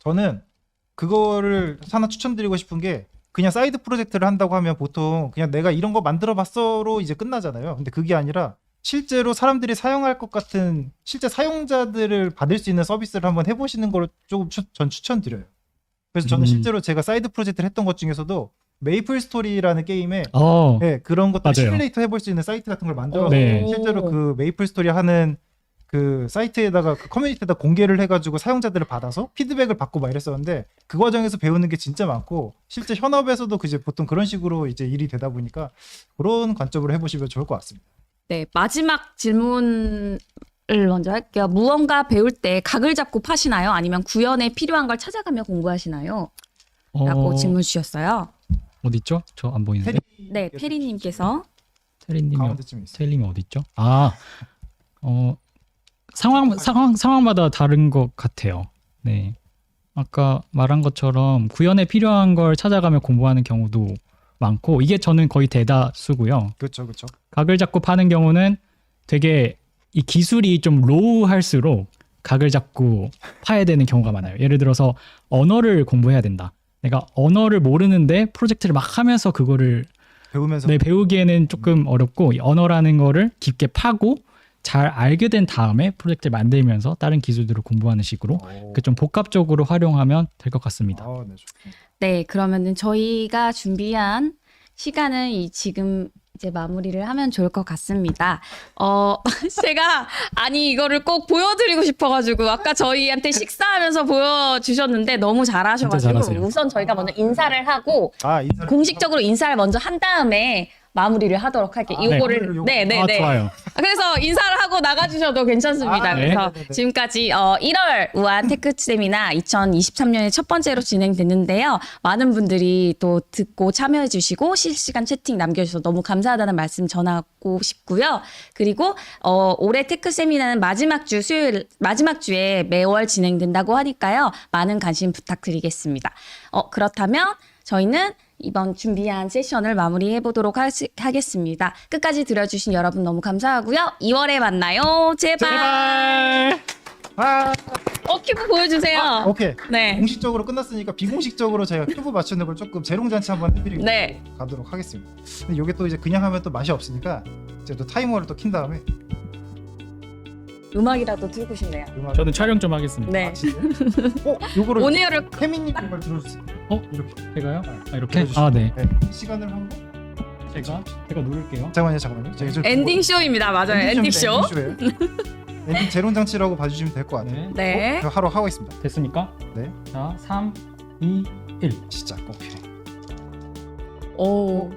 저는 그거를 하나 추천드리고 싶은 게, 그냥 사이드 프로젝트를 한다고 하면 보통 그냥 내가 이런 거 만들어 봤어로 이제 끝나잖아요. 근데 그게 아니라 실제로 사람들이 사용할 것 같은 실제 사용자들을 받을 수 있는 서비스를 한번 해보시는 걸 조금 전 추천드려요. 그래서 저는 실제로 제가 사이드 프로젝트를 했던 것 중에서도 메이플 스토리라는 게임에 네, 그런 것들 맞아요. 시뮬레이터 해볼 수 있는 사이트 같은 걸 만들어서 네. 실제로 그 메이플 스토리 하는 그 사이트에다가 그 커뮤니티에다 공개를 해가지고 사용자들을 받아서 피드백을 받고 막 이랬었는데, 그 과정에서 배우는 게 진짜 많고 실제 현업에서도 이제 보통 그런 식으로 이제 일이 되다 보니까 그런 관점으로 해보시면 좋을 것 같습니다. 네, 마지막 질문을 먼저 할게요. 무언가 배울 때 각을 잡고 파시나요? 아니면 구현에 필요한 걸 찾아가며 공부하시나요? 라고 질문 주셨어요. 어디 있죠? 저 안 보이는데. 네, 테리님께서. 테리님이 가운데쯤에 있어요. 테리님이 어디 있죠? 상황마다 다른 것 같아요. 네. 아까 말한 것처럼 구현에 필요한 걸 찾아가며 공부하는 경우도 많고, 이게 저는 거의 대다수고요. 그렇죠, 그렇죠. 각을 잡고 파는 경우는 되게 이 기술이 좀 로우할수록 각을 잡고 파야 되는 경우가 많아요. 예를 들어서 언어를 공부해야 된다. 내가 언어를 모르는데 프로젝트를 막 하면서 그거를 배우면서 배우기에는 조금 어렵고, 이 언어라는 거를 깊게 파고 잘 알게 된 다음에 프로젝트를 만들면서 다른 기술들을 공부하는 식으로 그 좀 복합적으로 활용하면 될 것 같습니다. 네, 좋습니다. 네, 그러면은 저희가 준비한 시간은 지금 이제 마무리를 하면 좋을 것 같습니다. 제가 이거를 꼭 보여드리고 싶어가지고 아까 저희한테 식사하면서 보여주셨는데 너무 진짜 잘하셔가지고 잘하세요. 우선 저희가 먼저 인사를 하고 인사를 공식적으로 인사를 먼저 한 다음에 마무리를 하도록 할게요. 네. 이거를 네네네. 좋아요. 그래서 인사를 하고 나가주셔도 괜찮습니다. 아, 그래서 네네네. 지금까지 1월 우한 테크 세미나 2023년에 첫 번째로 진행됐는데요. 많은 분들이 또 듣고 참여해주시고 실시간 채팅 남겨주셔서 너무 감사하다는 말씀 전하고 싶고요. 그리고 올해 테크 세미나는 마지막 주에 매월 진행된다고 하니까요. 많은 관심 부탁드리겠습니다. 그렇다면 저희는 이번 준비한 세션을 마무리해 보도록 하겠습니다. 끝까지 들어주신 여러분 너무 감사하고요. 2월에 만나요. 제발. 아, 큐브 보여주세요. 오케이. 네. 공식적으로 끝났으니까 비공식적으로 제가 큐브 맞추는 걸 조금 재롱잔치 한번 해드리고 네. 가도록 하겠습니다. 근데 이게 또 이제 그냥 하면 또 맛이 없으니까 이제 또 타이머를 또 킨 다음에 음악이라도 틀고 싶네요. 음악. 저는 촬영 좀 하겠습니다. 네. 아, 진짜? 요거를 오늘을 태민님 정말 들어주세요. 이렇게. 제가요? 이렇게? 들어주시고. 네. 시간을 하고 제가 누를게요. 잠깐만요. 제가 지금 엔딩 쇼입니다. 맞아요. 엔딩 쇼. 엔딩 쇼예요. 엔딩 재롱잔치라고 봐주시면 될 것 같아요. 네. 네. 제가 하고 있습니다. 됐습니까? 네. 자, 3, 2, 1. 진짜 오케이. 오.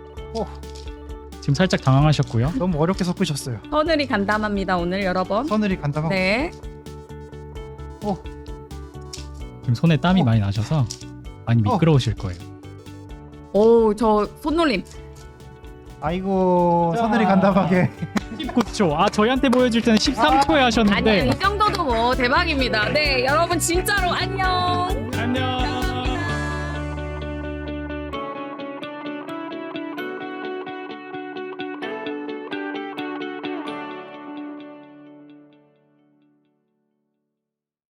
지금 살짝 당황하셨고요. 너무 어렵게 섞으셨어요. 서늘이 간담합니다. 오늘 여러 번. 서늘이 간담하고. 네. 지금 손에 땀이 많이 나셔서 많이 미끄러우실 거예요. 오, 저 손놀림. 아이고 자. 서늘이 간담하게. 19초. 아, 저희한테 보여줄 때는 13초에 하셨는데 아니요, 이 정도도 뭐 대박입니다. 네, 여러분 진짜로 안녕.